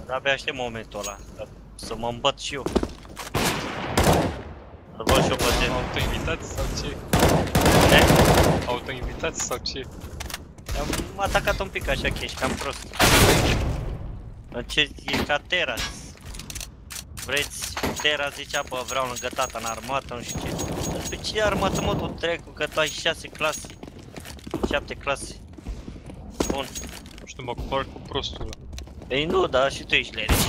Abia aștept momentul ăla, să mă îmbăt și eu. Să văd și eu pe tine. Autoinvitați sau ce? Ce? Autoinvitați sau ce? Am atacat un pic așa că ești cam prost. Ce e ca Teras. Vreți Teras zicea, bă, vreau lângă tata în armată, nu știu ce. Pe ce armată, mă, tu trecu, că tu ai 6 clase. 7 clase. Bun. Nu știu, mă compar cu prostul ăla. Păi nu, dar și tu ești leneș.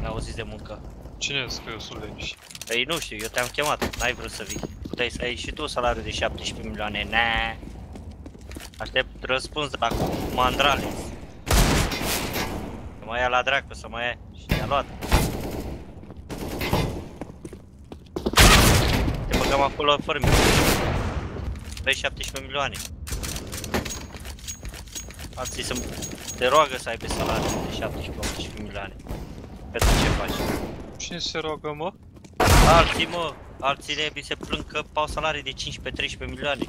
N-auziți de muncă. Cine a zis că eu sunt leneș? Păi nu știu, eu te-am chemat, n-ai vrut să vii. Puteai să ai și tu salariul de 17 milioane, nea. Aștept răspuns de la Mandrales. Să mă ia la dracu, să mă ia. Și i-a luat. Te băgăm acolo fără mine. Vrei 17 milioane. Alții te roagă să aibă salariul de 17-18 milioane. Pentru ce faci? Cine se roagă, mă? Alții, mă, alții nebii se plâng că au salarii de 15-13 milioane.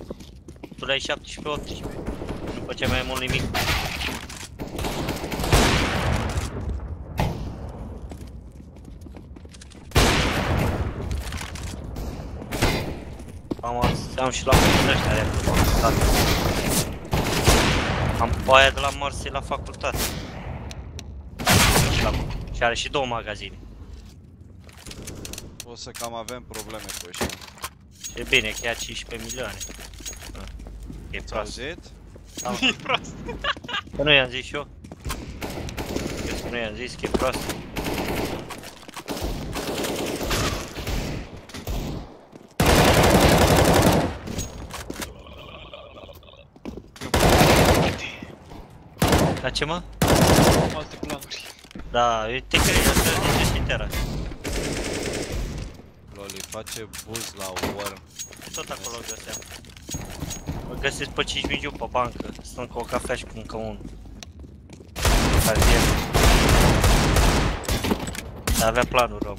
Tu le ai 17-18. Nu făceai mai mult nimic. Am și la ăștia de facultate. Am pe aia de la Marse la facultate. Și are și 2 magazine. O să cam avem probleme cu ăștia. E bine, că ia 15 milioane. E prost. E prost. Că nu i-am zis și eu. Că nu i-am zis că e prost. La ce, mă? Am alte planuri. Da, te cred că ești în Terra. Loli, face buz la worm. Tot acolo găseam. Mă găsesc pe 5 miliuni pe bancă. Stăm cu o cafea și cu încă unul. Cartier. Dar avea planuri rău.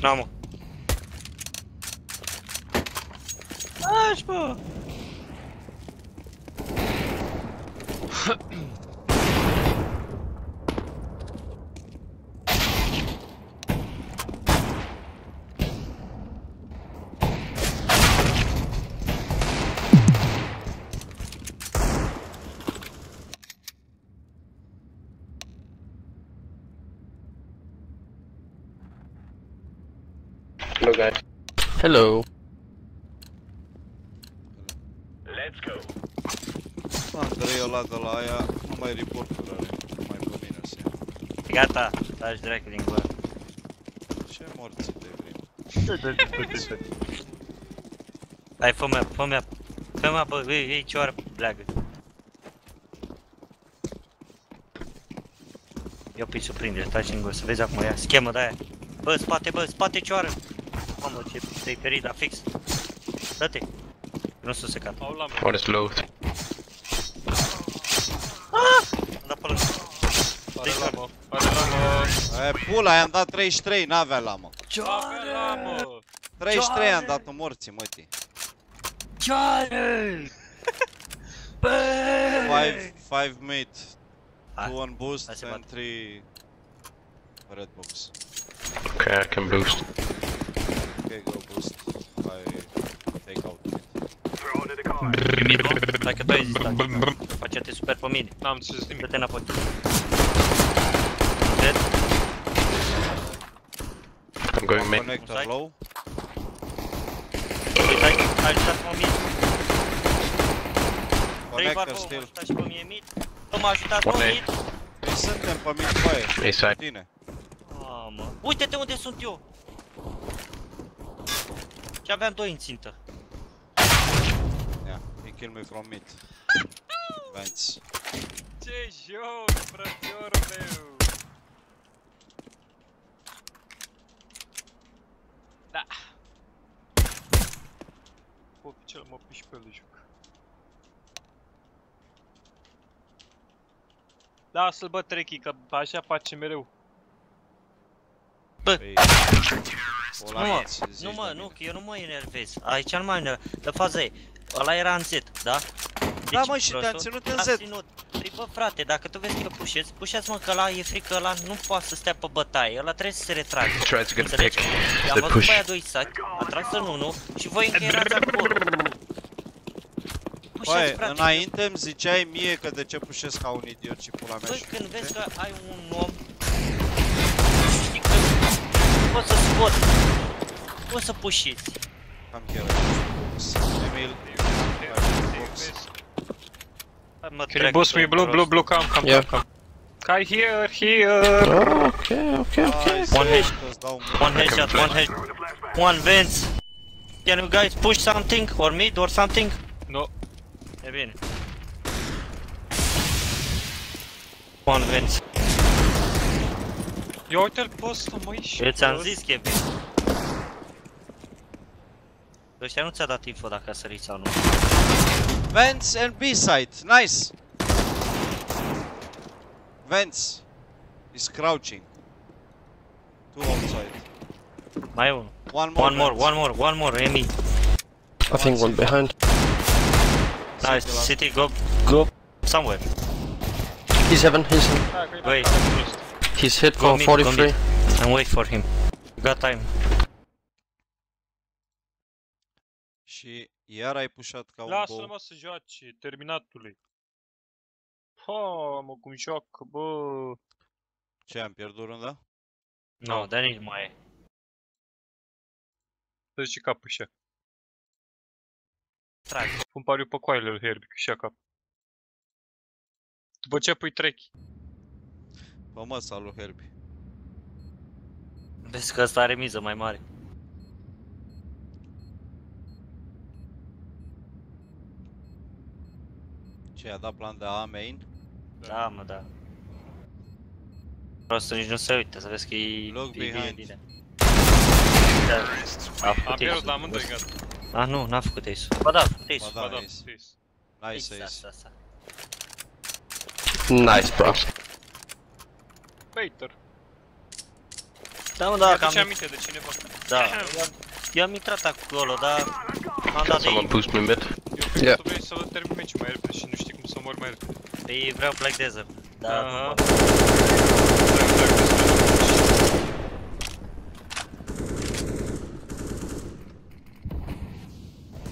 Na, mă. Aș, bă. Hello guys. Hello. Let's go. Andrei ăla de la aia nu mai report-uri are, mai pe mine să ia. Gata, taci dracu din gură. Ce morți de vreme? Hai, fă-mi-a, fă-mi-a. Fă-mi-a, bă, ei, ce oară bleagă. Eu pe-i surprinde, taci din gură, să vezi acum ea, schemă de aia. Bă, spate cioară! Mamă, ce te-ai ferit, dar fix. Dă-te! Nu s-o secat. Au la mea. What is low? Am dat pe lângă. Are la mă. Are la mă. Aia pula, i-am dat 33, n-avea lamă. Avea la mă. 33 am dat-o morții, mătii. Cioară! Bă! 5 mid, Hai, 2 on boost hai să and bat. 3 red box. Okay, I can boost. Ok, go boost. I take out mid. Primit, mă? Dacă tu ai zis, dacă face-te super pe mine. N-am zis nimic. Dă-te înapoi. Dead. I'm going mid. Connector low. Uite, ai ajutat pe mine. 3 bar, Connector mă still. ajutat și pe mine mid. Nu m-a ajutat pe One mid. Păi suntem pe mid, băie. A-side. Tine. Mamă. Uite-te unde sunt eu. Și aveam 2 în țintă. Yeah, he killed me from mid. Vents. Ce joc, frățiorul meu. Da. Oficial mă piși pe el joc. Da, să-l bă treky, că așa face mereu. Bă. Păi, O Nu la mă, minți, zici nu mă, de nu, mine. că eu nu mă enervez. Aici nu mai enervez. De faza e, ăla era în Z, da? Da, mă, și te-am ținut în Z. Păi bă, frate, dacă tu vezi că eu pușez, mă, că ăla e frică, ăla nu poate să stea pe bătaie, ăla trebuie să se retrage. Try to get a Înțelegi? pick. I-am They văzut push. pe aia doi saci, a tras în unul și voi încă erați acolo. Pușați, Băi, frate. înainte îmi ziceai mie că de ce pușesc ca un idiot și pula mea Băi, și când vezi uite. că ai un om, știi că poți să scoți, poți să pușiți. Cam chiar. Emil. Hai, mă, Can you trec boost pe me? Blue, blue, prost. blue, come. Yeah. Kai, here! Oh, okay. One head. Îți dau One headshot, one head, one vents. Can you guys push something, or mid, or something? No. E bine. One vents. Ia uite-l pe ăsta, măi, și Eu ți-am pe zis că e bine. Ăștia nu ți-a dat info dacă a sărit sau nu. Vents and B-side, nice! Vents is crouching. Two outside. Mai e unul. One more, Emi. I think one behind. Nice, City, go somewhere. He's heaven. He's Wait, he's hit go for mid, 43. and wait for him. Got time. Și iar ai pușat ca un Lasă-l, bou. mă, să joace, terminatului. Ha, mă, cum joacă, bă. Ce, am pierdut runda? No, dar nici mai e. Să zice capul așa. Trage. Pun pariu pe coaile lui Herbie, că și-a cap. După ce pui treky. Bă, mă, salut, Herbie. Vezi că ăsta are miză mai mare. Ce, a dat plan de A main? Da, mă, da. Vreau să nici nu se uite, să vezi că e Look bine, behind. bine. A Am făcut pierdut ace. la amândoi, gata. A, nu, n-a făcut ace. Ba da, a făcut ace. Ba da. Ba da, ace. ace. Nice ace. Asta. Nice, bro. Peter. Da, mă, Da, da, că am... aminte de cineva. Da, eu am intrat acolo, dar am dat de Someone ei. boost me mid. Eu cred că tu vrei să termin meciul mai repede și nu știi cum să mori mai repede. Păi vreau Black Desert, dar nu Aha. pot.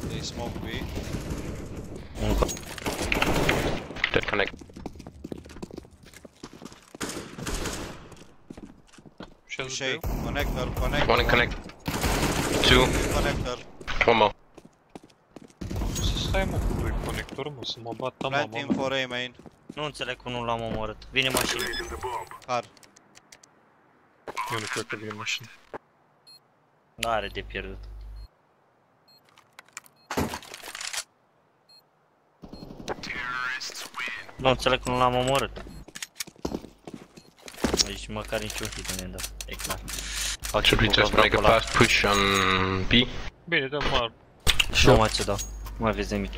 They smoke B. Încă. Dead connect. Shake. Connector, connector. One in connect. Two. Connector. One more. Să stai, mă, cu doi conectori, mă, să mă bată mama. Planting for A main. Nu înțeleg cum nu l-am omorât. Vine mașina. Car. Eu nu cred că vine mașina. N-are de pierdut. Nu înțeleg cum nu l-am omorât. Deci măcar niciun hit nu mi-a dat. E clar. Should we just make a fast push on B? Bine, dăm mă. Nu mai ce dau. Nu mai vezi nimic.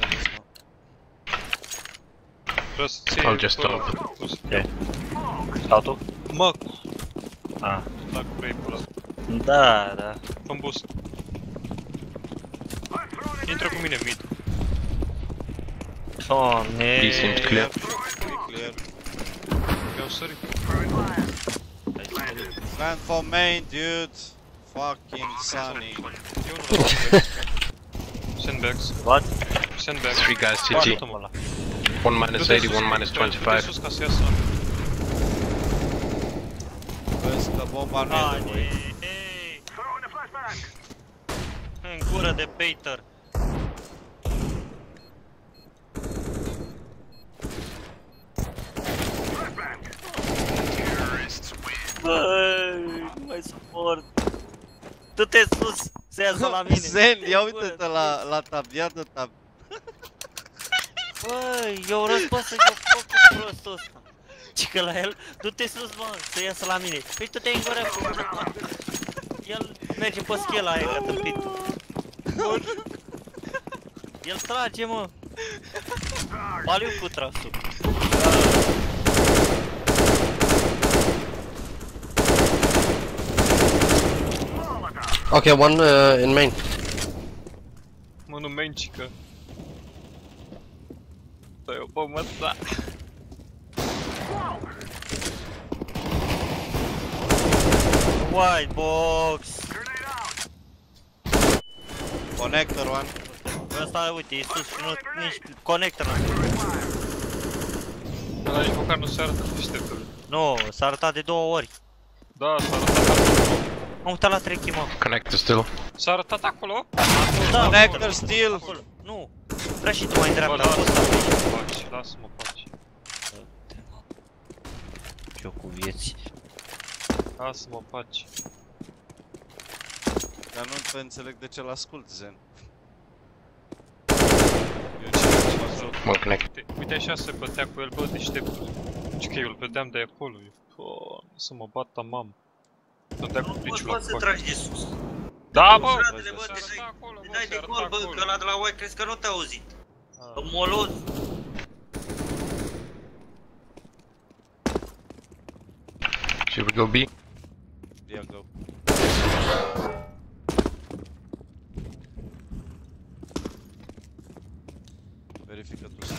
Vreau să ții... I'll just ăla. Ce? Sau tu? Mă, Ah. dacă vrei pe ăla. Da. Fă-mi boost. Intră cu mine mid. Doamne. B seems clear. Clear. Mi-au sărit. Plan for main, dude. Fucking sunny. Eu nu l-am. Sandbags. What? Sandbags. 3 guys CT. Ajută-mă ăla. One minus 80, one minus Du-te 25. sus ca să iasă. Vezi că bomba nu e de voi. Ei. În gură de Peter. Băi, nu mai suport. Du-te sus, să iasă la mine. Zen, ia uite-te la tab, ia de tab. Băi, eu răspund să eu foc cu prostul ăsta. Și că la el, du-te sus, mă, să iasă la mine. Păi tu te-ai îngoră. El merge pe schela aia ca tâmpitul. El trage, mă. Paliu cu trasul. Okay, one in main. Mă, nu mencică. Stai o bombă, da. White box! Connector one. Ăsta, uite, e sus și nu, nici conector. Ăla nici măcar nu se arată deșteptul. Nu, s-a arătat de 2 ori. Da, s-a arătat acolo. Am uitat la treky, mă. Connector still. S-a arătat acolo? Da, Connector still. acolo. Nu. Vrea și tu mai în Bă, dreapta. lasă-mă pace, lasă-mă pace. Eu cu vieți. Lasă-mă pace. Dar nu te înțeleg de ce l-ascult, Zen. One connect. Uite așa se bătea cu el, bă, deșteptul. Deci că eu îl vedeam de acolo. Să mă bată mam. Dădea cu piciul la Poți să coacă. tragi de sus. Da, bă! Fratele, bă, Se te arăta acolo, bă, dai se de arăta gol, bă, acolo. că ăla de la White crezi că nu te-a auzit. Ah. Moloz. Should we go B? Yeah, go. Verifică tu să.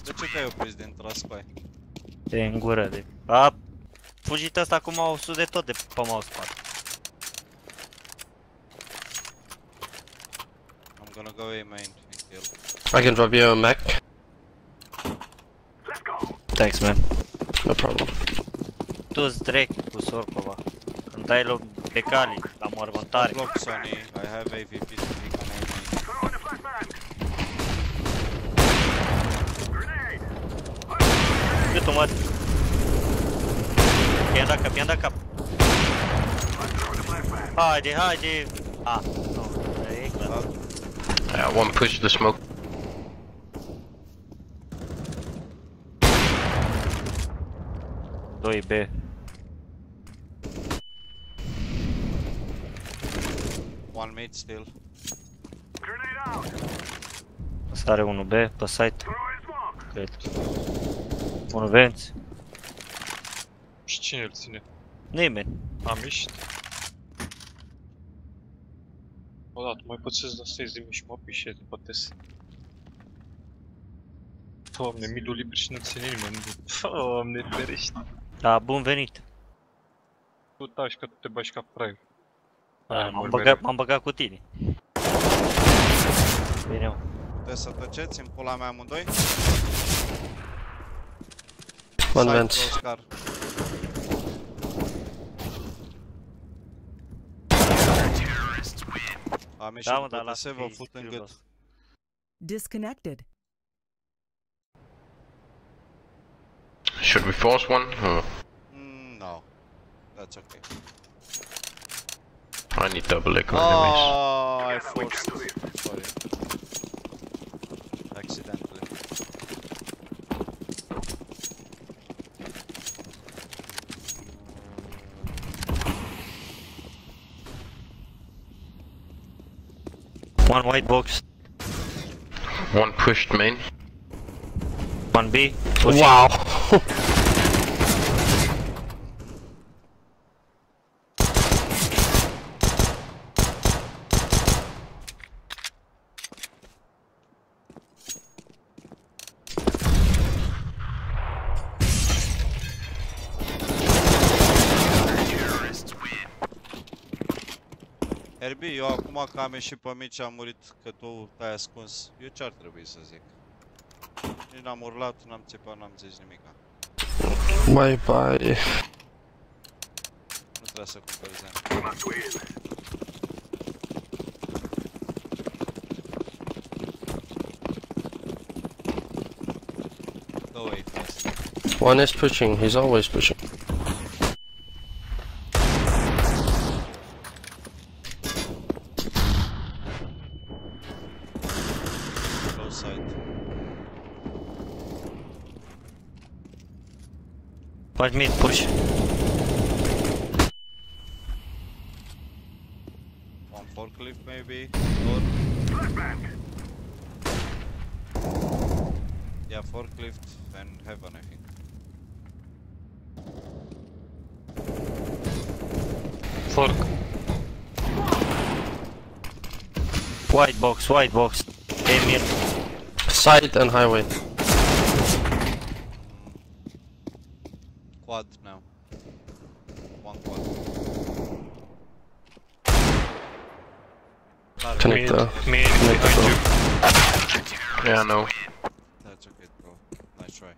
De ce te-ai oprit din trascoai? De în gură, de... A fugit ăsta cu mouse-ul de tot de pe mousepad. I'm gonna go A main and kill. I can drop you a Mac. Thanks, man. No problem. Tu-ți direct cu Sorcova. Când dai loc pe cali, la mormântare. Block Sony, I have AVP to pick on A main. Cât-o, mă? Mi-am dat cap, mi-am dat cap. Haide, haide! A, nu, e clar. One push the smoke. Doi B. One mid still. Ăsta are 1 B, pe site. Cred. 1 venți. Și cine îl ține? Nimeni. Am ieșit. Odată, mai pot să-ți dă de mii și mă pișe de bătesc. Doamne, midul liber și nu ține nimeni. Doamne, ferești. Da, bun venit. Tu taci că tu te bagi ca praiu. M-am băgat cu tine. Bine, mă. Puteți să tăceți în pula mea amândoi? One Side vent. close car. Am ieșit Da, mă, după dar TS, vă fut în gât. Disconnected. Should we force one? No. That's okay. I need double echo anyways. Oh, I forced. Sorry. Accidentally. One white box. One pushed main. One B. Pushing. Wow! Herbie, eu acum că am ieșit pe mici am murit că tu te-ai ascuns. Eu ce ar trebui să zic? Nici n-am urlat, n-am țipat, n-am zis nimica. Bye bye. Nu trebuie să cumperi zen. Go away fast. One is pushing, he's always pushing. Close side. One mid push. One forklift maybe. Or... Yeah, forklift and heaven I think. Fork. White box, white box. Emil. Side and highway. Quad now. One quad. Connect the. Mid Connect the behind you. Yeah, no. That's okay, bro. Nice try.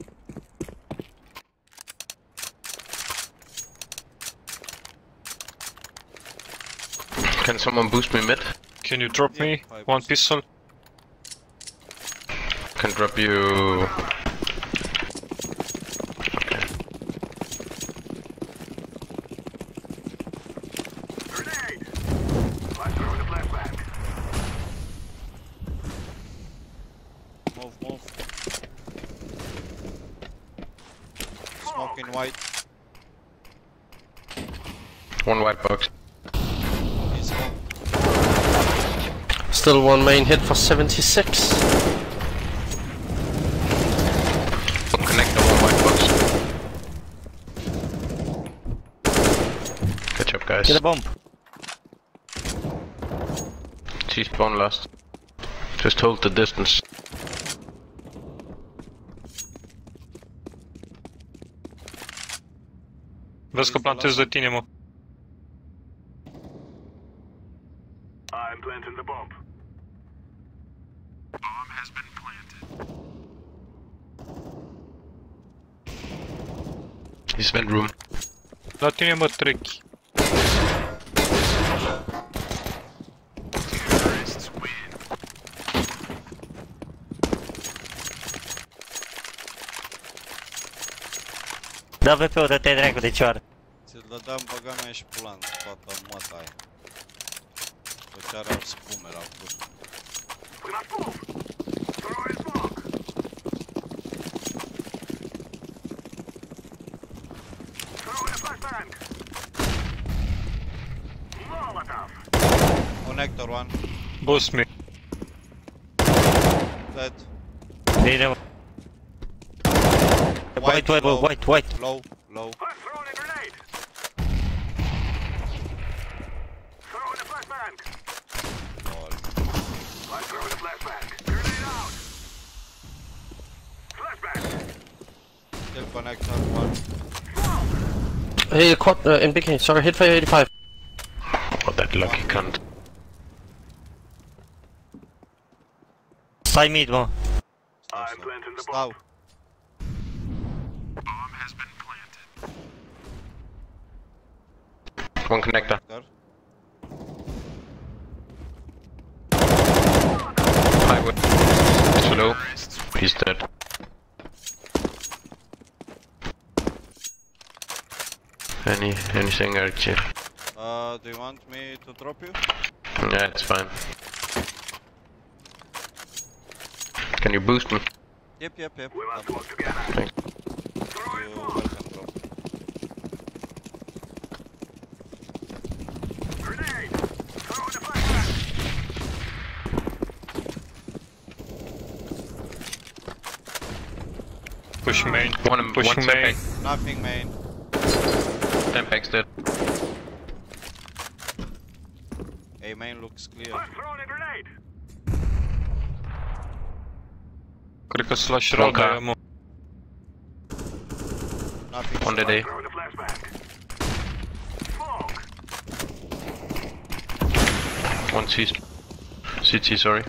Can someone boost me mid? Can you drop me I one boost. pistol? Can drop you. Grenade! Let's throw in a flashback. Move, move. Smoke in white. One white box. He's smoke. Still one main hit for 76. One connector, one white box. Good job, guys. Get a bomb. T-spawn last. Just hold the distance. Vezi că plantez de tine, mă. I'm planting the bomb. He's vent room. La tine, mă, treky. Da VP-ul, dă-te dracu de cioară. Ți-l dădeam, băga mea și pulan, toată măta aia. Făcearea ar spume la cur. We must move! Throw in smoke! Throw in a flashbang! Molotov! Connector one. Boost me. Dead. Bine, mă. White, white, low. white, white. Low, low. I'm throwing a grenade! Throw in a flashbang! Lol. I'm throwing a flashbang! Grenade out! Flashbang! Still connector one. Hey, quad in big hand. Sorry, hit for 85. Oh, that lucky cunt. Stai mid, mă. I'm planting the Stau. bomb. One connector. Connector. Highway. It's low. He's dead. Anything, Archie? Do you want me to drop you? Yeah, it's fine. Can you boost me? Yep, yep, yep. We must work together. Thanks. Throw in You smoke! welcome, bro. Grenade! Throw in a flashbang! Push main. One Push main. setback. Nothing, main. 10 packs dead. A main looks clear. I'm throwing a grenade! Cred că slash Ronca. roda aia, mă. Nothing. One DD. Throw in a flashbang! Smoke! One CT, sorry.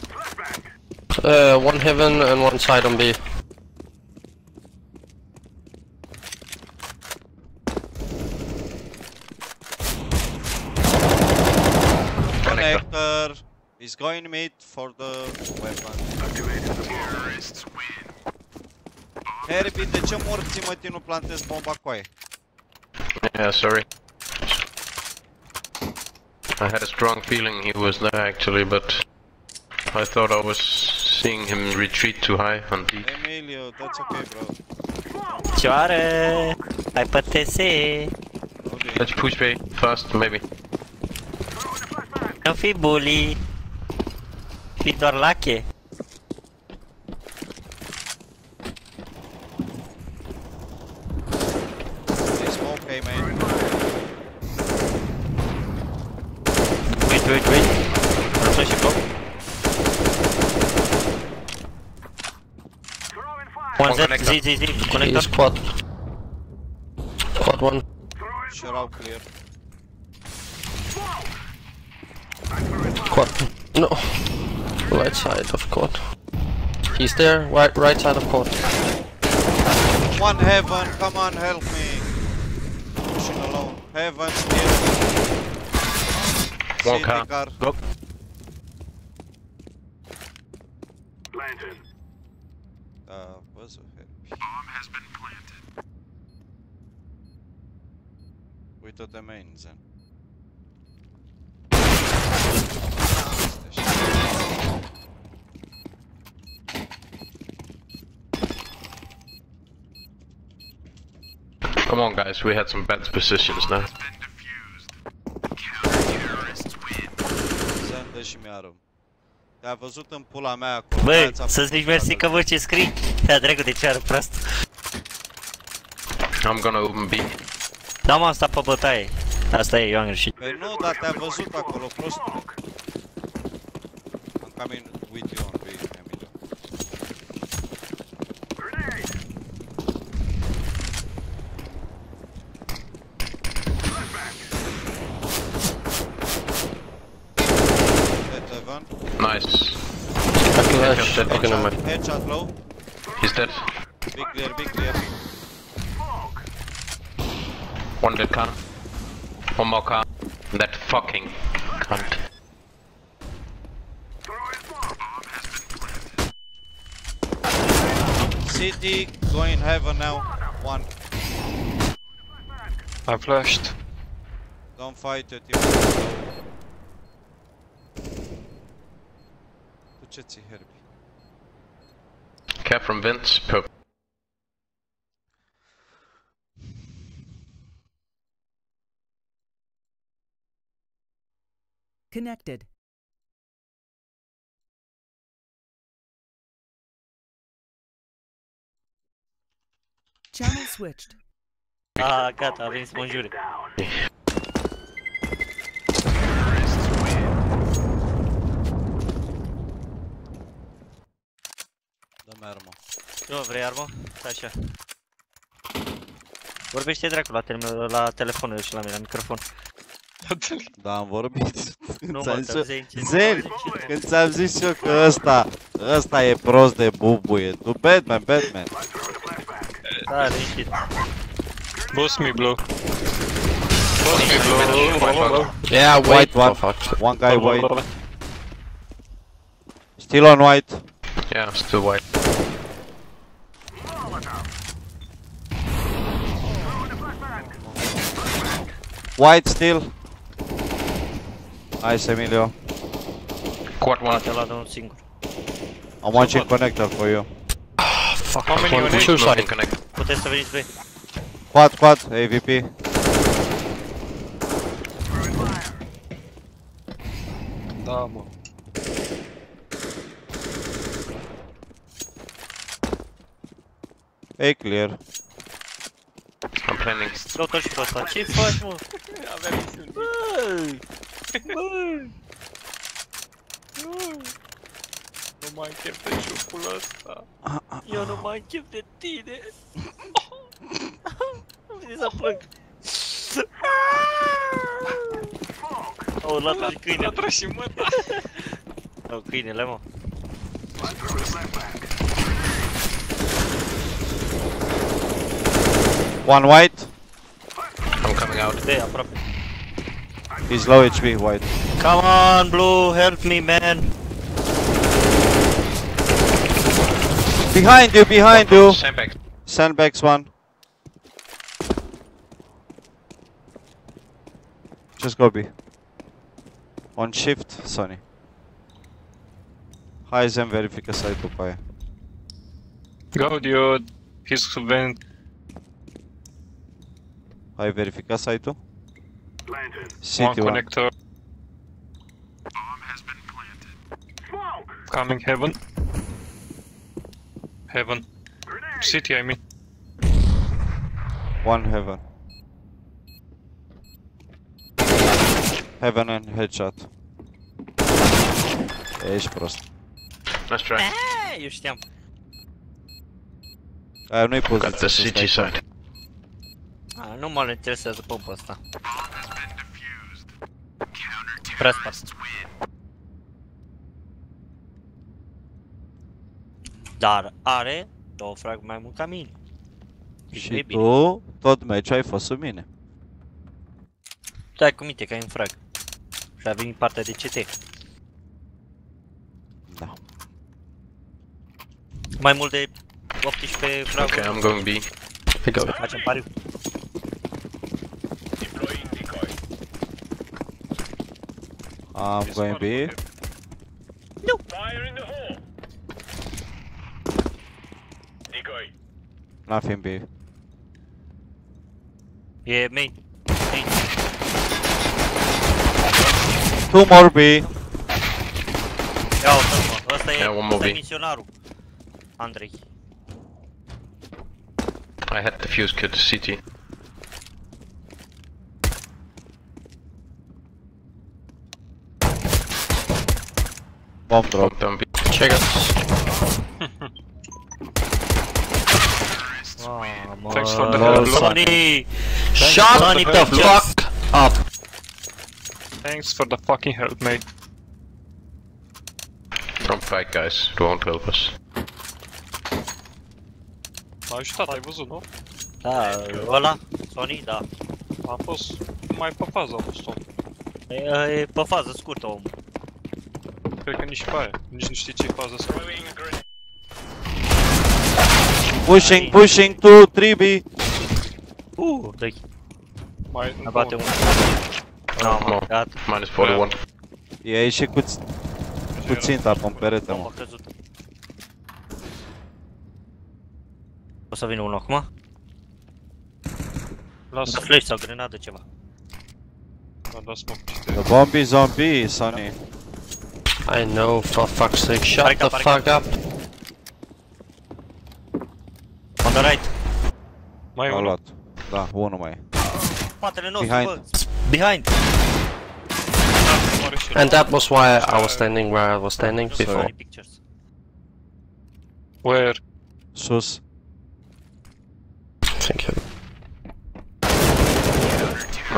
Flashbang! One heaven and one side on B. Connector. He's going mid for the weapon. Herbie, de ce morții mă nu plantezi bomba cu aia? Yeah, sorry. I had a strong feeling he was there actually, but I thought I was seeing him retreat too high on D. Emilio, that's okay, bro. Cioară. Hai pe TS. Let's push B fast, maybe. Nu fi bully. Fi doar lache. They smoke, hey, man. One Z, connector. Z, He's connector. quad. Quad one. Shut out clear. Quad. No. Right side of quad. He's there. Right side of quad. One heaven, come on, help me. Pushing alone. Heaven still. One City car. car. Go. Planted. Văzut, help. Bomb has been planted. Uită-te main, Zen. Come on, guys. We had some bad positions now. Been defused. Counter-terrorists win. Zen, dă-și mi-arăm. Te-a văzut în pula mea acolo. Băi, aia ți-a să zici făcut mersi toată. că văd ce scrii. Te-a trecut de ceară prost. I'm gonna open B. Da, m-am stat pe bătaie. Asta e, eu am greșit. Păi nu, dar te-a văzut acolo, prostule. I'm coming with you on B, Emilio. Grenade. Flashback. Dead heaven. Nice. Backlash. Headshot. Okay, never mind. Headshot low. He's dead. Big clear, big clear. Smoke. One dead car. One more car. That fucking cunt. Throwing smoke. Bomb has been planted. City, going heaven now. One. I flashed. Don't fight it, you. Duceți-i Herbie. Care from Vince. Purple. Connected. Channel switched. Ah, gata, a venit să mă înjure. Dă-mi armă. Nu vrei armă? Stai așa. Vorbește dracu la telefonul și la mine, la microfon. Da, am vorbit. Nu Ți-am mă, zis- să zice. Zen, când ți-am zis eu că ăsta e prost de bubuie. Tu Batman. Da, liniștit. Boost me, blue. Boost me, blue. Yeah, wait. White one. Oh, fuck. One guy white. Still on white. Yeah, still white. White still. Nice, Emilio. Quad one. Te-a luat de un singur. I'm watching connector for you. Fuck. How many One on two it? side. Connect. Puteți să veniți pe Quad, AVP. Da, mă. A clear. I'm planning. Rotor și pe ăsta. Ce faci, mă? Avea misiuni. Băi! Băi! Nu mai închep de ciupul ăsta. Eu nu mai închep de tine. Am venit să plâng. Au luat și câinele. Latră și măta. Au câinele, mă. One white. I'm coming out. De aproape. He's low HP, white. Come on, Blue, help me, man. Behind you. Sandbags. Sandbags one. Just go B. On shift, Sonny. Hai Zen, verifică site după aia. Go, dude. He's vent. Hai verifica site-ul? Planted. One City one. connector. Bomb has been planted. Smoke. Coming heaven. Heaven. Grenade. City, I mean. One heaven. Heaven and headshot. Ești prost. Let's try. Eu știam. Aia nu-i Got poziție the să city stai. side. Nu mă interesează pompa asta. Prea spart. Dar are 2 frag mai mult ca mine. Și E bine. tu, tot meciul ai fost sub mine. Dai cu minte că ai un frag. Și a venit partea de CT. Da. Mai mult de 18 fraguri. Okay, I'm going B. I go. Facem pariu. Deploying decoy. I'm going B. Fire in the hole. Decoy. Nothing B. E main. Main. 2 more B. Ia uite mă, ăsta Ia, one more ăsta e B. misionarul. Andrei. I had the fuse kit city. Bomb drop. Bomb down B. Check it. Thanks for the Lol, help. Sonny! Shut Sonny the Pictures. fuck up. Thanks for the fucking help, mate. Don't fight, guys. It won't help us. M-a ajutat, ai văzut, nu? Da, ăla? Sonny, da. A fost mai pe fază, a fost om. E pe fază scurtă omul. Cred că nici pe aia. Nici nu știi ce e fază scurtă. Throwing a grenade. Pushing, pushing to 3B. Dă-i. Mai Ne bate unul. No, No, gata. minus 41. E ieșit cu ținta pe perete, Bomba mă. căzută. O să vină unul acum? Lasă, Da flash sau grenadă ceva. m-a dat smoke. The bomb is on B, Sonny. I know, for fuck's sake. Shut Park the up, park fuck up. On the right. Mai e L-a unul. luat. Da, unul mai e. Spatele nostru, Behind. bă. Behind. Moare și And that was why I was standing where I was standing before. Sonny Pictures. Where? Sus. Thank you.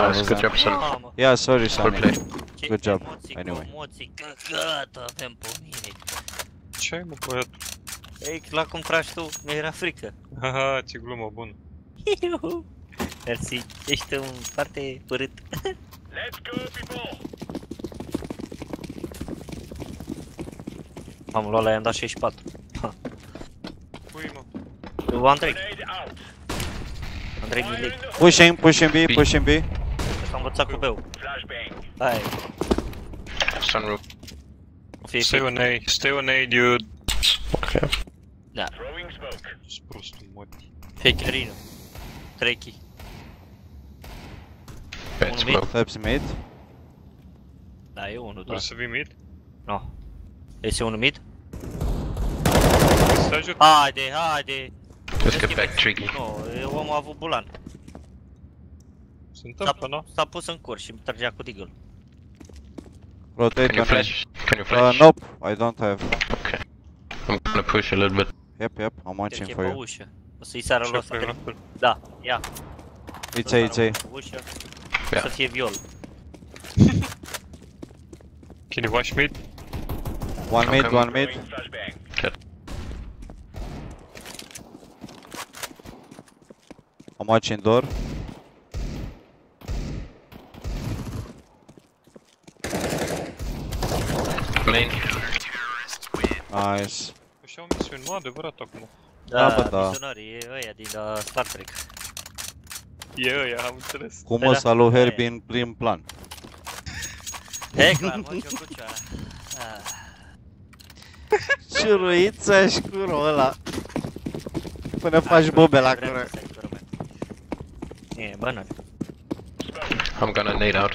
Nice, good job, son. Mamă. Yeah, sorry, Good Sonny. play. Ce Good job, emoții, anyway. emoții, căcată avem pe mine. Ce ai, mă, băiat? Ei, la cum tragi tu, mi-era frică. Haha, ce glumă bună. Mersi, ești un foarte urât. Let's go, people. Am luat la i-am dat 64. Pui, mă. Tu, Andrei, Grenade out. Andrei Fire Milic, in the hole. Pushing, pushing B, pushing B. ăsta am învățat cu beu. Flashbang. Hai, Sunroof. o fie Stay fie. on A, stay on A, dude. Okay. Throwing smoke. Sunt prostul, mă. Fakerino. Treky. Bad One smoke. Steps mid. Da, e unul, da. Vrei să vii mid? No. Este unul mid? Să te ajut? Haide, haide! Let's get back tricky. Nu, omul a avut bulan. Se întâmplă, nu? S-a pus în curs și îmi trăgea cu deagle. Rotate Can you on A. flash? Can you flash? Nope, I don't have. Okay. I'm gonna push a little bit. Yep, I'm Cred watching că e for pe you. ușă. O să-i sară lui ăsta. Ce cred. fac? Da, ia. It's A, it's A. Pe ușă. Yeah. Să fie viol. Can you watch mid? One mid, Okay. one mid. Throwing flashbang. I'm watching door. Main. Nice. Așa au misiuni, nu adevărat acum. Da, Da, bă, da. misionarii, e ăia din Star Trek. E ăia, am înțeles. Cum Da, ăsta lui da. Herbie în prim plan. E clar, mă, ce-o crucea. Ciuruița și curul ăla. Până faci bobe la cură. E, bă, I'm gonna nade out.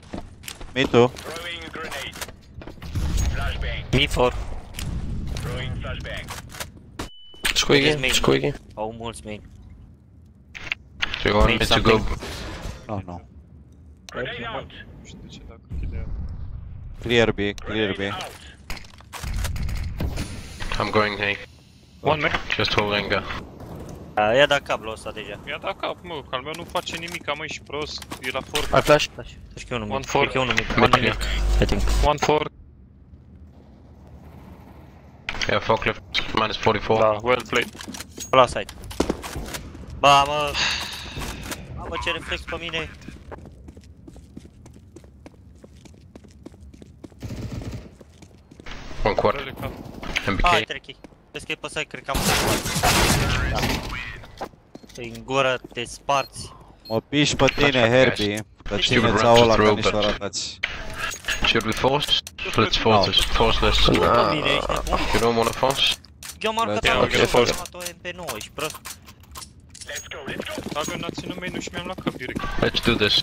Me too. Throwing a grenade. Flashbang. Mi for. Throwing flashbang. Yes, Squeaky, main. squeaky. Au mulți main. Do you want Made me to go? something. No, no. Grenade out. Nu știu de ce, dacă ideea. Clear B, clear B. Grenade out. I'm going A. One man. Just hold anchor. I-a dat cablul ăsta deja. I-a dat cap, mă, că al meu nu face nimic, mă, ești prost. E la for. I flash. Deci că eu nu One mid. for. Cred că eu nu mid. Mid, One yeah. mid, I think. 1-4. Yeah, forklift. Minus 44. Da, well played. La site. Ba, mă. Mamă, ce reflex pe mine. One quad. Really cap. MBK. Hai, treky. Vezi că e pe site, cred că am da. În gură te sparți. Mă piși pe tine, Herbie. Că țineți run to ăla ca throw, niște but- aratați. Should we force? Let's force this. Force this. Pe Nah. mine, ești nebun. You don't wanna force? Eu am arcat Yeah, am okay, force. luat o MP9, ești prost. Dacă n-a ținut main-ul și mi-am luat cap direct. Let's do this.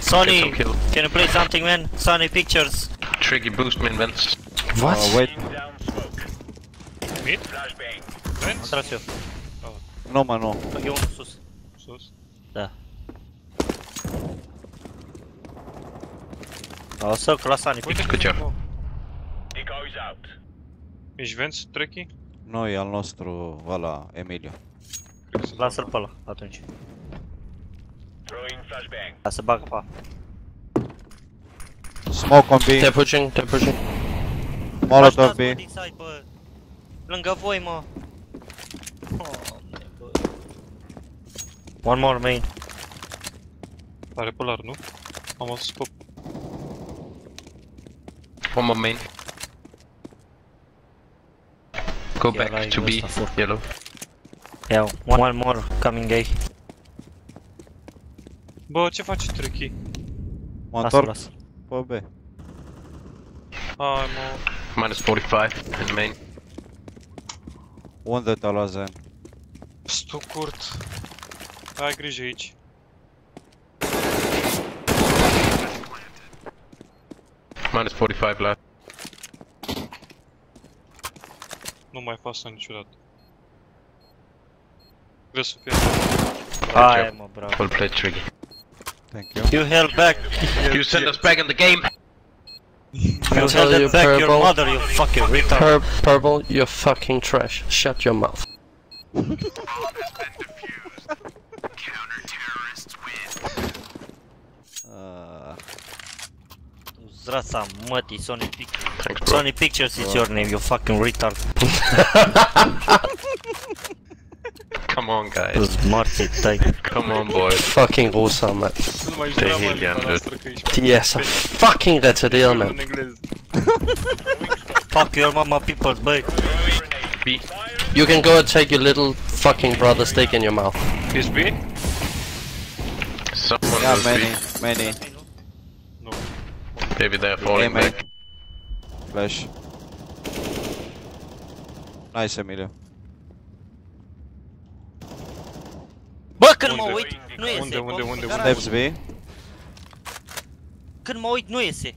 Sonny, Get some kill. can you play something, man? Sonny Pictures. Tricky boost me in vents. What? Wait, Mid? Am Vents? tras eu. nu mă, nu. E unul sus. Sus. Da. O să la Sonny Pictures. Uite Good job. Ești vents, treky? Nu, e al nostru, ăla, Emilio. Lasă-l pe ăla, atunci. Da, să bagă pa. Smoke on B, They're pushing. Molotov B. Din side, bă. Lângă voi, mă. Doamne, bă. One more main. Are polar, nu? Am adus scop. One more main. Go Yeah, back like to B. this before. Yellow. Yeah, one more coming A. Bă, ce faci, treky? Mă Lasă, întorc lasă. pe B. Hai, mă. Minus 45 in main. Unde te-a luat Zen? Stu curt. Ai grijă aici. Minus 45 left. Nu mai fac asta niciodată. Vreau să fie. Hai, mă, bravo. Well played, Tricky. Thank you. You held back. You sent us back in the game! You tell held you, back your Purple. mother, you fucking retard. Purple, you're fucking trash. Shut your mouth. Zrasa mătii, Sony Pictures. Thanks, bro. Sony Pictures is your name, you fucking retard. Come on, guys. Morții tăi. Come on, boys. Fucking awesome, man. Nu mai Te știam Hilian, limba dude. noastră că ești Yes, a fucking retarded, în man. engleză. Fuck your mama people, băi. B. You can go and take your little fucking brother's dick in your mouth. Is B? Someone Yeah, will many. Nu. be. Maybe they're falling Amen. back. Flash. Nice, Emilio. Bă, când mă Unde? uit, nu iese. Unde, unde, bă, unde, garaj. Steps B. Când mă uit, nu iese.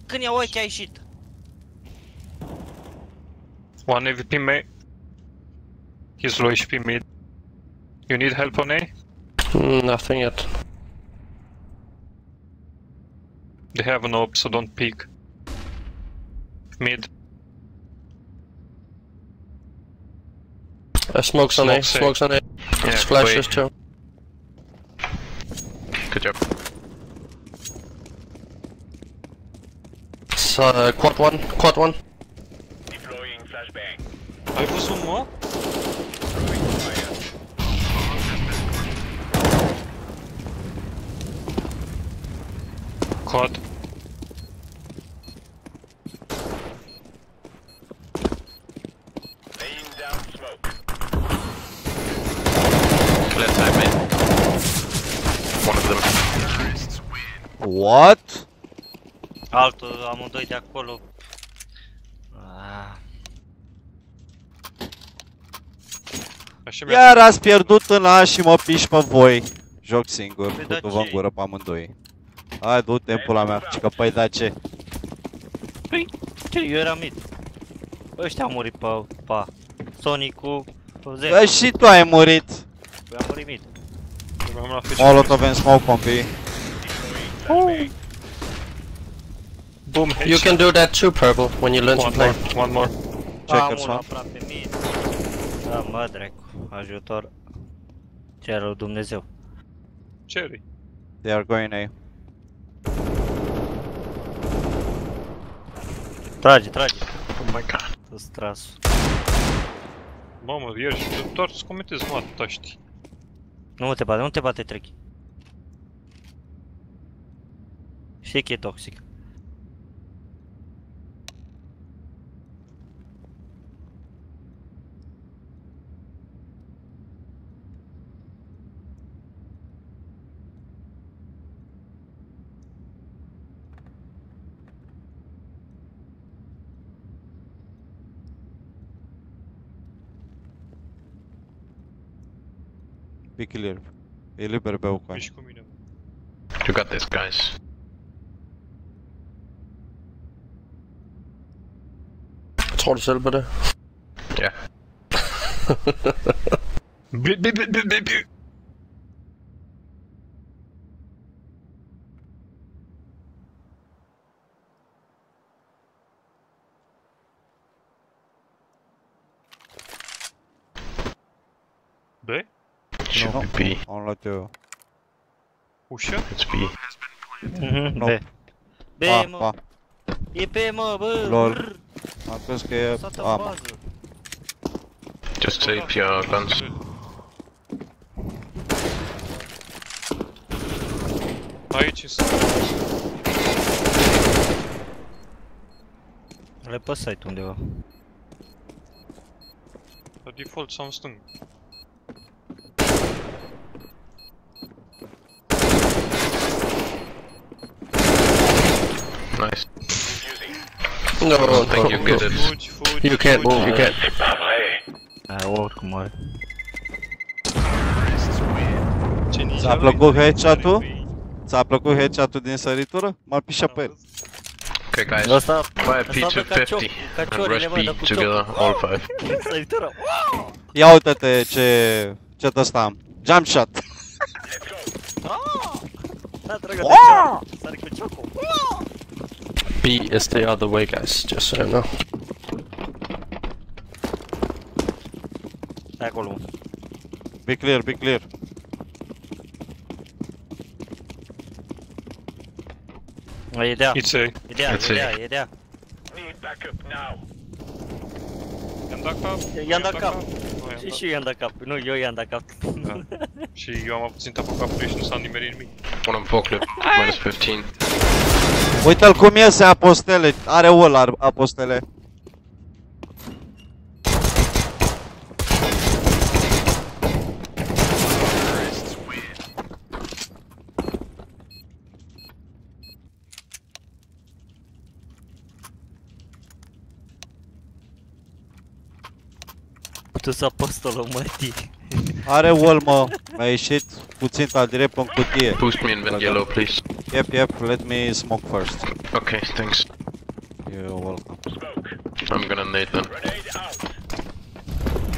Când ia ochi, a ieșit. One AVP main. He's low HP mid. You need help on A? Nothing yet. They have an op, so don't peek. Mid. Smokes on A. Smokes A. Smokes on A. Yeah, Flashes wait. too. Good job. Quad one. Quad one. Ai văzut, mă? Quad. Left side main. One of them. What? Altul, amândoi de acolo. Ah. Așa Iar ați pierdut în A și mă piși pe voi. Joc singur, Păi da, putu-vă în ce? gură pe amândoi. Hai, du-te în pula mea, că păi da ce? Păi, ce, eu eram mid. Ăștia au murit pe pa. Sonic cu Zen. Bă, și tu ai murit. Păi am murit mid. Molotov and smoke on B. Boom, You can do that too, Purple, when you learn to One play. more, one more. Checkers Am unul one. aproape mid. Da, mă, dracu, ajutor. Cer lui Dumnezeu. Cherry. They are going A. Trage. Oh my god. Să-ți trasul. Mamă, ieri și doar să comentezi, mă, atâta știi. Nu te bate treky. Știi că e toxic. Be clear. E liber B-ul cu Ești cu mine, mă. You got this, guys. Tror du selv på det? Yeah. B? Should be B. Am luat eu. Ușă? It's B. No. B. B, Pa, mă. pa. E B, mă, bă. Lol. Am crezut că e Sată A, în mă. bază. Just save your guns. Aici sunt. Le pe site undeva. La default sau în stâng. Nice. No, I don't think you get it. Fugi. You can't move, you can't. Oricum are. Ce ninja Ți-a plăcut headshot-ul? Ți-a plăcut headshot-ul din săritură? M-a pișat pe el. Okay, guys. Ăsta, Buy a P250 and rush B together, all five. săritură. Ia uite-te ce ăsta am. Jump shot. Da, trăgă de cioc. Sari cu ciocul. B is the other way, guys, just so you know. Stai acolo. Be clear, be clear. E de A. It's A. E de A. Need backup now. I-am dat cap. I-am dat cap. Nu, i-am Și eu i-am dat cap. Nu, eu i-am dat cap. dat. Și eu am puțin tapă capului și nu s-a nimerit nimic. One on forklift, minus 15. Uite-l cum iese apostele. Are wall apostele. Tu să apostolul mătii. Are wall, mă. Mi-a ieșit puțin al direct în cutie. Boost me in vent yellow, please. Yep, let me smoke first. Okay, thanks. You're welcome. I'm gonna nade then. Grenade out.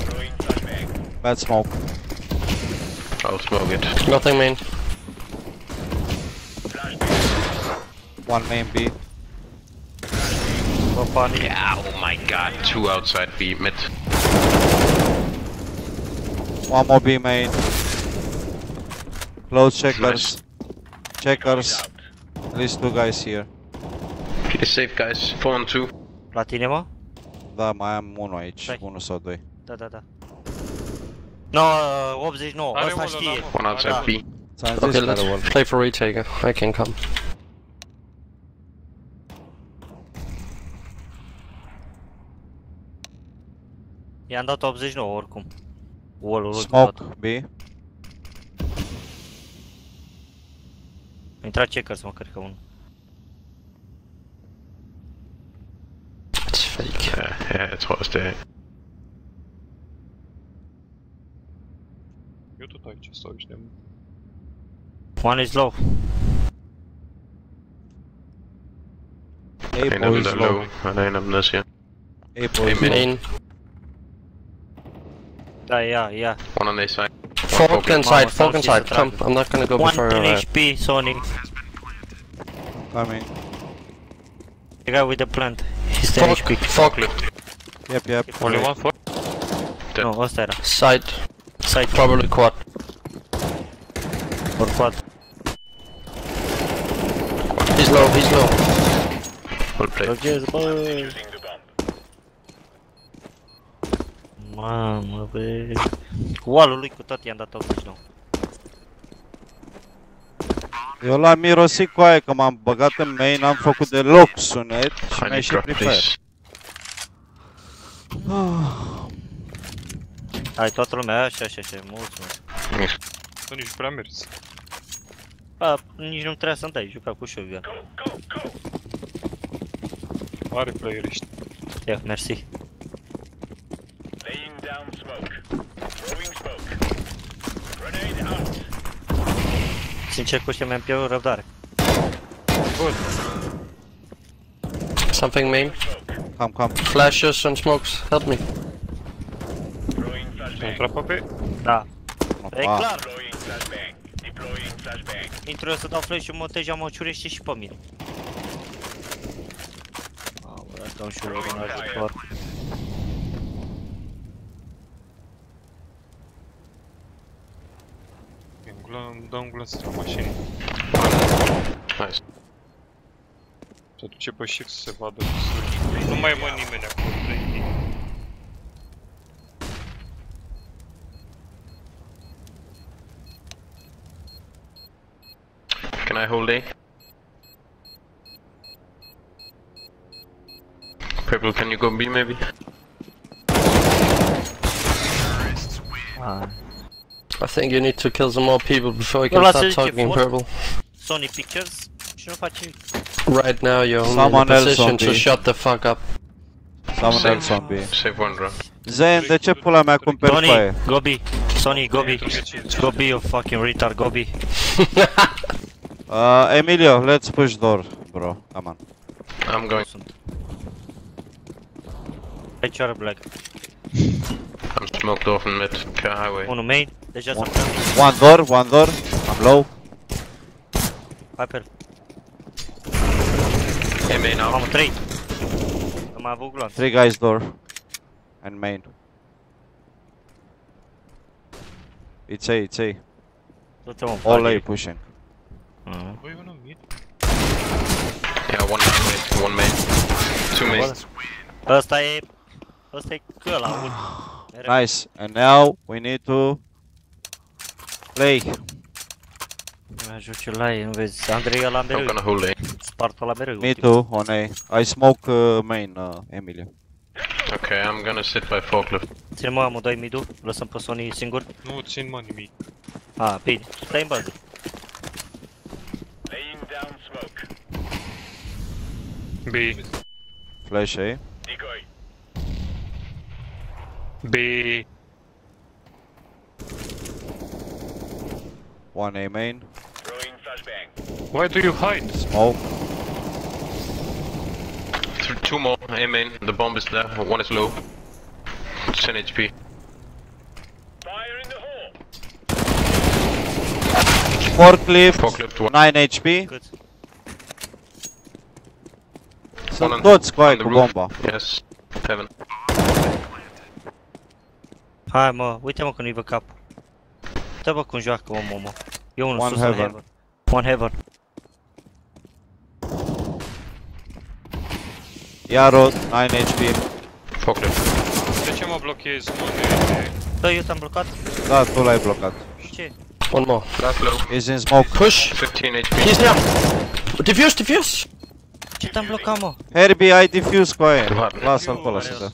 Throwing flashbang. Bad smoke. I'll smoke it. Nothing main. One main B. Yeah, oh my god. Two outside B, mid. One more B main. Close checkers. Checkers. At least two guys here. Be safe, guys. 4 on 2. La tine, mă? Da, mai am unul aici. Stai. Unul sau doi. Da. No, 89, Are ăsta wall știe. ăla, mă. One outside Da. B. Ți-am Okay, zis că are let's wall. play for retaker. I can come. I-am dat 89 oricum. Wall-ul Smoke B. A intrat checkers, mă, cred că unul. It's fake. Ja, jeg tror også det er. Eu tot aici stau, ești nebun. One is low. A En af dem boys der er low. low, og der er en af dem der siger. A boys Amen. low. Main. Da, ia. One on A side. Fork inside, fork Mamă, inside. să Come, tragă. I'm not gonna go One before in you. HP, Sony. Coming. The guy with the plant. He's 10 HP. Fork. Forklift. Yep. Only one for? Nu, ăsta era. Side. Side. Probably quad. Or quad. He's low, he's low. Well played. Logez, bă! Mamă, bă! Cu wall-ul lui cu tot i-am dat 89. Eu l-am mirosit cu aia că m-am băgat în main, n-am făcut deloc sunet și I mi-a need ieșit drop, prin fire. please. Hai, toată lumea, așa, mulțumesc. Yes. Nu nici prea mers. A, nici nu trebuia să-mi dai, juca cu șovia. Are playeriști. Ia, mersi. Laying down smoke. Throwing smoke. Grenade out. Sincer, cu ăștia mi-am pierdut răbdare. Bun. Something main. Cam. Flashes and smokes. Help me. Throwing Să flashbang. intra pe B. Da. E Opa. clar. Deploying flashbang. Deploying flashbang. Intru eu să dau flash-ul, montejea mă ciurește și pe mine. Mamă, dacă am și eu un ajutor. Îmi dă un glonț la mașini. Nice. Se duce pe shift să se vadă. Nu mai mă nimeni acolo. treky. Can I hold A? Purple, can you go B maybe? Ah. I think you need to kill some more people before you Well, can that's start it, talking what? purple. Sony Pictures și nu face nimic. Right now you're only in Someone a else position on to B. shut the fuck up. Someone else on B. Save one round. Zen, de ce pula mea cumperi Tony, paie? go B. Sony, go B. Go B, you fucking retard, go B. Emilio, let's push door, bro. Come on. I'm going. Aici are black. I'm smoked off in mid. Car highway. Unul main, deja s-a One door. I'm low. Hai pe el. A main out. Mamă, 3. Am mai avut glonț. 3 guys door. And main. It's A. Du-te mă, All A pare. pushing. Băi, unul mid. Yeah, one highway, one main. Two main. Ăsta e căla, ult. Nice. And now we need to play. Mă ajut eu la ei, nu vezi? Andrei ăla I'm mereu. gonna hold A. Spartul ăla mereu. Me too on A. I smoke main, Emilio. Okay, I'm gonna sit by forklift. Ține mă amândoi mid-ul, lăsăm pe Sony singur. Nu țin mă nimic. A, bine. Stai în bază. Laying down smoke. B. Flash A. Decoy. B. One A main. Throwing flashbang. Why do you hide? Smoke. Two more. A main. The bomb is there. One is low. 10 HP. Fire in the hole. Forklift. Forklift one. 9 HP. Cât? Sunt toți cu aia On the cu roof. bomba. Yes. Heaven. Hai mă, uite mă că nu-i văd capul. Uite bă cum joacă omul mă. E unul One sus heaven. în heaven. One heaven. Iaro, 9 HP. Forklift. De ce mă blochezi, mă? Bă, eu te-am blocat? Da, tu l-ai blocat. Și ce? One more. Last low. He's in smoke. Push. 15 HP. He's there. Defuse. Ce te-am blocat mă? Herbie, ai diffuse cu aia. Doamne. Lasă-l pe ăla să dă.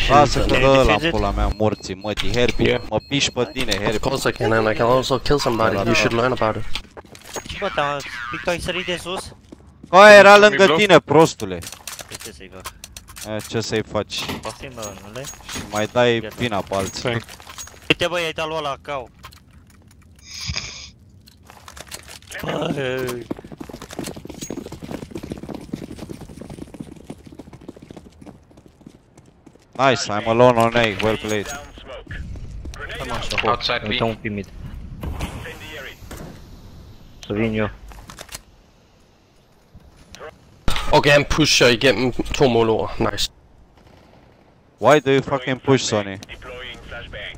Lasă că dă ăla în pula mea morții, mătii. Herbie, Yeah. mă piși pe tine, Of Herbie. course I can, and I can also kill somebody. You should learn about it. Ce bă, te-am pic că ai sărit de sus? Că aia era lângă tine, prostule. De ce să-i fac? Ce să-i faci? Poftim bă, nu le? Și mai dai vina pe alții. Uite bă, i-ai dat lui ăla cau. Băi. Nice, I'm alone on A, well played. Down smoke. Grenade Cam out. așa. Outside B. Uităm un pic mid. Incendiary. Să vin eu. Okay, and push, I get 2 more lower. Nice. Why do you fucking push, Sonny? Deploying flashbang.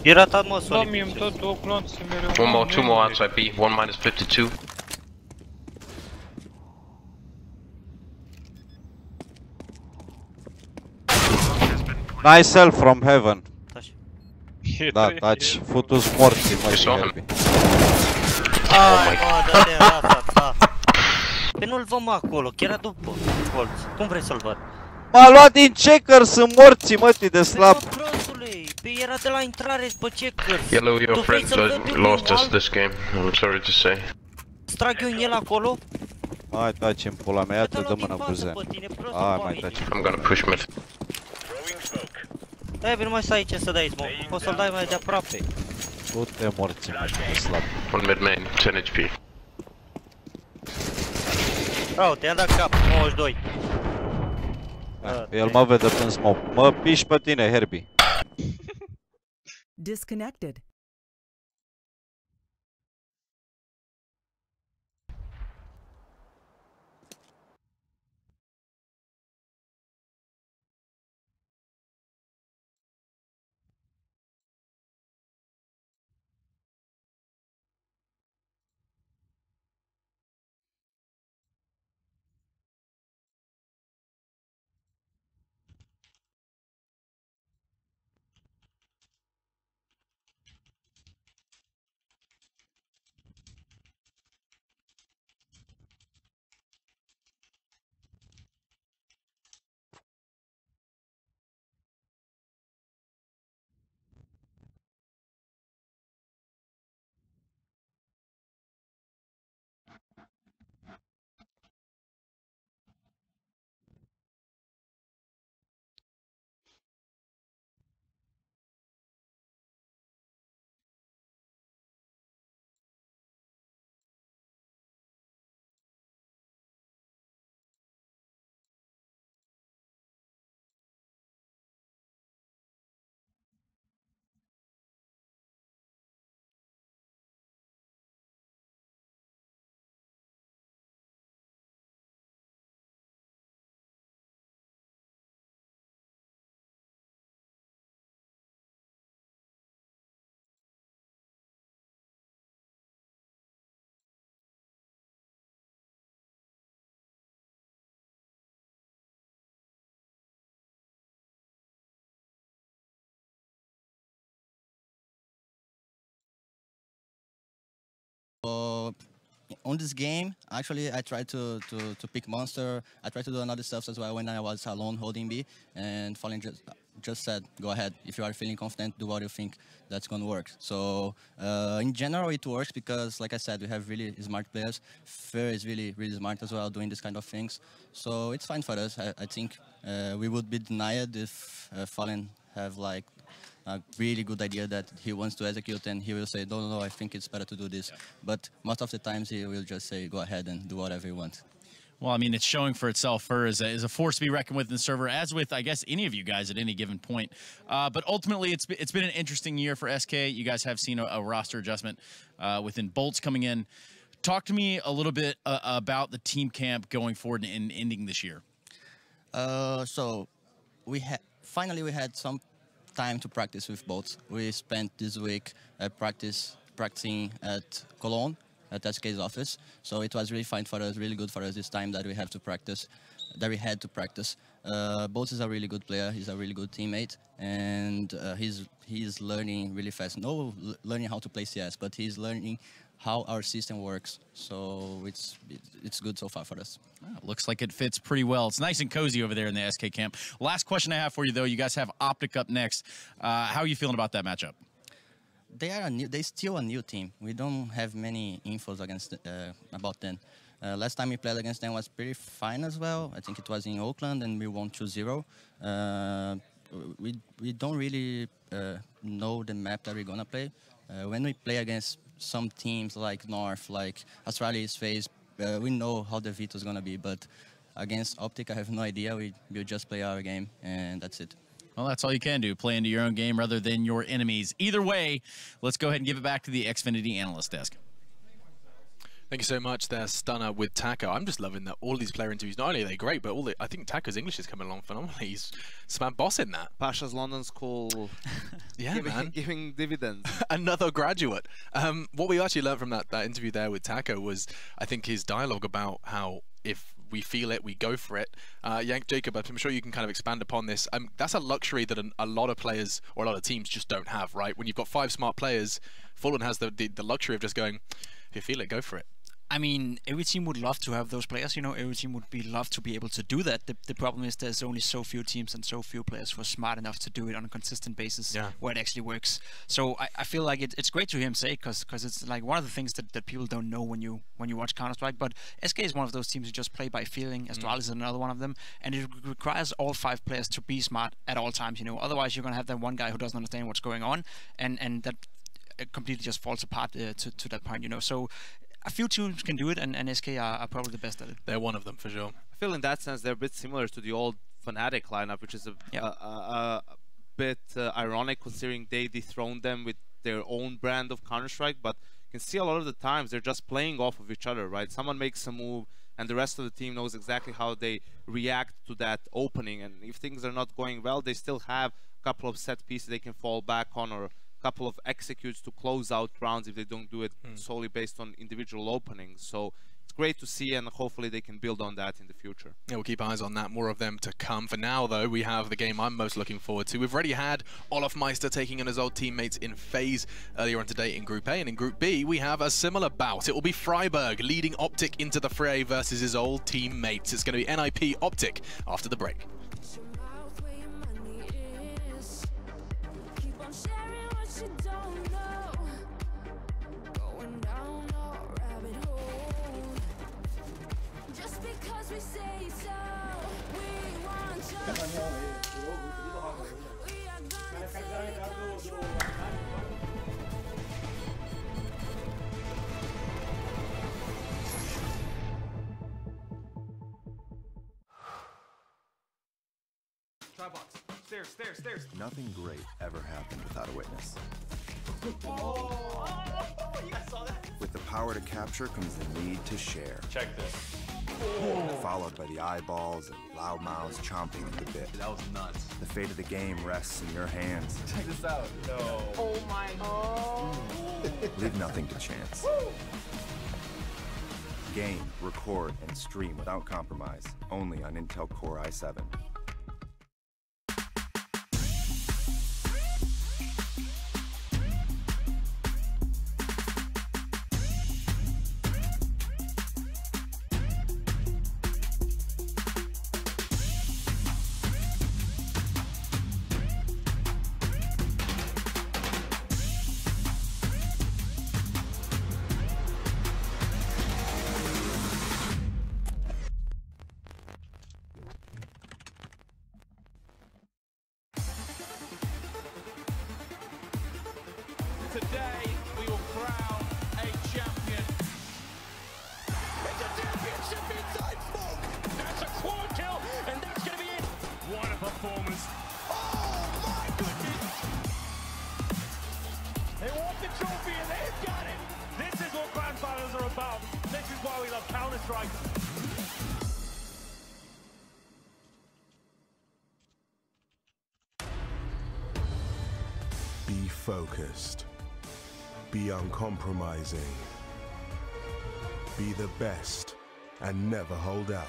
E ratat, mă, Da, Sony. mie îmi tot două clanțe mereu. One more, two more outside B. One minus 52. Nice help from heaven. Taci. Da, taci, futu-s morții, mă, și Sohan. Herbie. Ai, mă, dă-te ratat, da. Păi nu-l văd, mă, acolo, chiar era după colț. Cum vrei să-l văd? M-a luat din checker, sunt morții, mătii de slab. Păi, mă, prostule, păi era de la intrare după checkers. Yellow, your Tu vrei friend să-l văd pe lost us unul this game. I'm sorry to say. Strag eu în el acolo? Hai, taci în pula mea, iată, Dă-l dă mână din cu față zen. pe tine, prostul, Hai, pe mai aici. taci. I'm gonna push mid. Throwing smoke. Da, bine, mai stai aici să dai smoke. Poți să-l dai mai de aproape. Du-te morții, mătii de slab. One mid main, 10 HP. Bravo, te-a dat cap, 92. El mă vede până smoke. Mă piși pe tine, Herbie. Disconnected. On this game, actually, I tried to pick monster. I tried to do another stuff as well when I was alone holding B, and Fallen just said, go ahead. If you are feeling confident, do what you think that's going to work. So in general, it works because, like I said, we have really smart players. Fer is really, really smart as well doing this kind of things. So it's fine for us. I think we would be denied if Fallen have like a really good idea that he wants to execute, and he will say, no, I think it's better to do this. But most of the times he will just say, go ahead and do whatever you want. Well, I mean, it's showing for itself. Fer is a force to be reckoned with in the server, as with, I guess, any of you guys at any given point. But ultimately, it's been an interesting year for SK. You guys have seen a roster adjustment within Bolts coming in. Talk to me a little bit about the team camp going forward and ending this year. So finally we had some time to practice with Bolts. We spent this week practicing at Cologne, at SK's office. So it was really fine for us, really good for us this time that we had to practice. Bolts is a really good player. He's a really good teammate, and he's learning really fast. No learning how to play CS, but he's learning how our system works. So it's good so far for us. Well, looks like it fits pretty well. It's nice and cozy over there in the SK camp. Last question I have for you, though. You guys have Optic up next. How are you feeling about that matchup? They're still a new team. We don't have many infos about them. Last time we played against them was pretty fine as well. I think it was in Oakland, and we won 2-0. We don't really know the map that we're gonna play. When we play against some teams like North, like Australia's phase, we know how the Vito's gonna be. But against Optic, I have no idea. We'll just play our game, and that's it. Well, that's all you can do. Play into your own game rather than your enemies. Either way, let's go ahead and give it back to the Xfinity analyst desk. Thank you so much there, Stunner with Taco. I'm just loving that all these player interviews, not only are they great, but I think Taco's English is coming along phenomenally. He's smack boss in that. Pasha's London School. Yeah, man. Giving dividends. Another graduate. What we actually learned from that interview there with Taco was, I think, his dialogue about how if we feel it, we go for it. Jacob, I'm sure you can kind of expand upon this. That's a luxury that a lot of players or a lot of teams just don't have, right? When you've got 5 smart players, Fallen has the luxury of just going, if you feel it, go for it. I mean, every team would love to have those players, you know, every team would be love to be able to do that. The problem is there's only so few teams and so few players who are smart enough to do it on a consistent basis where it actually works. So I feel like it's great to hear him say it because it's like one of the things that people don't know when you watch Counter-Strike. But SK is one of those teams who just play by feeling. Astralis is another one of them. And it requires all 5 players to be smart at all times, you know. Otherwise, you're going to have that one guy who doesn't understand what's going on and that completely just falls apart to that point, you know. So a few teams can do it, and SK are probably the best at it. They're one of them for sure. I feel in that sense they're a bit similar to the old Fnatic lineup, which is a bit ironic considering they dethroned them with their own brand of Counter-Strike. But you can see a lot of the times they're just playing off of each other, right? Someone makes a move, and the rest of the team knows exactly how they react to that opening. And if things are not going well, they still have a couple of set pieces they can fall back on, or couple of executes to close out rounds if they don't do it solely based on individual openings. So it's great to see, and hopefully they can build on that in the future. Yeah, we'll keep eyes on that. More of them to come. For now, though, we have the game I'm most looking forward to. We've already had Olaf Meister taking on his old teammates in FaZe earlier on today in Group A, and in Group B, we have a similar bout. It will be Freiburg leading Optic into the fray versus his old teammates. It's going to be NIP Optic after the break. Stairs. Nothing great ever happened without a witness. With the power to capture comes the need to share. Check this. Followed by the eyeballs and loud mouths chomping at the bit. That was nuts. The fate of the game rests in your hands. Check this out. No. Oh my God. Leave nothing to chance. Game, record, and stream without compromise. Only on Intel Core i7. Today, we will crown a champion. It's a championship inside smoke. That's a quad kill, and that's going to be it. What a performance. Oh, my goodness. They want the trophy, and they've got it. This is what grand finals are about. This is why we love Counter-Strike. Be focused. Be uncompromising. Be the best and never hold out.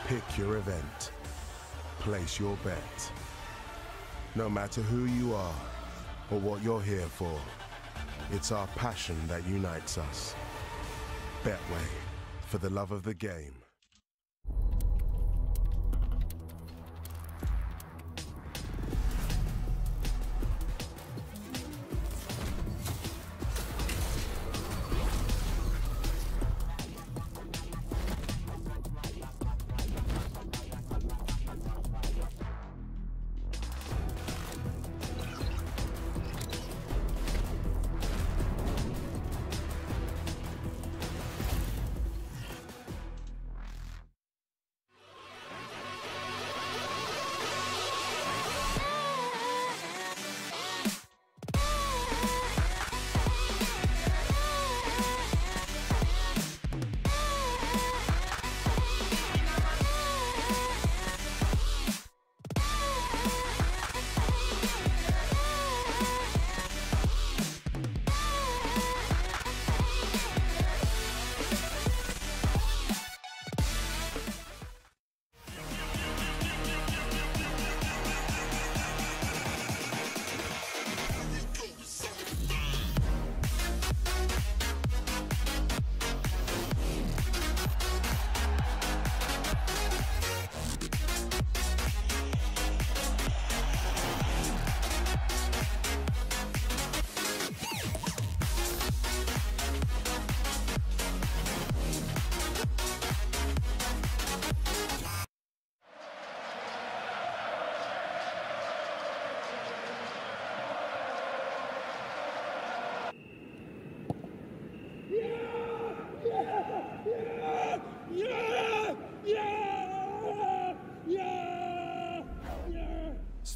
Pick your event. Place your bet. No matter who you are or what you're here for, it's our passion that unites us. Betway, for the love of the game.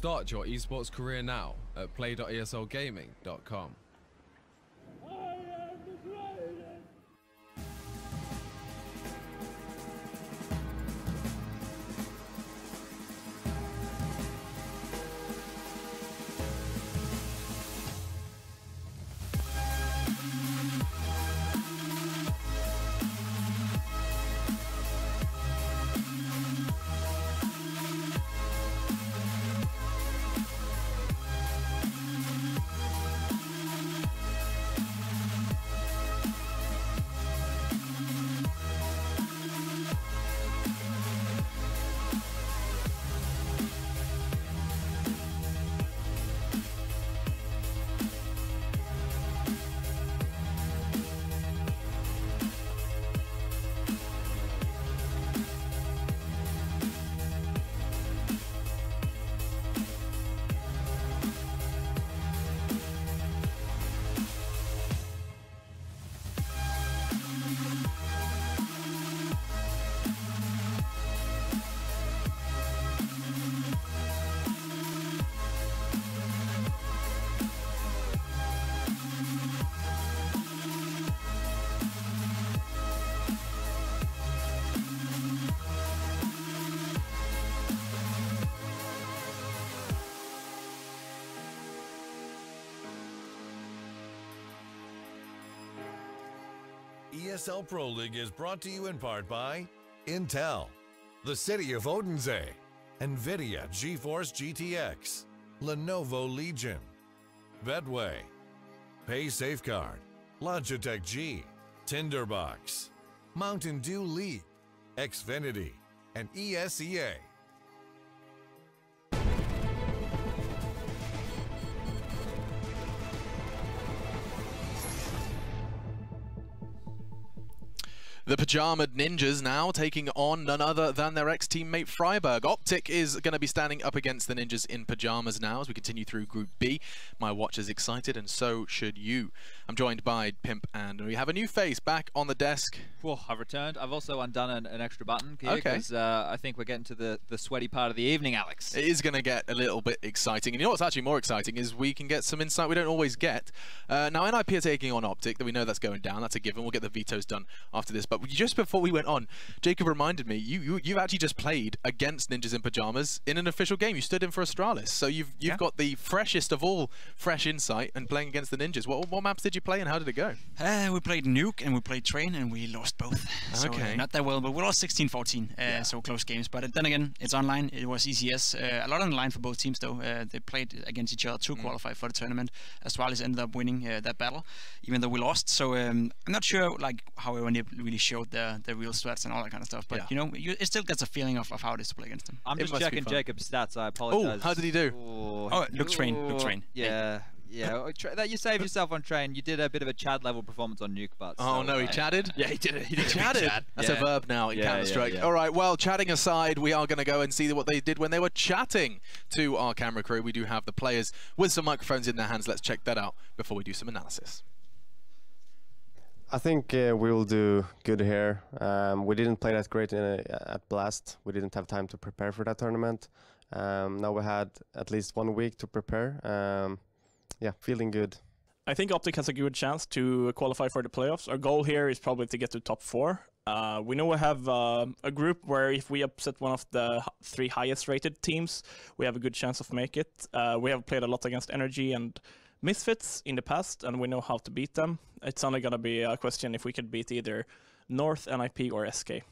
Start your esports career now at play.eslgaming.com. ESL Pro League is brought to you in part by Intel, the City of Odense, NVIDIA GeForce GTX, Lenovo Legion, Bedway, Pay Safeguard, Logitech G, Tinderbox, Mountain Dew League, Xfinity, and ESEA. The Pajama Ninjas now taking on none other than their ex-teammate Freiburg. Optic is going to be standing up against the Ninjas in Pajamas now as we continue through Group B. My watch is excited and so should you. I'm joined by Pimp and we have a new face back on the desk. Whoa, I've returned. I've also undone an extra button here Okay. because I think we're getting to the sweaty part of the evening, Alex. It is going to get a little bit exciting. And you know what's actually more exciting is we can get some insight we don't always get. Now NIP are taking on Optic, that we know that's going down. That's a given. We'll get the vetoes done after this. But just before we went on, Jacob reminded me, you've actually just played against Ninjas in Pajamas in an official game. You stood in for Astralis. So you've got the freshest of all fresh insight and playing against the Ninjas. What maps did you play and how did it go? We played Nuke and we played Train and we lost both. So, Okay. not that well, but we lost 16-14, so close games. But then again, it's online. It was ECS. A lot on the line for both teams, though. They played against each other to qualify for the tournament. Astralis ended up winning that battle, even though we lost. So I'm not sure like how everyone really showed the real stats and all that kind of stuff. But you know, it still gets a feeling of how it is to play against them. I'm just checking Jacob's stats. I apologize. Oh, how did he do? Oh, look Train. Yeah. Yeah, that you saved yourself on Train. You did a bit of a Chad level performance on Nuke, but Oh no, he chatted? Yeah, he did it. He did Chatted? Chad. That's a verb now in Counter-Strike. All right, well, chatting aside, we are going to go and see what they did when they were chatting to our camera crew. We do have the players with some microphones in their hands. Let's check that out before we do some analysis. I think we will do good here. We didn't play that great at Blast. We didn't have time to prepare for that tournament. Now we had at least 1 week to prepare. Yeah, feeling good. I think Optic has a good chance to qualify for the playoffs. Our goal here is probably to get to top 4. We know we have a group where if we upset one of the 3 highest rated teams, we have a good chance of make it. We have played a lot against Energy and Misfits in the past, and we know how to beat them. It's only going to be a question if we could beat either North, NIP, or SK.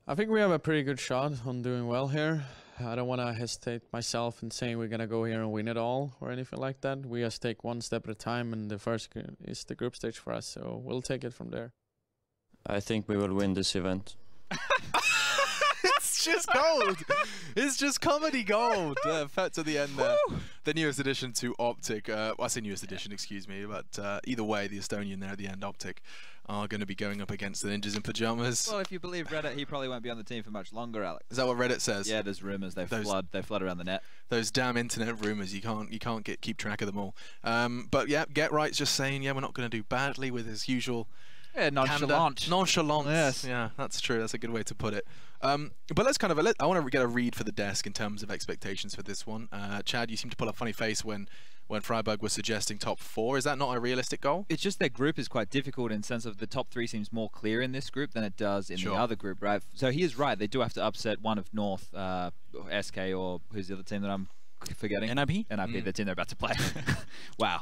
I think we have a pretty good shot on doing well here. I don't want to hesitate myself in saying we're going to go here and win it all or anything like that. We just take one step at a time, and the first is the group stage for us, so we'll take it from there. I think we will win this event. It's just gold. It's just comedy gold. Fat to the end there. The newest addition to Optic. Well, I say newest addition, excuse me. But either way, the Estonian there at the end, Optic, are going to be going up against the Ninjas in Pajamas. Well, if you believe Reddit, he probably won't be on the team for much longer, Alex. Is that what Reddit says? Yeah, there's rumors. They flood around the net. Those damn internet rumors. You can't keep track of them all. But yeah, Get Right's just saying, yeah, we're not going to do badly with his usual Yeah, nonchalant. Nonchalant. Yes. Yeah, that's true. That's a good way to put it. But let's kind of, I want to get a read for the desk in terms of expectations for this one. Chad, you seem to pull a funny face when Freiburg was suggesting top 4. Is that not a realistic goal? It's just their group is quite difficult in the sense of the top 3 seems more clear in this group than it does in the other group, right? So he is right. They do have to upset one of North, SK, or who's the other team that I'm forgetting? NIP? NIP, the team they're about to play. Wow.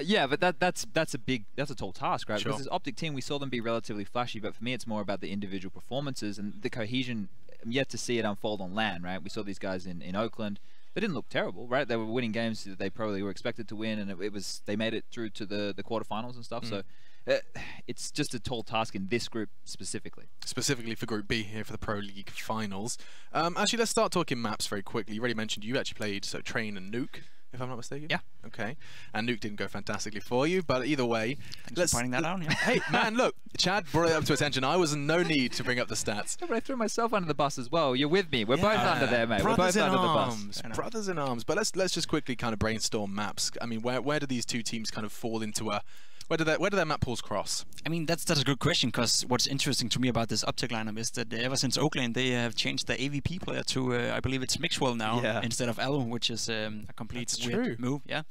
Yeah, but that's a tall task, right? Sure. Because this Optic team, we saw them be relatively flashy, but for me, it's more about the individual performances and the cohesion. I'm yet to see it unfold on LAN, right? We saw these guys in Oakland. They didn't look terrible, right? They were winning games that they probably were expected to win, and they made it through to the quarterfinals and stuff. So it's just a tall task in this group specifically. Specifically for Group B here for the Pro League finals. Actually, let's start talking maps very quickly. You already mentioned you actually played Train and Nuke, if I'm not mistaken. Yeah. Okay. And Nuke didn't go fantastically for you, but either way, Thanks for pointing that out. Yeah. Hey, man, look, Chad brought it up to attention. I was in no need to bring up the stats. Yeah, but I threw myself under the bus as well. You're with me. We're both under there, mate. Brothers We're both in under arms. the bus. Brothers in arms. But let's just quickly kind of brainstorm maps. I mean, where do these two teams kind of fall into a... Where do their map pools cross? I mean, that's a good question, because what's interesting to me about this Optic lineup is that ever since Oakland, they have changed the AVP player to, I believe it's Mixwell now, instead of Elo, which is a complete weird move. Yeah.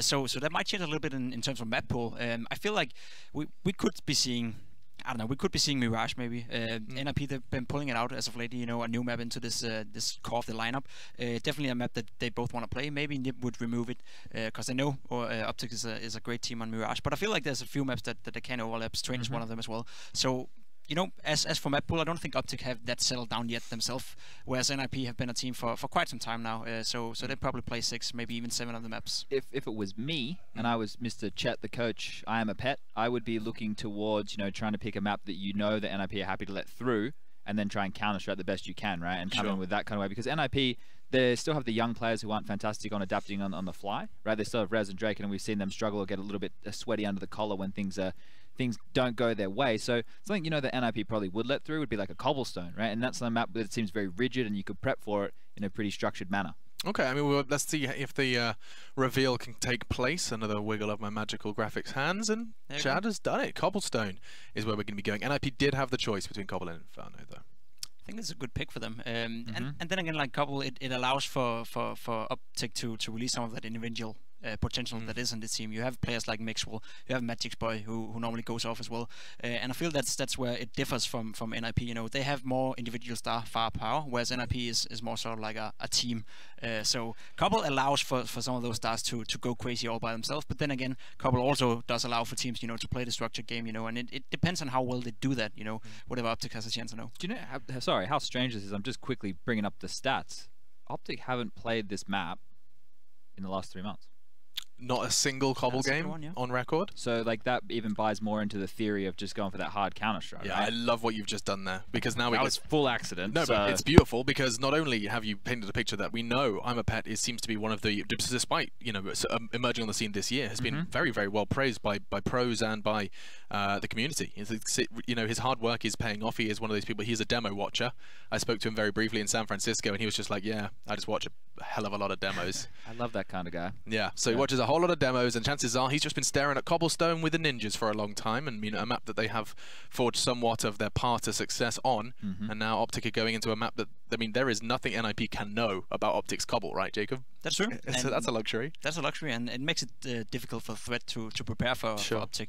So that might change a little bit in terms of map pool. I feel like we could be seeing... I don't know. We could be seeing Mirage maybe. NIP, they've been pulling it out as of late. You know, a new map into this core of the lineup. Definitely a map that they both want to play. Maybe Nip would remove it because I know Optic is a great team on Mirage. But I feel like there's a few maps that they can overlap. Train is one of them as well. So, you know, as for map pool, I don't think Optic have that settled down yet themselves. Whereas NIP have been a team for quite some time now. So they probably play 6, maybe even 7 of the maps. If it was me and I was Mr. Chet, the coach, I am a pet, I would be looking towards, you know, trying to pick a map that you know that NIP are happy to let through, and then try and counter-strike the best you can, right? And come in with that kind of way, because NIP, they still have the young players who aren't fantastic on adapting on the fly, right? They still have Rez and Drake, and we've seen them struggle or get a little bit sweaty under the collar when things don't go their way. So something, you know, that NIP probably would let through would be like a Cobblestone, right? And that's a map that seems very rigid, and you could prep for it in a pretty structured manner. Okay, I mean, let's see if the reveal can take place. Another wiggle of my magical graphics hands, and Chad has done it. Cobblestone is where we're going to be going. NIP did have the choice between Cobble and Inferno, though. I think it's a good pick for them. And then again, like Cobble, it allows for Optic to release some of that individual potential that is in the team. You have players like Mixwell, you have Magic's Boy, who normally goes off as well, and I feel that's where it differs from NIP. You know, they have more individual star firepower, whereas NIP is more sort of like a team. So Cobble allows for some of those stars to go crazy all by themselves, but then again, Cobble also does allow for teams, you know, to play the structured game, you know, and it depends on how well they do that, you know, whatever Optic has a chance to know. Do you know how strange this is? I'm just quickly bringing up the stats. Optic haven't played this map in the last 3 months. Not a single Cobble game on record. So like that even buys more into the theory of just going for that hard counter-strike. Yeah, right? I love what you've just done there, because now that was full accident. No, but it's beautiful, because not only have you painted a picture that we know I'm a Pet seems to be one of the, despite, you know, emerging on the scene this year, has been very, very well praised by pros and by the community. You know, his hard work is paying off. He is one of those people. He's a demo watcher. I spoke to him very briefly in San Francisco, and he was just like, yeah, I just watch a hell of a lot of demos. I love that kind of guy. Yeah, so he watches a whole lot of demos, and chances are he's just been staring at Cobblestone with the ninjas for a long time, and, you know, a map that they have forged somewhat of their path to success on, and now Optic are going into a map that, I mean, there is nothing NIP can know about Optic's Cobble, right, Jacob? That's true. So that's a luxury. That's a luxury, and it makes it difficult for Threat to prepare for Optic.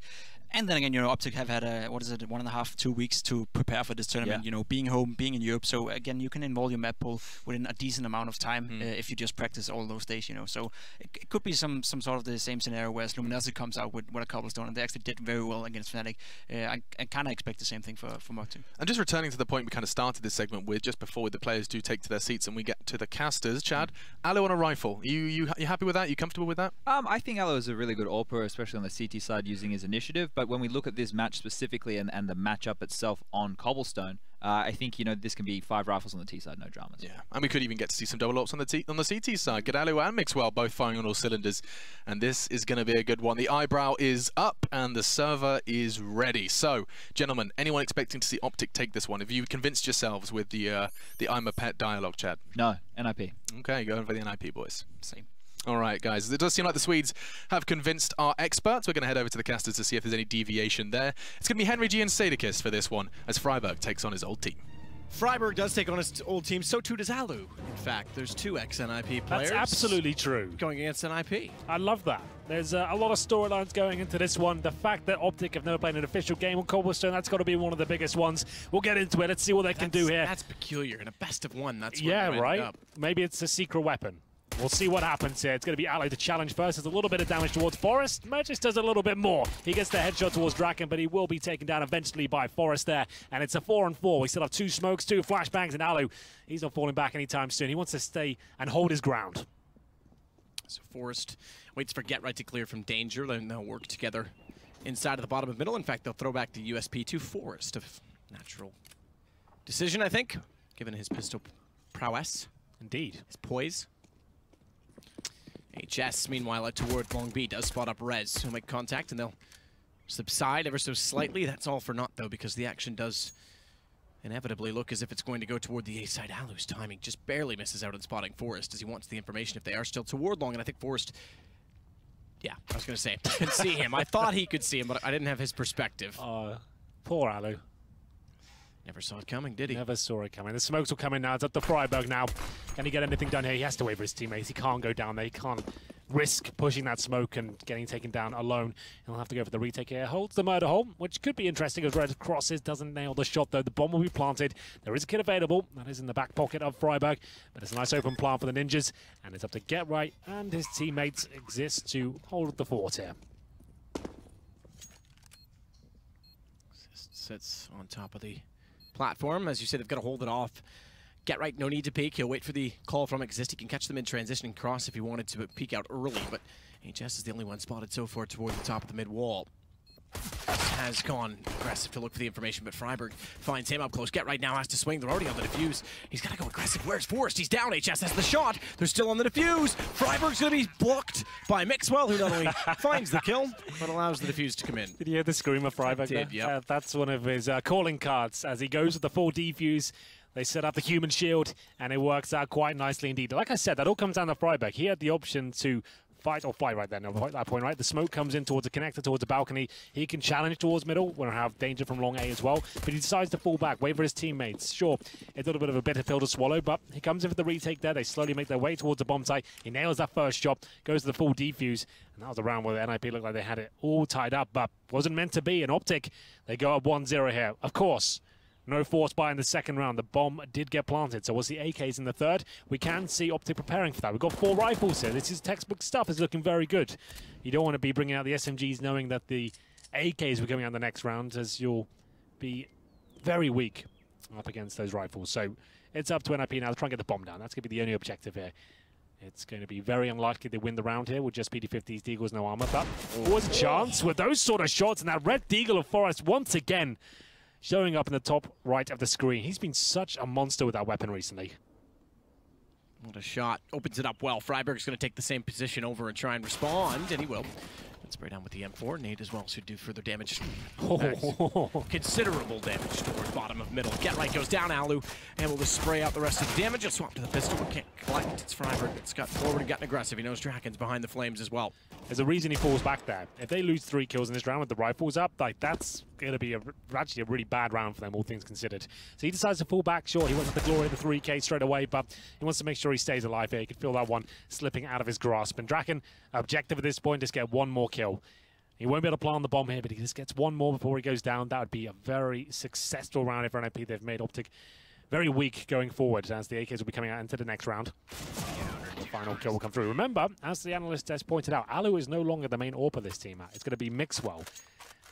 And then again, you know, Optic have had 1.5, 2 weeks to prepare for this tournament. You know, being home, being in Europe. So again, you can involve your map pool within a decent amount of time if you just practice all those days. You know, so it could be some sort of the same scenario where Luminosity comes out with a Cobblestone, and they actually did very well against Fnatic. I kind of expect the same thing from Optic. And just returning to the point we kind of started this segment with, just before the players do take to their seats and we get to the casters, Chad, Aloe on a rifle. You happy with that? You comfortable with that? I think Aloe is a really good AWPer, especially on the CT side using his initiative. But when we look at this match specifically and the matchup itself on Cobblestone, I think, you know, this can be 5 rifles on the T side, no dramas. Yeah, and we could even get to see some double ops on the CT side. Gadalo and Mixwell both firing on all cylinders, and this is going to be a good one. The eyebrow is up and the server is ready. So, gentlemen, anyone expecting to see Optic take this one? Have you convinced yourselves with the I'm a Pet dialogue, Chad? No, NIP. Okay, going for the NIP boys. Same. All right, guys. It does seem like the Swedes have convinced our experts. We're going to head over to the casters to see if there's any deviation there. It's going to be Henry G and Sadikis for this one, as Freiburg takes on his old team. Freiburg does take on his old team, so too does Alu. In fact, there's 2 ex-NIP players. That's absolutely true. Going against NIP. I love that. There's a lot of storylines going into this one. The fact that Optic have never played an official game on Cobblestone, that's got to be one of the biggest ones. We'll get into it. Let's see what they can do here. That's peculiar. In a best of 1, that's what yeah, right? Maybe it's a secret weapon. We'll see what happens here. It's going to be Alu to challenge first. There's a little bit of damage towards Forest. Magis does a little bit more. He gets the headshot towards Draken, but he will be taken down eventually by Forest there. And it's a 4-on-4. We still have 2 smokes, 2 flashbangs, and Alu, he's not falling back anytime soon. He wants to stay and hold his ground. So Forest waits for Get Right to clear from danger. Then they'll work together inside of the bottom of middle. In fact, they'll throw back the USP to Forest. A natural decision, I think, given his pistol prowess. Indeed. His poise. HS, meanwhile, out toward Long B, does spot up Rez, who'll make contact, and they'll subside ever so slightly. That's all for naught, though, because the action does inevitably look as if it's going to go toward the A side. Alu's timing just barely misses out on spotting Forest, as he wants the information if they are still toward Long, and I think Forest... Yeah, I was going to say, can see him. I thought he could see him, but I didn't have his perspective. Poor Alu. Never saw it coming, did he? Never saw it coming. The smokes will come in now. It's up to Freiburg now. Can he get anything done here? He has to wait for his teammates. He can't go down there. He can't risk pushing that smoke and getting taken down alone. He'll have to go for the retake here. Holds the murder hole, which could be interesting as Red crosses. Doesn't nail the shot, though. The bomb will be planted. There is a kit available. That is in the back pocket of Freiburg. But it's a nice open plant for the Ninjas. And it's up to Get Right and his teammates exist to hold the fort here. Sits on top of the platform. As you said, they've got to hold it off. Get Right, no need to peek. He'll wait for the call from Exist. He can catch them in transition and cross if he wanted to peek out early, but HS is the only one spotted so far toward the top of the mid wall. Has gone aggressive to look for the information, but Freiburg finds him up close. Get Right now has to swing. They're already on the defuse. He's got to go aggressive. Where's Forrest? He's down. HS has the shot. They're still on the defuse. Freiburg's going to be blocked by Mixwell, who not only finds the kill, but allows the defuse to come in. Did you hear the scream of Freiburg? I did, yeah. That's one of his calling cards as he goes with the full defuse. They set up the human shield, and it works out quite nicely indeed. Like I said, that all comes down to Freiburg. He had the option to fight or flight right there. No, at that point, right? The smoke comes in towards the connector, towards the balcony. He can challenge towards middle. We're going to have danger from long A as well. But he decides to fall back, wait for his teammates. Sure, it's a little bit of a bitter pill to swallow, but he comes in for the retake there. They slowly make their way towards the bomb site. He nails that first shot, goes to the full defuse. And that was a round where the NIP looked like they had it all tied up, but wasn't meant to be. An Optic, they go up 1-0 here. Of course, no force buy in the second round. The bomb did get planted, so we'll see AKs in the third. We can see Optic preparing for that. We've got 4 rifles here. This is textbook stuff. It's looking very good. You don't want to be bringing out the SMGs knowing that the AKs were coming out in the next round, as you'll be very weak up against those rifles. So it's up to NIP now to try and get the bomb down. That's going to be the only objective here. It's going to be very unlikely they win the round here with just PD50s, Deagles, no armor. But was a chance with those sort of shots, and that Red Deagle of Forest once again showing up in the top right of the screen. He's been such a monster with that weapon recently. What a shot. Opens it up well. Freiburg's going to take the same position over and try and respond, and he will. Let's spray down with the M4. Nade as well should do further damage. Considerable damage towards bottom of middle. Get Right goes down. Alu able to spray out the rest of the damage. A swap to the pistol. Can't collect. It's Freiburg. It's got forward and gotten aggressive. He knows Draken's behind the flames as well. There's a reason he falls back there. If they lose 3 kills in this round with the rifles up, like that's going to be actually a really bad round for them, all things considered. So he decides to fall back. Sure, he wants the glory of the 3K straight away, but he wants to make sure he stays alive here. He can feel that one slipping out of his grasp. And Draken, objective at this point is get 1 more kill. He won't be able to plant the bomb here, but he just gets 1 more before he goes down. That would be a very successful round if NIP. They've made Optic very weak going forward, as the AKs will be coming out into the next round. The final kill will come through. Remember, as the analyst has pointed out, Alu is no longer the main AWP of this team. It's going to be Mixwell.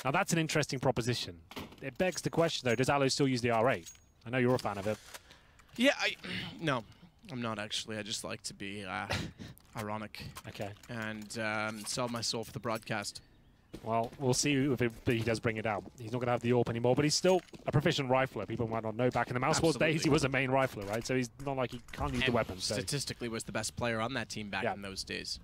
Now, that's an interesting proposition. It begs the question, though, does Alu still use the R8? I know you're a fan of it. Yeah, no, I'm not actually. I just like to be ironic. Okay. And sell my soul for the broadcast. Well, we'll see if he does bring it out. He's not going to have the AWP anymore, but he's still a proficient rifler. People might not know. Back in the Mouse Wars days, he was a main rifler, right? So he's not like he can't use the weapon. Statistically, was the best player on that team back in those days.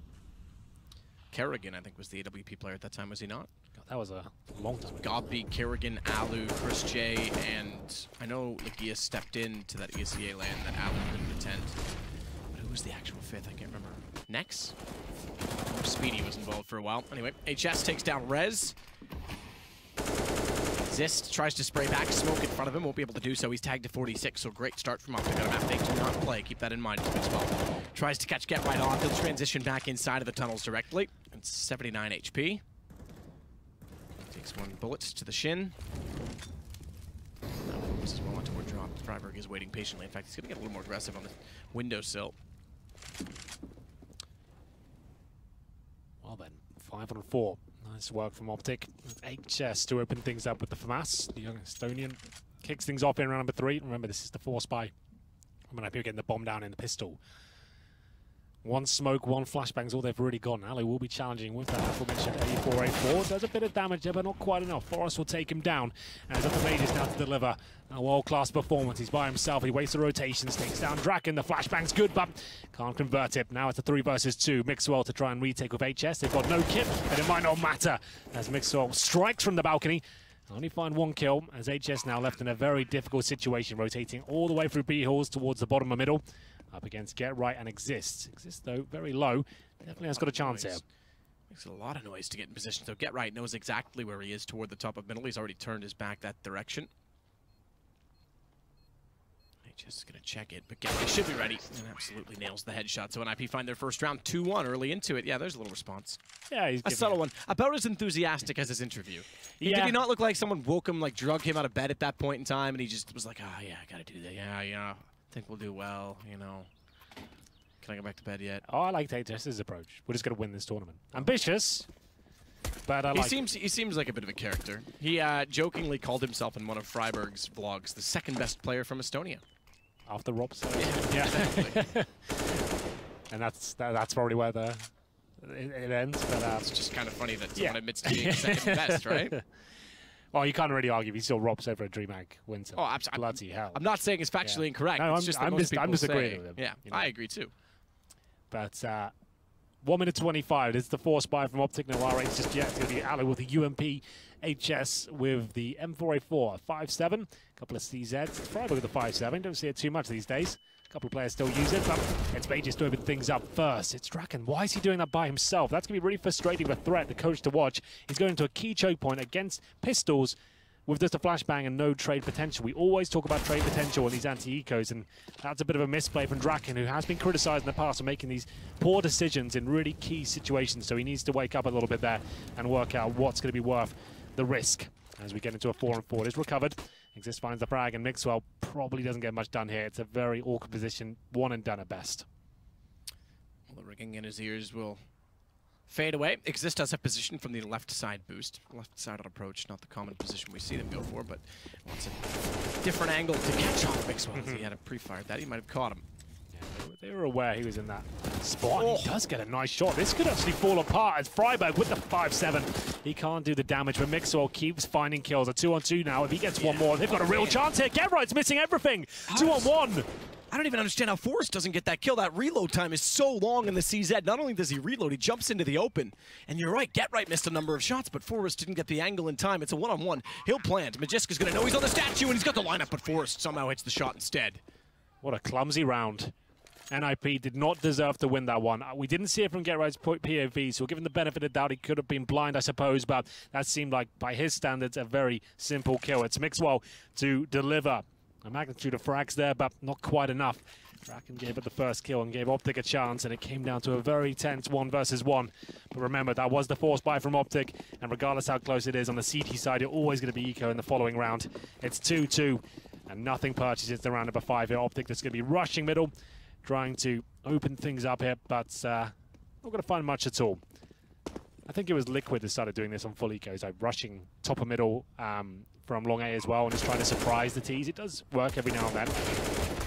Kerrigan, I think, was the AWP player at that time, was he not? God, that was a long time ago. Godby, Kerrigan, Alu, Chris J, and I know Lagia stepped into that ESEA lane that Alu couldn't attend. But who was the actual fifth? I can't remember. Nex? Or Speedy was involved for a while. Anyway, HS takes down Rez. Zist tries to spray back, smoke in front of him, won't be able to do so. He's tagged to 46, so great start from Optic on a map they do not play. Keep that in mind as well. Tries to catch Get Right on. He'll transition back inside of the tunnels directly. It's 79 HP. Takes one bullet to the shin. This is well toward drop. Freiburg is waiting patiently. In fact, he's going to get a little more aggressive on the windowsill. Well then, 5 on 4. Nice work from Optic. HS to open things up with the FAMAS. The young Estonian kicks things off in round number 3. Remember, this is the 4 spy. I'm going to be getting the bomb down in the pistol. One smoke, one flashbang's all they've really got. Ali will be challenging with that aforementioned A4A4. Does a bit of damage there, but not quite enough. Forrest will take him down. And it's up to Mages now to deliver a world-class performance. He's by himself. He waits the rotations, takes down Draken. The flashbang's good, but can't convert it. Now it's a 3 versus 2. Mixwell to try and retake with HS. They've got no kit, but it might not matter as Mixwell strikes from the balcony. Only find 1 kill as HS now left in a very difficult situation, rotating all the way through B halls towards the bottom of middle. Up against Get Right and Exist. Exist, though, very low. Definitely has got a chance here. Makes a lot of noise to get in position. So Get Right knows exactly where he is toward the top of middle. He's already turned his back that direction. HS is going to check it, but Get Right should be ready. And absolutely nails the headshot. So NIP find their first round 2-1 early into it. Yeah, there's a little response. Yeah, he's a subtle one. About as enthusiastic as his interview. Yeah. Did he not look like someone woke him, like drug him out of bed at that point in time, and he just was like, oh, yeah, I got to do that. Yeah. I think we'll do well, you know. Can I go back to bed yet? Oh, I like HS's approach. We're just going to win this tournament. Ambitious, but I like he seems like a bit of a character. He jokingly called himself in one of Freiburg's vlogs the second best player from Estonia. After Rob's. Yeah. And that's probably where it ends. But it's just kind of funny that someone admits to being second best, right? Well, you can't really argue if he still robs over a DreamHack Winter. Oh, absolutely. Bloody hell. I'm not saying it's factually incorrect. No, it's just that I'm disagreeing with him. Yeah, you know? I agree too. But 1 minute 25. This is the 4 spy from Optic. No R8 just yet. It's going to be Ali with the UMP HS with the M4A4 5.7. A couple of CZs. Freiburg with the 5.7. Don't see it too much these days. A couple of players still use it, but it's Mages to open things up first. It's Draken. Why is he doing that by himself? That's going to be really frustrating of a threat, the coach to watch. He's going to a key choke point against pistols with just a flashbang and no trade potential. We always talk about trade potential on these anti-ecos, and that's a bit of a misplay from Draken, who has been criticized in the past for making these poor decisions in really key situations. So he needs to wake up a little bit there and work out what's going to be worth the risk. As we get into a 4-on-4, it is recovered. Exist finds the frag, and Mixwell probably doesn't get much done here. It's a very awkward position, 1 and done at best. Well, the ringing in his ears will fade away. Exist does have position from the left side boost. Left side on approach, not the common position we see them go for, but wants a different angle to catch off Mixwell. If he had pre-fired that, he might have caught him. They were aware he was in that spot. Oh. He does get a nice shot. This could actually fall apart as Freiburg with the 5.7. He can't do the damage, but Mixwell keeps finding kills. A 2-on-2 now. If he gets one more, they've got a real chance here. Get Right's missing everything. 2-on-1. I don't even understand how Forrest doesn't get that kill. That reload time is so long in the CZ. Not only does he reload, he jumps into the open. And you're right, Get Right missed a number of shots, but Forrest didn't get the angle in time. It's a 1-on-1. He'll plant. Majiska's going to know he's on the statue, and he's got the lineup, but Forrest somehow hits the shot instead. What a clumsy round. NIP did not deserve to win that one. We didn't see it from Get Right's POV, so given the benefit of doubt, he could have been blind, I suppose, but that seemed like, by his standards, a very simple kill. It's Mixwell to deliver a magnitude of frags there, but not quite enough. Draken gave it the first kill and gave Optic a chance, and it came down to a very tense 1 versus 1. But remember, that was the 4 spy from Optic, and regardless how close it is on the CT side, you're always going to be eco in the following round. It's 2-2, and nothing purchases the round number 5 here. Optic that's going to be rushing middle, trying to open things up here, but not going to find much at all. I think it was Liquid that started doing this on full ecos, like rushing top of middle from long A as well, and just trying to surprise the T's. It does work every now and then.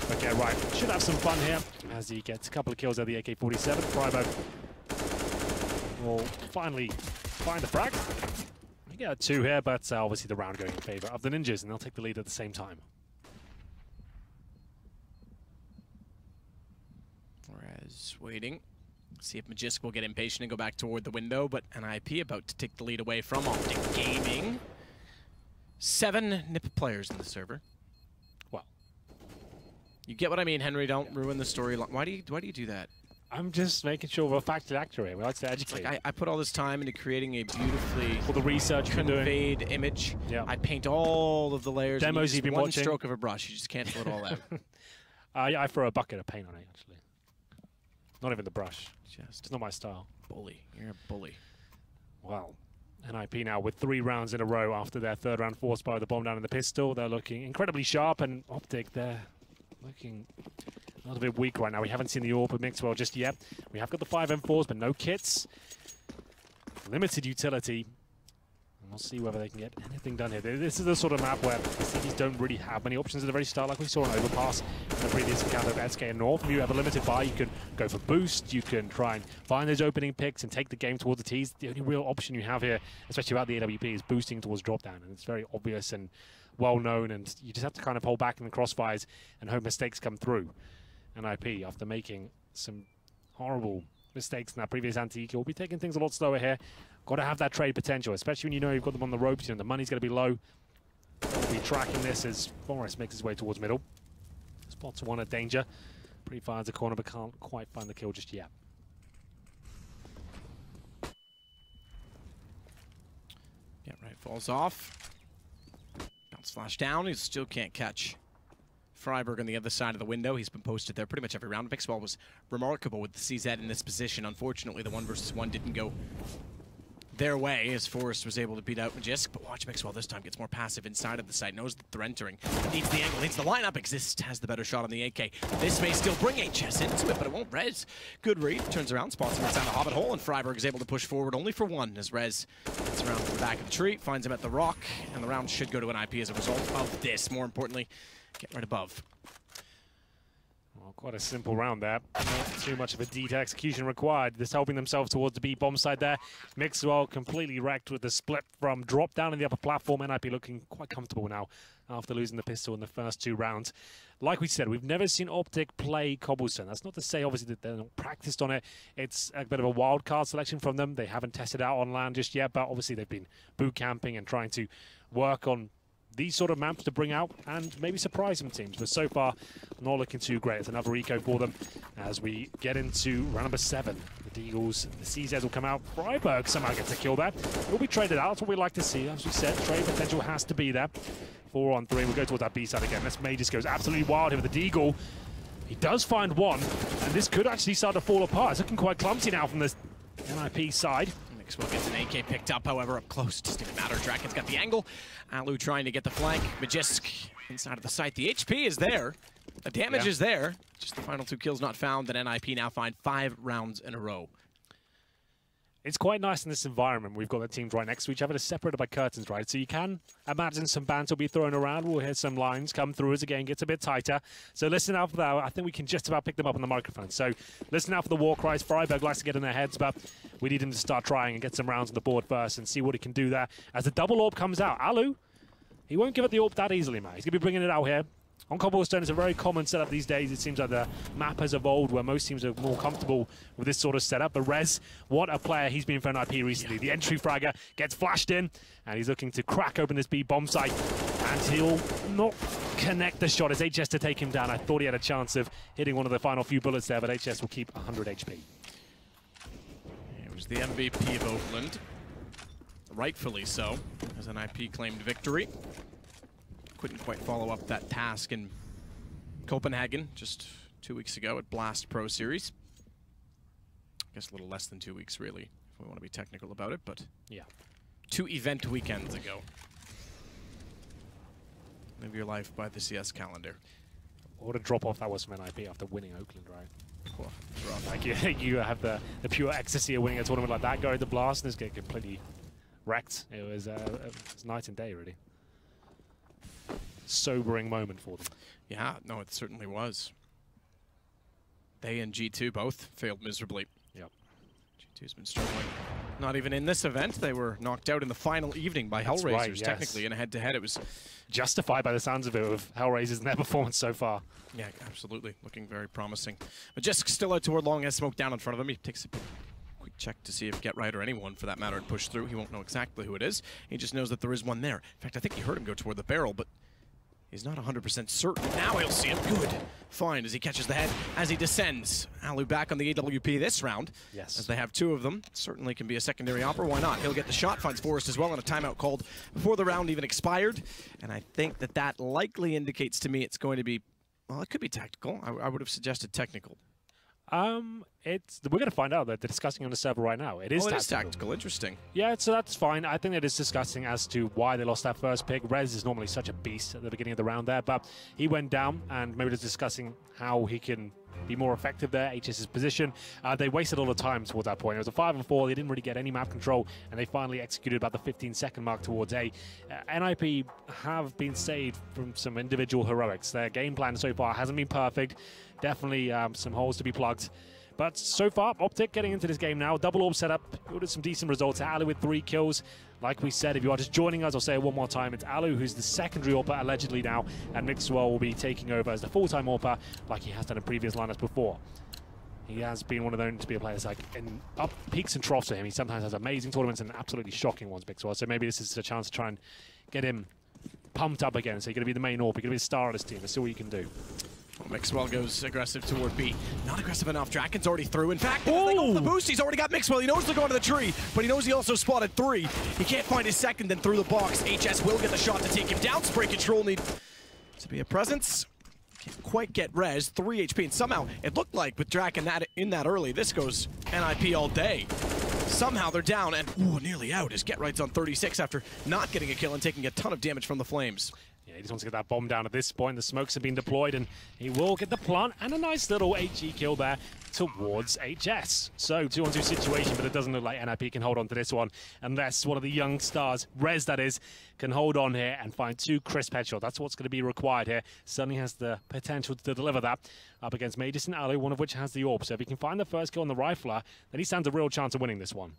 But Get Right should have some fun here as he gets a couple of kills out of the AK-47. Freiburg will finally find the frag. We get a 2 here, but obviously the round going in favor of the Ninjas, and they'll take the lead at the same time. Whereas waiting. See if Magisk will get impatient and go back toward the window, but NIP about to take the lead away from Optic Gaming. 7 NIP players in the server. Well, You get what I mean, Henry. Don't ruin the storyline. Why do you do that? I'm just making sure we're factually accurate. We like to educate. Like I put all this time into creating a beautifully all the research conveyed image. Yeah. I paint all of the layers. Demos you've been one watching. stroke of a brush. You just can't fill it all out. Yeah, I throw a bucket of paint on it, actually. Not even the brush. Just it's not my style. Bully. You're a bully. Well, NIP now with 3 rounds in a row after their 3rd round forced by the bomb down in the pistol. They're looking incredibly sharp, and Optic, they're looking a little bit weak right now. We haven't seen the AWP with Mixwell just yet. We have got the 5 M4s, but no kits. Limited utility. And we'll see whether they can get anything done here. This is the sort of map where the cities don't really have many options at the very start, like we saw on Overpass in the previous encounter of SK and North. If you have a limited buy, you can go for boost, you can try and find those opening picks and take the game towards the T's. The only real option you have here, especially about the AWP, is boosting towards drop down, and it's very obvious and well known, and you just have to kind of hold back in the crossfires and hope mistakes come through. NIP, after making some horrible mistakes in that previous anti-eco, will be taking things a lot slower here. Got to have that trade potential, especially when you know you've got them on the ropes. You know the money's going to be low. We'll be tracking this as Forrest makes his way towards middle. Spots one at danger. Pre-fires a corner, but can't quite find the kill just yet. Yeah, right, falls off. Bounce flash down. He still can't catch Freiberg on the other side of the window. He's been posted there pretty much every round. Mixwell was remarkable with the CZ in this position. Unfortunately, the 1v1 didn't go their way as Forrest was able to beat out Magisk, but watch Mixwell this time gets more passive inside of the site, knows that they're entering, needs the angle, needs the lineup. Exist has the better shot on the AK. This may still bring HS into it, but it won't. Rez, good read, turns around, spots him inside the Hobbit hole, and Freiberg is able to push forward only for 1 as Rez gets around to the back of the tree, finds him at the rock, and the round should go to an IP as a result of this. More importantly, get right above. Well, quite a simple round there. Not too much of a detailed execution required. Just helping themselves towards the B bomb side there. Mixwell completely wrecked with the split from drop down in the upper platform. NIP looking quite comfortable now after losing the pistol in the first 2 rounds. Like we said, we've never seen Optic play Cobblestone. That's not to say, obviously, that they're not practiced on it. It's a bit of a wild card selection from them. They haven't tested out on land just yet, but obviously they've been boot camping and trying to work on these sort of maps to bring out and maybe surprise some teams, but so far not looking too great. It's another eco for them as we get into round number 7. The Deagles, the CZs will come out. Freiberg somehow gets a kill there. It will be traded out. That's what we like to see. As we said, trade potential has to be there. 4 on 3. We'll go towards that B side again. This May just goes absolutely wild here with the Deagle. He does find 1, and this could actually start to fall apart. It's looking quite clumsy now from the NIP side. Mixwell gets an AK picked up, however, up close. Just didn't matter. Draken's got the angle. Alu trying to get the flank. Magisk inside of the site. The HP is there. The damage is there. Just the final 2 kills not found. That NIP now find 5 rounds in a row. It's quite nice in this environment. We've got the teams right next to each other. They're separated by curtains, right? So you can imagine some banter will be thrown around. We'll hear some lines come through as the game gets a bit tighter. So listen out for that. I think we can just about pick them up on the microphone. So listen out for the war cries. Freiberg likes to get in their heads, but we need him to start trying and get some rounds on the board first and see what he can do there. As the double AWP comes out, Alu, he won't give it the AWP that easily, man. He's going to be bringing it out here. On Cobblestone, it's a very common setup these days. It seems like the map has evolved where most teams are more comfortable with this sort of setup. But Rez, what a player he's been for NIP recently. The entry fragger gets flashed in, and he's looking to crack open this B bomb site. And he'll not connect the shot as HS to take him down. I thought he had a chance of hitting one of the final few bullets there, but HS will keep 100 HP. It was the MVP of Oakland. Rightfully so, as NIP claimed victory. Couldn't quite follow up that task in Copenhagen just 2 weeks ago at Blast Pro Series. I guess a little less than 2 weeks, really, if we want to be technical about it, but yeah, 2 event weekends ago. Live your life by the CS calendar. What a drop-off that was from NIP after winning Oakland, right? Like you have the pure ecstasy of winning a tournament like that, go to Blast, and just get completely wrecked. It was night and day, really. Sobering moment for them. Yeah, no, it certainly was. They and G2 both failed miserably. Yep. G2's been struggling. Not even in this event. They were knocked out in the final evening by That's Hellraisers, right, yes. technically, in a head-to-head. It was justified by the sounds of it, with Hellraisers and their performance so far. Yeah, absolutely. Looking very promising. But just still out toward long, has smoke down in front of him. He takes a quick check to see if Get Right or anyone, for that matter, had pushed through. He won't know exactly who it is. He just knows that there is one there. In fact, I think he heard him go toward the barrel, but He's not 100% certain. Now he'll see him. Good find as he catches the head as he descends. Alu back on the AWP this round. Yes. As they have two of them. Certainly can be a secondary opera. Why not? He'll get the shot. Finds Forrest as well on a timeout called before the round even expired. And I think that that likely indicates to me it's going to be, well, it could be tactical. I would have suggested technical. We're going to find out that they're discussing on the server right now. It is tactical. Interesting. Yeah, so that's fine. I think it is discussing as to why they lost that first pick. Rez is normally such a beast at the beginning of the round there, but he went down, and maybe they're discussing how he can be more effective there, HS's position. They wasted a lot of time towards that point. It was a 5-on-4. They didn't really get any map control, and they finally executed about the 15-second mark towards A. NIP have been saved from some individual heroics. Their game plan so far hasn't been perfect. Definitely some holes to be plugged. But so far, Optic getting into this game now. Double orb setup, ordered some decent results. Alu with 3 kills. Like we said, if you are just joining us, I'll say it one more time. It's Alu who's the secondary AWPer allegedly now, and Mixwell will be taking over as the full-time AWPer like he has done in previous lineups before. He has been one of those to be a player that's like in up peaks and troughs for him. He sometimes has amazing tournaments and absolutely shocking ones, Mixwell. So maybe this is a chance to try and get him pumped up again. So you're going to be the main AWPer, you're going to be the star of this team. Let's see what you can do. Mixwell goes aggressive toward B. Not aggressive enough. Draken's already through. In fact, they go for the boost. He's already got Mixwell. He knows they're going to the tree, but he knows he also spotted 3. He can't find his second, then through the box. HS will get the shot to take him down. Spray control need to be a presence. Can't quite get Rez. 3 HP, and somehow it looked like with Draken in that early, this goes NIP all day. Somehow they're down and nearly out as Get Right's on 36 after not getting a kill and taking a ton of damage from the Flames. Yeah, he just wants to get that bomb down at this point. The smokes have been deployed, and he will get the plant and a nice little HE kill there towards HS. So, 2-on-2 situation, but it doesn't look like NIP can hold on to this one unless one of the young stars, Rez that is, can hold on here and find 2 crisp headshots. That's what's going to be required here. Suddenly has the potential to deliver that up against Magis and Alu, one of which has the AWP. So if he can find the first kill on the Rifler, then he stands a real chance of winning this one.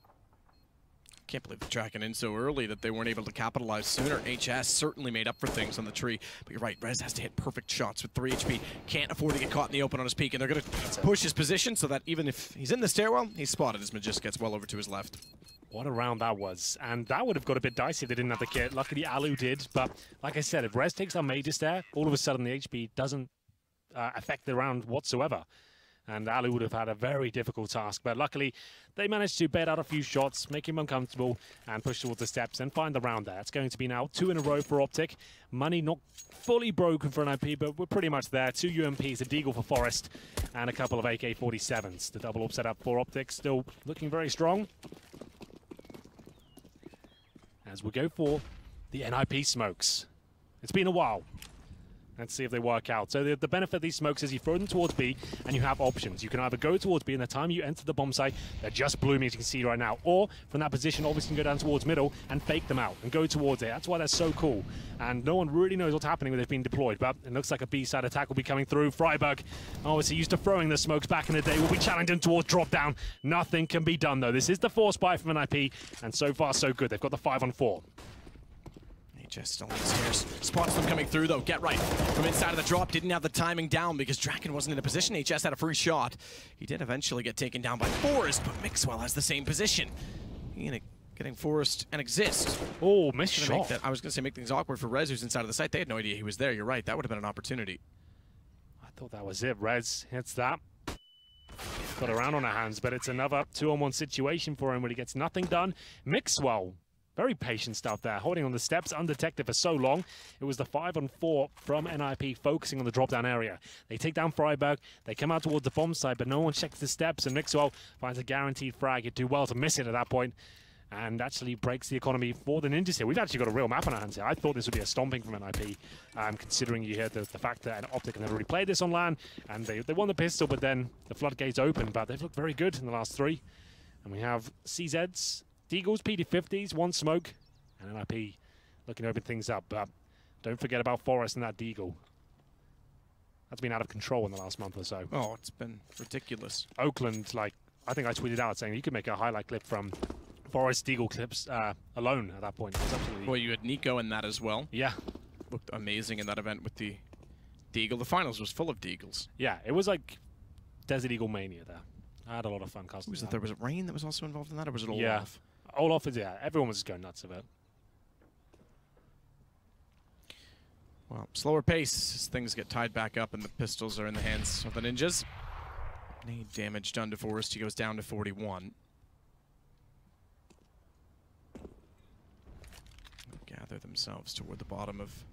Can't believe the Draken in so early that they weren't able to capitalize sooner. HS certainly made up for things on the tree, but you're right, Rez has to hit perfect shots with 3 HP. Can't afford to get caught in the open on his peak, and they're going to push his position so that even if he's in the stairwell, he's spotted as Magis gets well over to his left. What a round that was, and that would have got a bit dicey if they didn't have the kit. Luckily, Alu did, but like I said, if Rez takes down Magis there, all of a sudden the HP doesn't affect the round whatsoever. And Alu would have had a very difficult task, but luckily they managed to bait out a few shots, make him uncomfortable, and push towards the steps and find the round there. It's going to be now 2 in a row for Optic. Money not fully broken for an IP, but we're pretty much there. 2 UMPs, a Deagle for Forest, and a couple of AK-47s. The double up setup for Optic still looking very strong. As we go for the NIP smokes. It's been a while. Let's see if they work out. So the benefit of these smokes is you throw them towards B and you have options. You can either go towards B and the time you enter the bomb site, they're just blooming as you can see right now. Or from that position, obviously you can go down towards middle and fake them out and go towards it. That's why they're so cool. And no one really knows what's happening when they've been deployed. But it looks like a B-side attack will be coming through. Freiburg, obviously used to throwing the smokes back in the day, will be challenging towards drop down. Nothing can be done though. This is the force buy from an IP, and so far so good. They've got the 5-on-4. HS still on the stairs. Spots them coming through, though. Get right. From inside of the drop, didn't have the timing down because Draken wasn't in a position. HS had a free shot. He did eventually get taken down by Forrest, but Mixwell has the same position. Getting Forrest and Exist. Oh, missed shot. I was going to say make things awkward for Rez, who's inside of the site. They had no idea he was there. You're right. That would have been an opportunity. I thought that was it. Rez hits that. Got around on our hands, but it's another 2-on-1 situation for him where he gets nothing done. Mixwell. Very patient stuff there, holding on the steps, undetected for so long. It was the 5-on-4 from NIP, focusing on the drop-down area. They take down Freiburg, they come out towards the bomb site, but no one checks the steps, and Mixwell finds a guaranteed frag. He'd do well to miss it at that point, and actually breaks the economy for the Ninjas here. We've actually got a real map on our hands here. I thought this would be a stomping from NIP, considering you hear the fact that Optic have never really played this on LAN, and they won the pistol, but then the floodgates open, but they've looked very good in the last 3. And we have CZs, Deagles, PD50s, 1 smoke, and NIP looking to open things up. But don't forget about Forrest and that Deagle. That's been out of control in the last month or so. Oh, it's been ridiculous. Oakland, like, I think I tweeted out saying you could make a highlight clip from Forrest Deagle clips alone at that point. It was absolutely... Well, you had Nico in that as well. Yeah. Looked amazing in that event with the Deagle. The finals was full of Deagles. Yeah, it was like Desert Eagle Mania there. I had a lot of fun casting. Was it Rain that was also involved in that, or was it Olaf? Yeah. Olaf is, yeah, everyone was just going nuts of it. Well, slower pace as things get tied back up and the pistols are in the hands of the Ninjas. Nade damage done to Forrest. He goes down to 41. Gather themselves toward the bottom of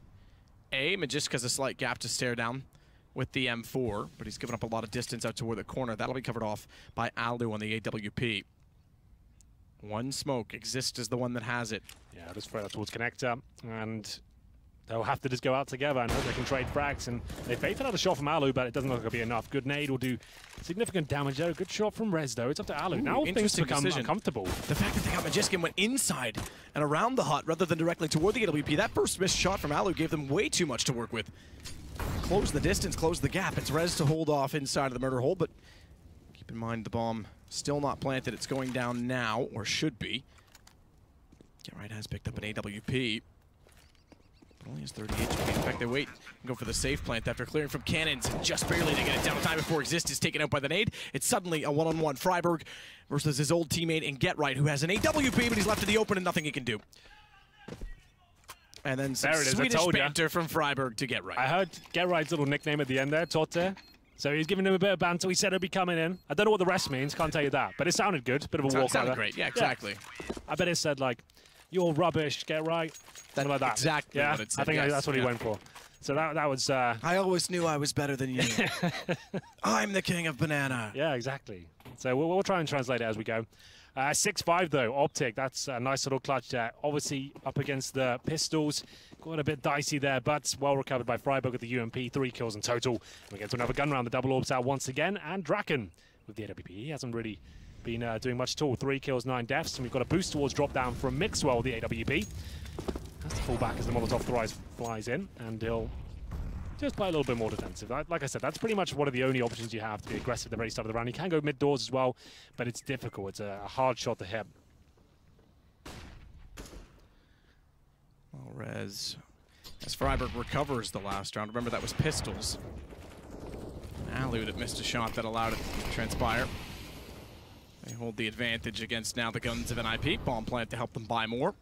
A. Magiska's a slight gap to stare down with the M4, but he's given up a lot of distance out toward the corner. That'll be covered off by Alu on the AWP. One smoke. Exist is the one that has it. Yeah, just further towards connector, and they'll have to just go out together and hope they can trade frags. And they faked another shot from Alu, but it doesn't look like it'll be enough. Good nade will do significant damage there. Good shot from Rez, though. It's up to Alu. Ooh, now things become decision. uncomfortable. The fact that they got Magiska and went inside and around the hut rather than directly toward the AWP, that first missed shot from Alu gave them way too much to work with. Close the distance, close the gap. It's Rez to hold off inside of the murder hole, but keep in mind the bomb still not planted. It's going down now, or should be. GetRight has picked up an AWP. But only has 30 HP. In fact, they wait and go for the safe plant after clearing from cannons. Just barely to get it down in time before Exist is taken out by the nade. It's suddenly a one-on-one. Freiburg versus his old teammate in GetRight, who has an AWP, but he's left in the open and nothing he can do. And then some Swedish banter from Freiburg to GetRight. I heard GetRight's little nickname at the end there, Totte. So he's giving him a bit of banter. He said he'll be coming in. I don't know what the rest means, can't tell you that. But it sounded good. Bit of a walk. It sounded great, yeah, exactly. Yeah. I bet it said, like, you're rubbish, GetRight. Something like that. Exactly yeah? what it said, I think yes. that's what he went for. So that was... I always knew I was better than you. I'm the king of banana. Yeah, exactly. So we'll try and translate it as we go. 6-5 though, Optic. That's a nice little clutch there. Obviously up against the pistols. Got a bit dicey there, but well recovered by Freiburg with the UMP. 3 kills in total. We get to another gun round. The double orbs out once again. And Draken with the AWP. He hasn't really been doing much at all. 3 kills, 9 deaths. And we've got a boost towards drop down from Mixwell with the AWP. Has to fall back as the Molotov flies in. And he'll just play a little bit more defensive. Like I said, that's pretty much one of the only options you have to be aggressive at the very start of the round. You can go mid doors as well, but it's difficult. It's a hard shot to hit. Well, Rez, as Freiburg recovers the last round, remember that was pistols. Alu that missed a shot that allowed it to transpire. They hold the advantage against now the guns of NIP. Bomb plant to help them buy more.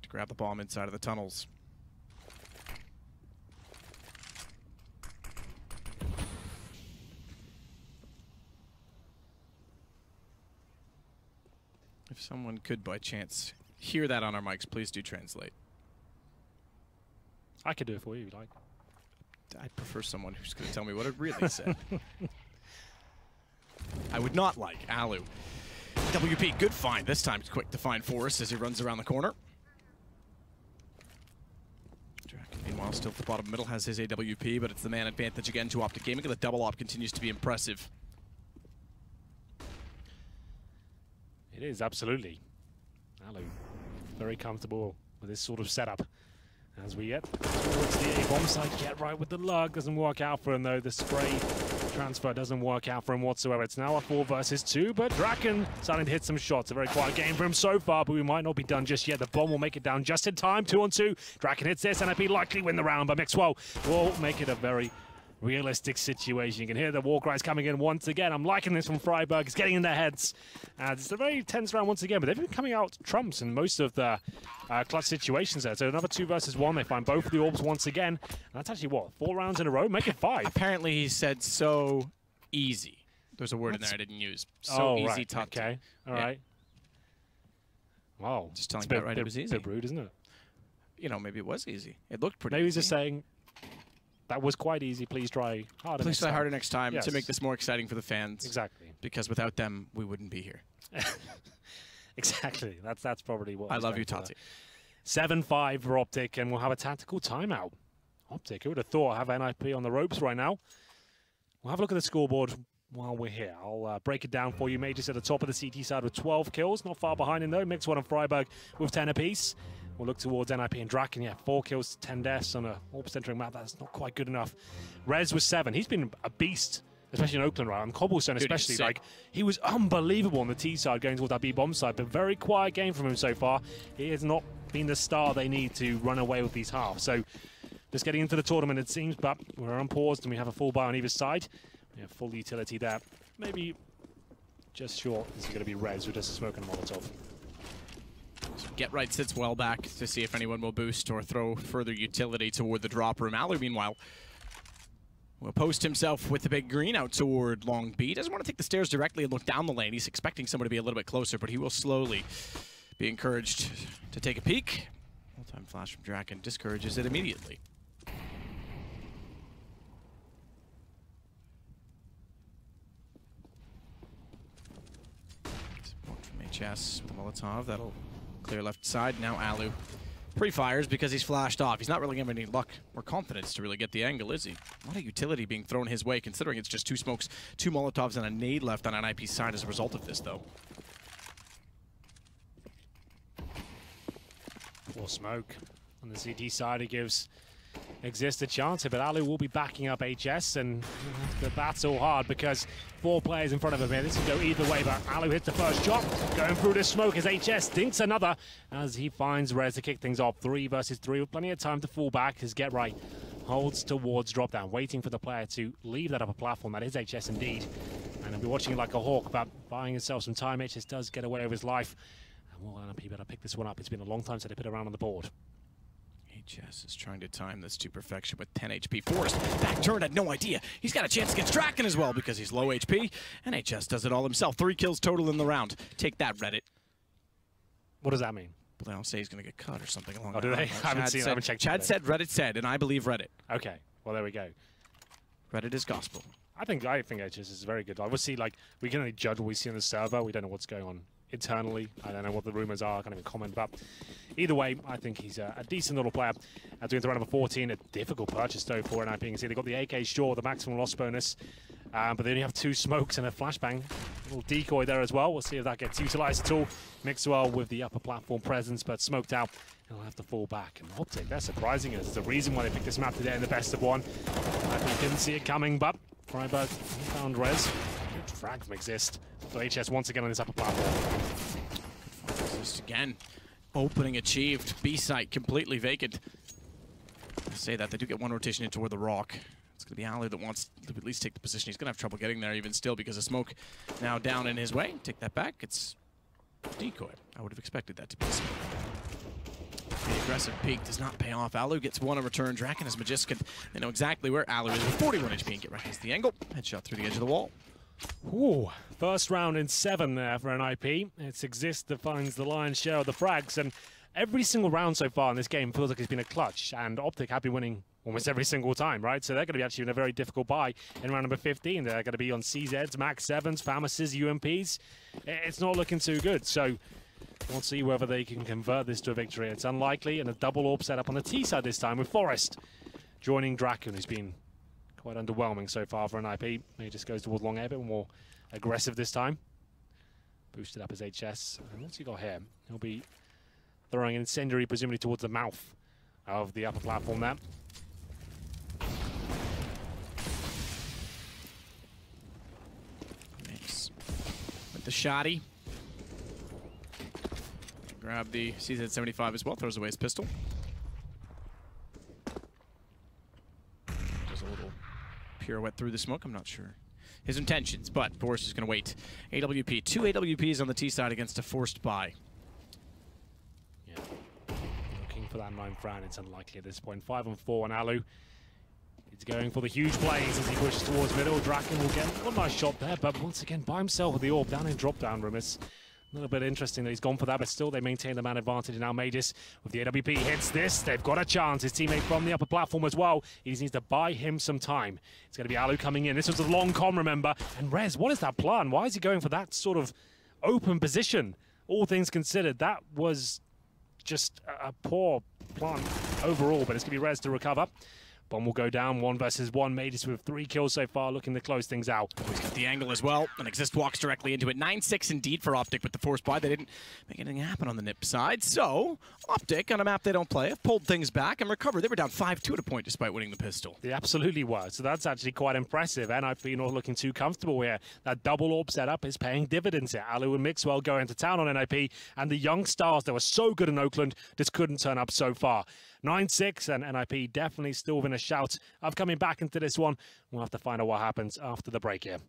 Grab the bomb inside of the tunnels. If someone could, by chance, hear that on our mics, please do translate. I could do it for you, if you like. I'd prefer someone who's going to tell me what it really said. I would not like Alu. WP, good find. This time it's quick to find Forrest as he runs around the corner. Meanwhile, still at the bottom middle, has his AWP, but it's the man advantage again to Optic Gaming, and the double op continues to be impressive. It is, absolutely. Alu, very comfortable with this sort of setup. As we get towards the A bomb side, GetRight with the lug. Doesn't work out for him, though. The spray transfer doesn't work out for him whatsoever. It's now a 4 versus 2, but Draken starting to hit some shots. A very quiet game for him so far, but we might not be done just yet. The bomb will make it down just in time. 2-on-2. Draken hits this, and NIP likely win the round, but Mixwell will make it a very realistic situation. You can hear the war cries coming in once again. I'm liking this from Freiburg. It's getting in their heads. It's a very tense round once again, but they've been coming out trumps in most of the clutch situations there. So another 2 versus 1. They find both of the orbs once again. And that's actually, what, 4 rounds in a row? Make it 5. Apparently he said so easy. There's a word in there I didn't use. So easy, right. Tati. Okay, all right. Wow. Just telling you GetRight it was easy. A bit rude, isn't it? You know, maybe it was easy. It looked pretty Maybe easy. he's just saying, that was quite easy. Please try harder. Please try harder next time yes. to make this more exciting for the fans. Exactly. Because without them, we wouldn't be here. Exactly. That's probably what I love you, Tati. 7-5 for Optic, and we'll have a tactical timeout. Optic, who would have thought, have NIP on the ropes right now? We'll have a look at the scoreboard while we're here. I'll break it down for you. Majors at the top of the CT side with 12 kills. Not far behind him, though. Mixwell and Freiburg with 10 apiece. We'll look towards NIP and Draken. Yeah, 4 kills, 10 deaths on a all-centering map. That's not quite good enough. Rez was 7. He's been a beast, especially in Oakland, right? On Cobblestone, especially. Like, he was unbelievable on the T side going towards that B bomb side, but very quiet game from him so far. He has not been the star they need to run away with these halves. So, just getting into the tournament, it seems, but we're unpaused and we have a full buy on either side. We have full utility there. Maybe just short. This is going to be Rez who does the smoke and Molotov. So Get Right sits well back to see if anyone will boost or throw further utility toward the drop room. Alu, meanwhile, will post himself with the big green out toward long B. Doesn't want to take the stairs directly and look down the lane. He's expecting someone to be a little bit closer, but he will slowly be encouraged to take a peek. All-time flash from Draken discourages it immediately. Support from HS with a Molotov. That'll clear left side. Now Alu pre-fires because he's flashed off. He's not really having any luck or confidence to really get the angle, is he? A lot of utility being thrown his way, considering it's just 2 smokes, 2 Molotovs, and a nade left on NIP's side as a result of this, though. Poor smoke. On the CT side, it gives Exist a chance here, but Alu will be backing up HS, and the battle hard because 4 players in front of him here. This can go either way, but Alu hits the first shot. Going through the smoke as HS dinks another as he finds Rez to kick things off. 3 versus 3 with plenty of time to fall back as Get Right holds towards drop down, waiting for the player to leave that upper platform. That is HS indeed. And he'll be watching it like a hawk, but buying himself some time. HS does get away with his life. And will NIP better pick this one up. It's been a long time since they put it around on the board. HS is trying to time this to perfection with 10 HP. Forrest, back turn, had no idea. He's got a chance against Draken as well because he's low HP, and HS does it all himself. 3 kills total in the round. Take that, Reddit. What does that mean? Well, they don't say he's going to get cut or something along Oh, do they? I haven't seen it. I haven't checked. Chad said, Reddit said, and I believe Reddit. Okay, well, there we go. Reddit is gospel. I think HS is very good. Obviously, like, we can only judge what we see on the server. We don't know what's going on internally. I don't know what the rumors are. I can't even comment. But either way, I think he's a decent little player. Doing the round number 14, a difficult purchase though for NIP. You can see they got the AK short, the maximum loss bonus, but they only have 2 smokes and a flashbang. A little decoy there as well. We'll see if that gets utilized at all. Mixed well with the upper platform presence, but smoked out. He'll have to fall back. And Optic, they're surprising us. There's a reason why they picked this map today in the best of 1. I think didn't see it coming, but Freiburg found Rez. Good frag from Exist. So HS once again on this upper platform. Exist again. Opening achieved. B site completely vacant. I say that they do get 1 rotation in toward the rock. It's going to be Alu that wants to at least take the position. He's going to have trouble getting there even still because of smoke now down in his way. Take that back. It's decoy. I would have expected that to be smoke. The aggressive peek does not pay off. Alu gets 1 in return. Draken is Magiskant. They know exactly where Alu is with 41 HP and Get Right against the angle. Headshot through the edge of the wall. Ooh, first round in 7 there for NIP. It's Exist that finds the lion's share of the frags, and every single round so far in this game feels like it's been a clutch, and Optic have been winning almost every single time, right? So they're going to be actually in a very difficult buy in round number 15. They're going to be on CZs, Max 7s, Famises, UMPs. It's not looking too good, so we'll see whether they can convert this to a victory. It's unlikely, and a double AWP set up on the T side this time with Forrest joining Draken, who's been quite underwhelming so far for NIP. He just goes towards long air, a bit more aggressive this time. Boosted up as HS. And what's he got here? He'll be throwing an incendiary, presumably towards the mouth of the upper platform there. Nice. With the shotty. Grab the CZ75 as well. Throws away his pistol. Does a little pirouette through the smoke. I'm not sure his intentions, but Forrest is going to wait. AWP. 2 AWPs on the T side against a forced buy. Yeah. Looking for that 9th round. It's unlikely at this point. 5 on 4 on Alu. He's going for the huge plays as he pushes towards middle. Draken will get one nice shot there, but once again by himself with the AWP down in drop down room. It's a little bit interesting that he's gone for that, but still they maintain the man advantage. Now Magus with the AWP hits this. They've got a chance. His teammate from the upper platform as well. He just needs to buy him some time. It's going to be Alu coming in. This was a long com, remember. And Rez, what is that plan? Why is he going for that sort of open position? All things considered, that was just a poor plan overall, but it's going to be Rez to recover. Bomb will go down, 1 versus 1. Magus with 3 kills so far, looking to close things out. He's got the angle as well, and Exist walks directly into it. 9-6 indeed for Optic with the force buy. They didn't make anything happen on the NIP side, so Optic, on a map they don't play, have pulled things back and recovered. They were down 5-2 at a point despite winning the pistol. They absolutely were, so that's actually quite impressive. NIP not looking too comfortable here. That double AWP setup is paying dividends here. Alu and Mixwell going to town on NIP, and the young stars that were so good in Oakland just couldn't turn up so far. 9-6, and NIP definitely still within a shout of coming back into this one. We'll have to find out what happens after the break here.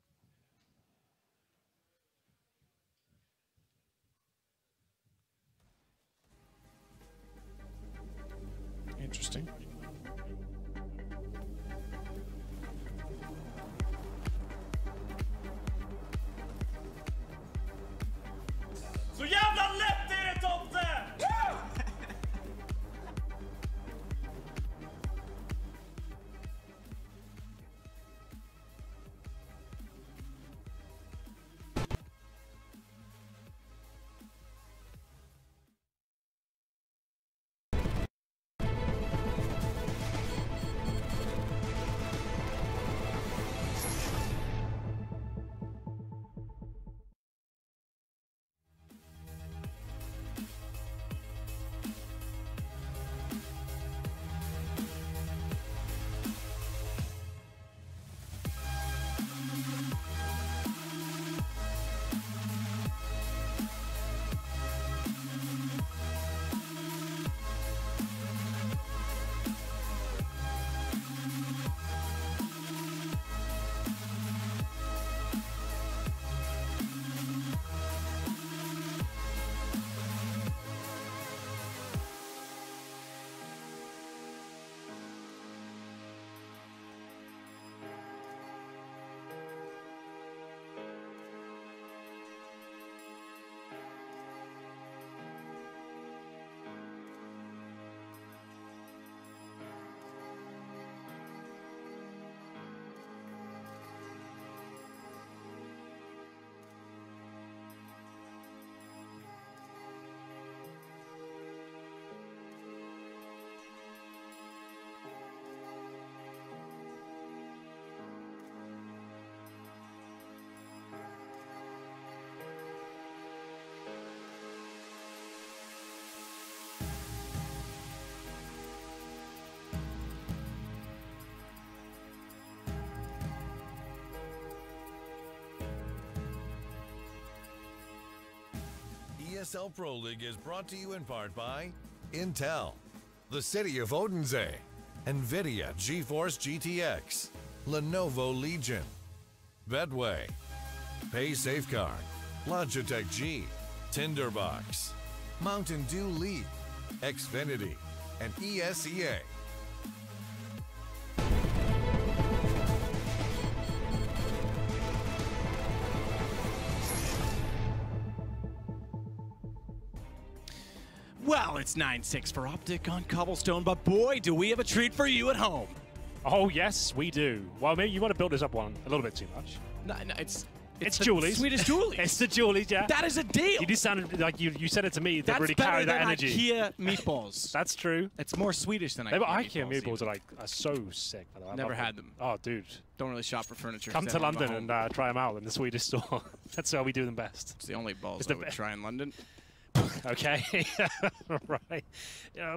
Interesting. Så jävla lätt är det, Tomte! ESL Pro League is brought to you in part by Intel, the City of Odense, NVIDIA GeForce GTX, Lenovo Legion, Bedway, Pay Safeguard, Logitech G, Tinderbox, Mountain Dew Lead, Xfinity, and ESEA. Well, it's 9-6 for Optic on Cobblestone, but boy, do we have a treat for you at home. Oh, yes, we do. Well, maybe you want to build this up one a little bit too much. No, it's the Julies. Swedish Julies. It's the Julies, yeah. That is a deal. You just sounded like you said it to me. They That's really better carry that than energy. IKEA meatballs. That's true. It's more Swedish than They IKEA were meatballs. IKEA meatballs are so sick. By the way. I Never love had them. Oh, dude. Don't really shop for furniture. Come Stay to home at London home. and try them out in the Swedish store. That's how we do them best. It's the only balls It's I the would try in London. Okay, right.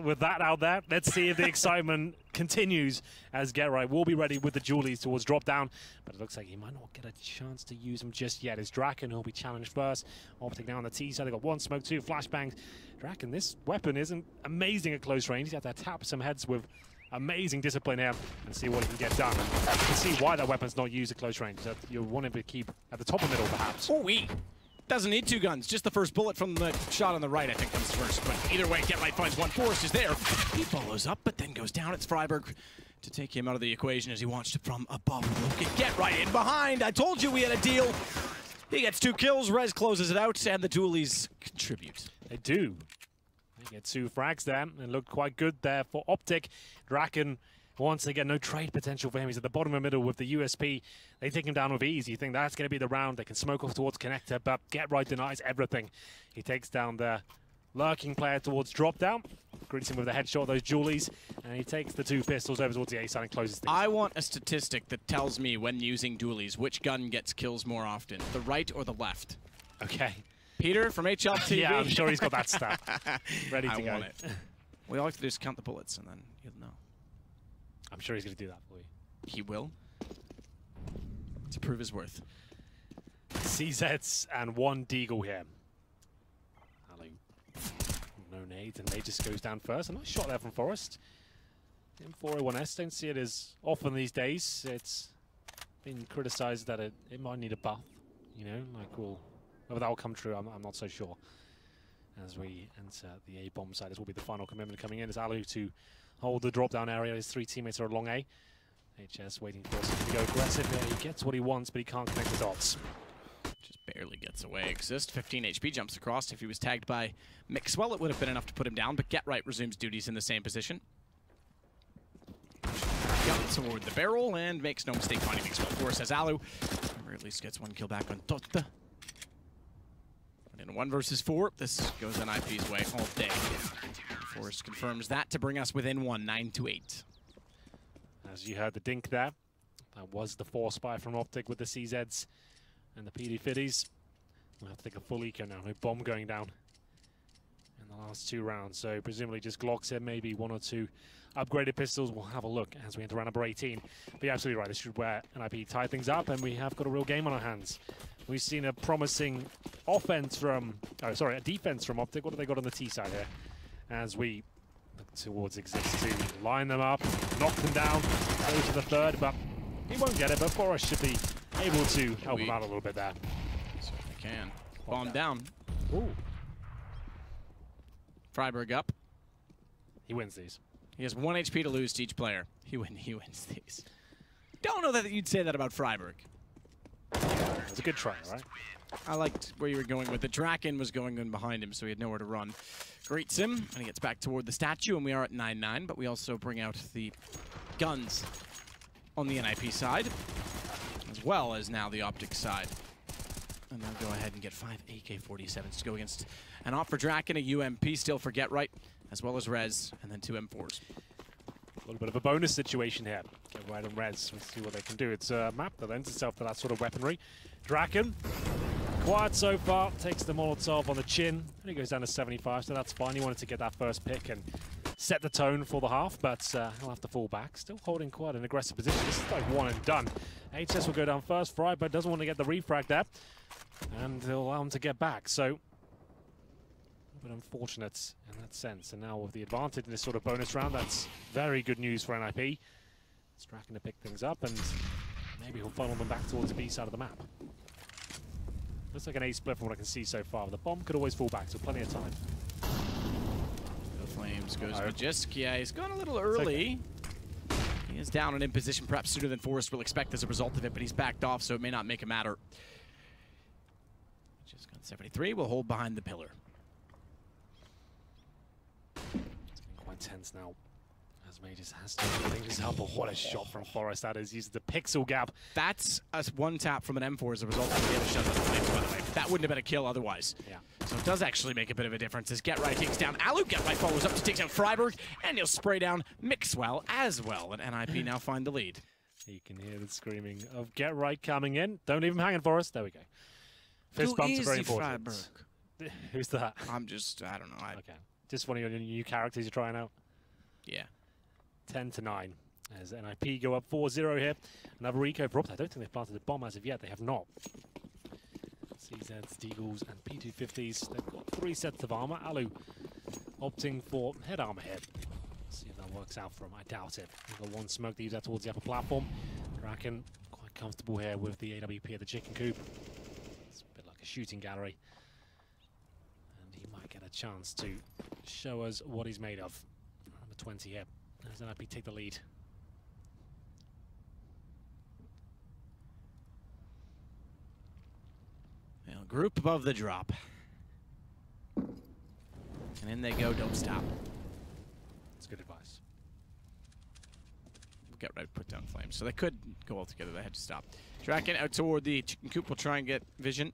With that out there, let's see if the excitement continues as Get Right will be ready with the Julies towards drop down, but it looks like he might not get a chance to use them just yet. It's Draken who'll be challenged first. Optic now on the T side. They got one smoke, two flashbangs. Draken, this weapon isn't amazing at close range. He's had to tap some heads with amazing discipline here and see what he can get done. And you can see why that weapon's not used at close range. That you want him to keep at the top of middle, perhaps. Oh, doesn't need two guns. Just the first bullet from the shot on the right, I think, comes first. But either way, Get Right finds one. Forrest is there. He follows up, but then goes down. It's Freiberg to take him out of the equation as he watched from above. Look at Get Right in behind. I told you we had a deal. He gets 2 kills. Rez closes it out, and the Dualies contribute. They do. They get 2 frags there, and looked quite good there for Optic. Draken, once again, no trade potential for him. He's at the bottom of the middle with the USP. They take him down with ease. You think that's going to be the round. They can smoke off towards Connector, but Get Right denies everything. He takes down the lurking player towards drop down. Greets him with a headshot of those Julies, and he takes the 2 pistols over towards the A side and closes things. I want a statistic that tells me when using Dualies, which gun gets kills more often, the right or the left. Okay. Peter from HLTV. Yeah, I'm sure he's got that stat ready to I go. want it. We all have to do is count the bullets, and then you'll know. I'm sure he's going to do that for you. He will. To prove his worth. CZs and 1 Deagle here. Ali, no nades, and Nate just goes down first. A nice shot there from Forrest. M401S, don't see it as often these days. It's been criticized that it might need a buff, you know, like, well, whether that will come true, I'm not so sure. As we enter the A-bomb side, this will be the final commitment coming in as Alu to hold the drop down area. His 3 teammates are along A. HS waiting for us to go aggressive here. He gets what he wants, but he can't connect the dots. Just barely gets away. Exist 15 HP, jumps across. If he was tagged by Mixwell, it would have been enough to put him down, but Get Right resumes duties in the same position. Gun toward the barrel and makes no mistake finding Mixwell. Force has Alu, or at least gets 1 kill back on Totta. But in 1 versus 4, this goes NIP's way all day. Force confirms that to bring us within 1, 9-8. As you heard the dink there, that was the force buy from Optic with the CZs and the PD50s. We'll have to take a full eco now, no bomb going down in the last 2 rounds. So presumably just Glocks here, maybe 1 or 2 upgraded pistols. We'll have a look as we enter round number 18. But you're absolutely right, this should where NIP tie things up, and we have got a real game on our hands. We've seen a promising offense from, a defense from Optic. What have they got on the T side here? As we look towards Exist to line them up, knock them down, go to the 3rd, but he won't get it, but Forrest should be able to help him out a little bit there. Certainly can. Bomb down. Ooh. Freiburg up. He wins these. He has 1 HP to lose to each player. He wins these. Don't know that you'd say that about Freiburg. It was a good try, right? I liked where you were going with it. Draken was going in behind him, so he had nowhere to run. Great sim, and he gets back toward the statue, and we are at 9-9, but we also bring out the guns on the NIP side, as well as now the Optic side. And they'll go ahead and get 5 AK-47s to go against an op for Draken, a UMP still for Get Right, as well as Rez, and then 2 M4s. A little bit of a bonus situation here. Get Right and Rez, let's see what they can do. It's a map that lends itself to that sort of weaponry. Draken, quiet so far, takes the Molotov on the chin, and he goes down to 75, so that's fine. He wanted to get that first pick and set the tone for the half, but he'll have to fall back. Still holding quite an aggressive position. This is like 1 and done. HS will go down first. Freiburg doesn't want to get the refrag there, and they'll allow him to get back. So, but unfortunate in that sense. And now with the advantage in this sort of bonus round, that's very good news for NIP. It's Draken to pick things up, and maybe he'll funnel them back towards the B side of the map. Looks like an A split from what I can see so far. The bomb could always fall back, so plenty of time. The Flames goes Magisk. Yeah, he's gone a little early. He is down and in position, perhaps sooner than Forrest will expect as a result of it, but he's backed off, so it may not make a matter. Just got 73. We'll hold behind the pillar. It's getting quite tense now. As Mages has to clean this up, but what a shot from Forrest that is. Uses the pixel gap. That's a 1 tap from an M4 as a result of the other shot of the Flames, by the way. That wouldn't have been a kill otherwise. Yeah. So it does actually make a bit of a difference as Get Right takes down Alu. Get Right follows up to take down Freiburg, and he'll spray down Mixwell as well. And NIP now find the lead. You can hear the screaming of Get Right coming in. Don't leave him hanging, Forrest. There we go. Fist bumps are very important. Freiburg? Who's that? I don't know. Okay. Just one of your new characters you're trying out? Yeah. 10-9 as NIP go up 4-0 here. Another eco for Optic. I don't think they've planted a bomb as of yet. They have not. CZs, Deagles, and P250s. They've got 3 sets of armor. Alu opting for head armor here. See if that works out for him. I doubt it. They've got 1 smoke to use that towards the upper platform. Draken quite comfortable here with the AWP at the chicken coop. It's a bit like a shooting gallery. And he might get a chance to show us what he's made of. Number 20 here. As NIP take the lead. Well, group above the drop. And in they go, don't stop. That's good advice. Get Right, put down Flames. So they could go all together, they had to stop. Draken out toward the chicken coop will try and get vision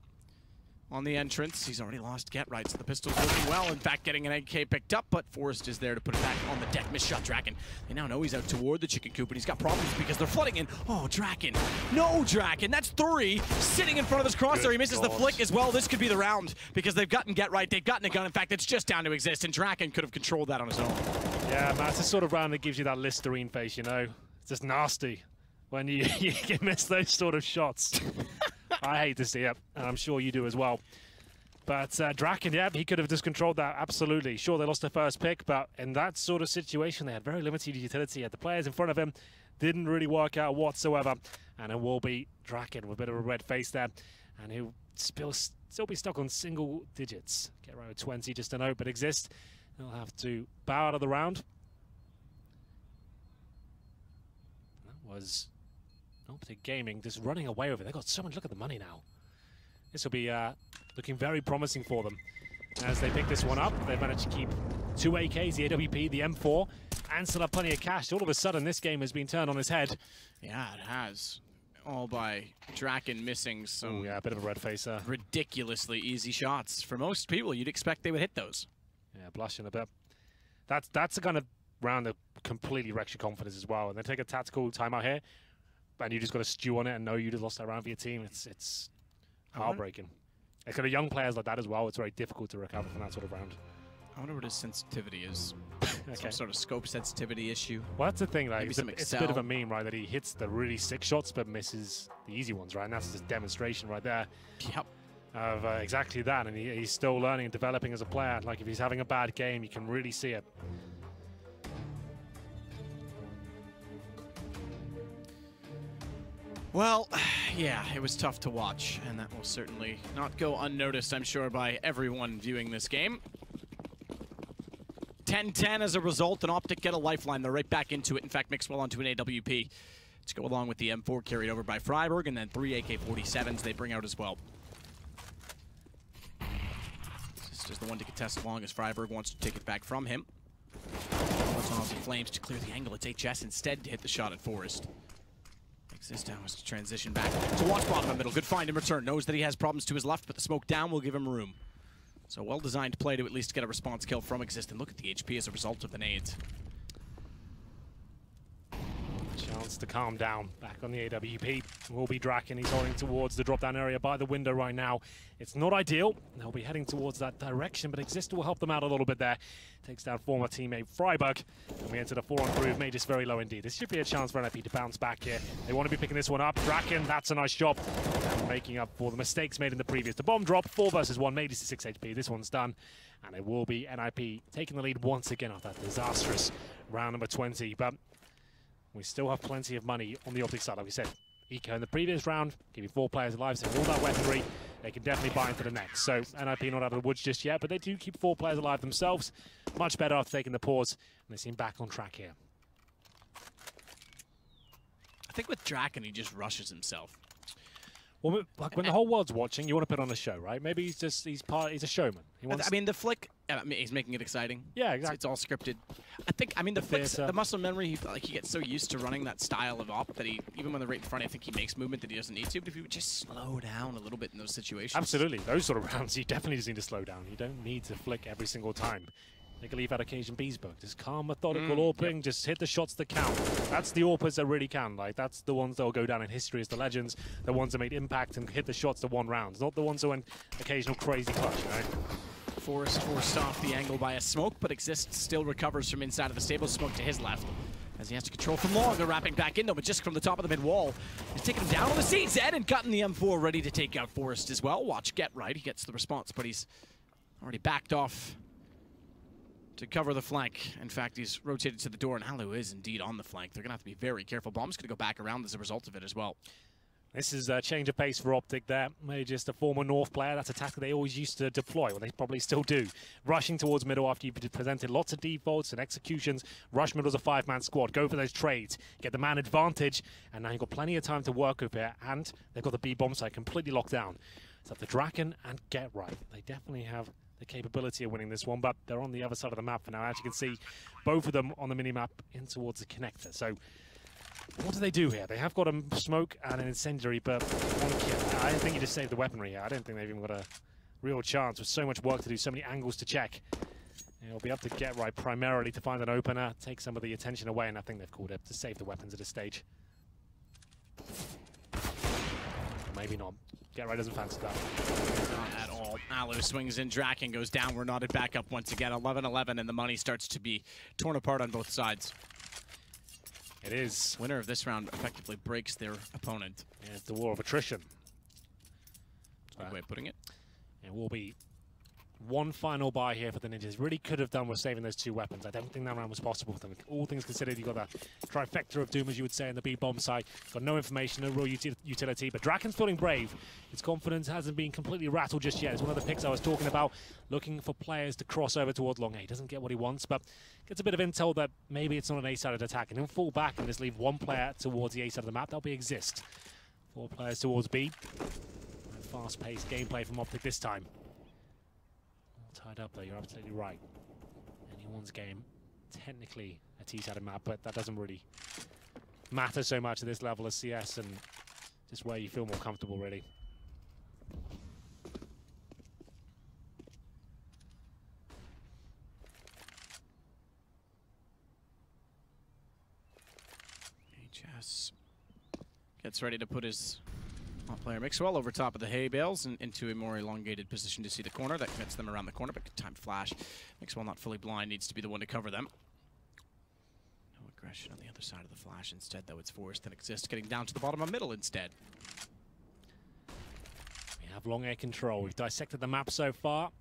on the entrance. He's already lost Get Right, so the pistol's working well. In fact, getting an AK picked up, but Forrest is there to put it back on the deck. Missed shot, Draken. They now know he's out toward the chicken coop, and he's got problems because they're flooding in. Oh, Draken. No, Draken. That's 3 sitting in front of his crosshair. He misses the flick as well. This could be the round because they've gotten Get Right. They've gotten a gun. In fact, it's just down to Exist, and Draken could have controlled that on his own. Yeah, man, it's the sort of round that gives you that Listerine face, you know? It's just nasty when you miss those sort of shots. I hate to see it, and I'm sure you do as well. But Draken, yeah, he could have just controlled that, absolutely. Sure, they lost their first pick, but in that sort of situation, they had very limited utility. The players in front of him didn't really work out whatsoever. And it will be Draken with a bit of a red face there. And he'll still be stuck on single digits. Get right with 20 just to note, but Exist. He'll have to bow out of the round. was Optic Gaming just running away with it. They got so much. Look at the money now. This will be looking very promising for them. As they pick this one up, they've managed to keep 2 AKs, the AWP, the M4, and still have plenty of cash. All of a sudden, this game has been turned on its head. Yeah, it has. All by Draken missing some a bit of a red face there. Ridiculously easy shots. For most people, you'd expect they would hit those. Yeah, blushing a bit. That's the kind of round that completely wrecks your confidence as well. And they take a tactical timeout here, and you just got to stew on it and know you just lost that round for your team. It's heartbreaking. It's kind of young players like that as well. It's very difficult to recover from that sort of round. I wonder what his sensitivity is. Some sort of scope sensitivity issue. Well, that's the thing. Like, Maybe it's a bit of a meme, right? That he hits the really sick shots but misses the easy ones, right? And that's just demonstration right there. Yep. Of exactly that. And he's still learning and developing as a player. Like, if he's having a bad game, you can really see it. Well, yeah, it was tough to watch, and that will certainly not go unnoticed, I'm sure, by everyone viewing this game. 10-10 as a result, and Optic get a lifeline. They're right back into it. In fact, mixed well onto an AWP to go along with the M4 carried over by Freiburg, and then 3 AK-47s they bring out as well. This is the one to contest as long as Freiburg wants to take it back from him. Puts on the flames to clear the angle. It's HS instead to hit the shot at Forrest. Makes this down to transition back to watch bottom of middle. Good find in return. Knows that he has problems to his left, but the smoke down will give him room. So well-designed play to at least get a response kill from Exist. And look at the HP as a result of the nades. Chance to calm down. Back on the AWP will be Draken. He's holding towards the drop-down area by the window right now. It's not ideal. They'll be heading towards that direction, but Exist will help them out a little bit there. Takes down former teammate Freiburg. And we enter the 4-on groove. Made this very low indeed. This should be a chance for NIP to bounce back here. They want to be picking this one up. Draken, that's a nice job. And making up for the mistakes made in the previous. The bomb drop, 4 versus 1, made it to 6 HP. This one's done. And it will be NIP taking the lead once again after that disastrous round number 20. But we still have plenty of money on the Optic side. Like we said, Eco in the previous round, giving 4 players alive, so all that weaponry, they can definitely buy into the next. So NIP not out of the woods just yet, but they do keep 4 players alive themselves. Much better after taking the pause, and they seem back on track here. I think with Draken, he just rushes himself. Well, like when the whole world's watching, you want to put on a show, right? Maybe he's a showman. He wants I mean, the flick, he's making it exciting. Yeah, exactly. It's all scripted. I mean, the flicks, the muscle memory, he gets so used to running that style of op that even when they're right in front, I think he makes movement that he doesn't need to. But if he would just slow down a little bit in those situations. Absolutely. Those sort of rounds, you definitely just need to slow down. You don't need to flick every single time. Take a leaf out of Cajun B's book. Just calm, methodical AWPing. Yep. Just hit the shots that count. That's the AWPers that really can. Like, that's the ones that will go down in history as the legends. The ones that made impact and hit the shots to 1 round. Not the ones who went occasional crazy clutch, you know? Forrest forced off the angle by a smoke, but Exist still recovers from inside of the stable. Smoke to his left as he has to control from long. They're wrapping back in, though, but just from the top of the mid wall. He's taking him down on the CZ and cutting the M4, ready to take out Forrest as well. Watch Get Right. He gets the response, but he's already backed off to cover the flank. In fact, he's rotated to the door, and Alu is indeed on the flank. They're going to have to be very careful. Bomb's going to go back around as a result of it as well. This is a change of pace for Optic there. Maybe just a former North player. That's a tactic they always used to deploy, well, they probably still do. Rushing towards middle after you've presented lots of defaults and executions. Rush middle as a 5-man squad. Go for those trades. Get the man advantage. And now you've got plenty of time to work with here. And they've got the B bomb site completely locked down. So the Draken and Get Right. They definitely have the capability of winning this one, but they're on the other side of the map for now. As you can see, both of them on the mini-map in towards the connector. So what do they do here? They have got a smoke and an incendiary, but I don't think you just saved the weaponry here. I don't think they've even got a real chance with so much work to do, so many angles to check. It'll be up to Get Right primarily to find an opener, take some of the attention away, and I think they've called it to save the weapons at this stage. Maybe not. Get Right doesn't fancy that. Not at all. Alu swings in, Draken goes down. We're knotted back up once again. 11-11, and the money starts to be torn apart on both sides. It is. Winner of this round effectively breaks their opponent. Yeah, it's the war of attrition. Good way of putting it. It will be One final buy here for the Ninjas. Really could have done with saving those 2 weapons. I don't think that round was possible for them. All things considered, you've got that trifecta of doom, as you would say, in the B-bomb side. Got no information, no real utility, but Draken's feeling brave. His confidence hasn't been completely rattled just yet. It's one of the picks I was talking about, looking for players to cross over towards long A. He doesn't get what he wants, but gets a bit of intel that maybe it's not an A-sided attack, and he'll fall back and just leave 1 player towards the A side of the map. That'll be Exist. 4 players towards B. Fast-paced gameplay from Optic this time. Tied up though, you're absolutely right. Anyone's game, technically a T-sided map, but that doesn't really matter so much at this level of CS and just where you feel more comfortable, really. HS gets ready to put his player Mixwell over top of the hay bales and into a more elongated position to see the corner. That gets them around the corner, but good time flash. Mixwell not fully blind, needs to be the one to cover them. No aggression on the other side of the flash instead, though. It's forced and Exist getting down to the bottom of middle instead. We have long air control. We've dissected the map so far.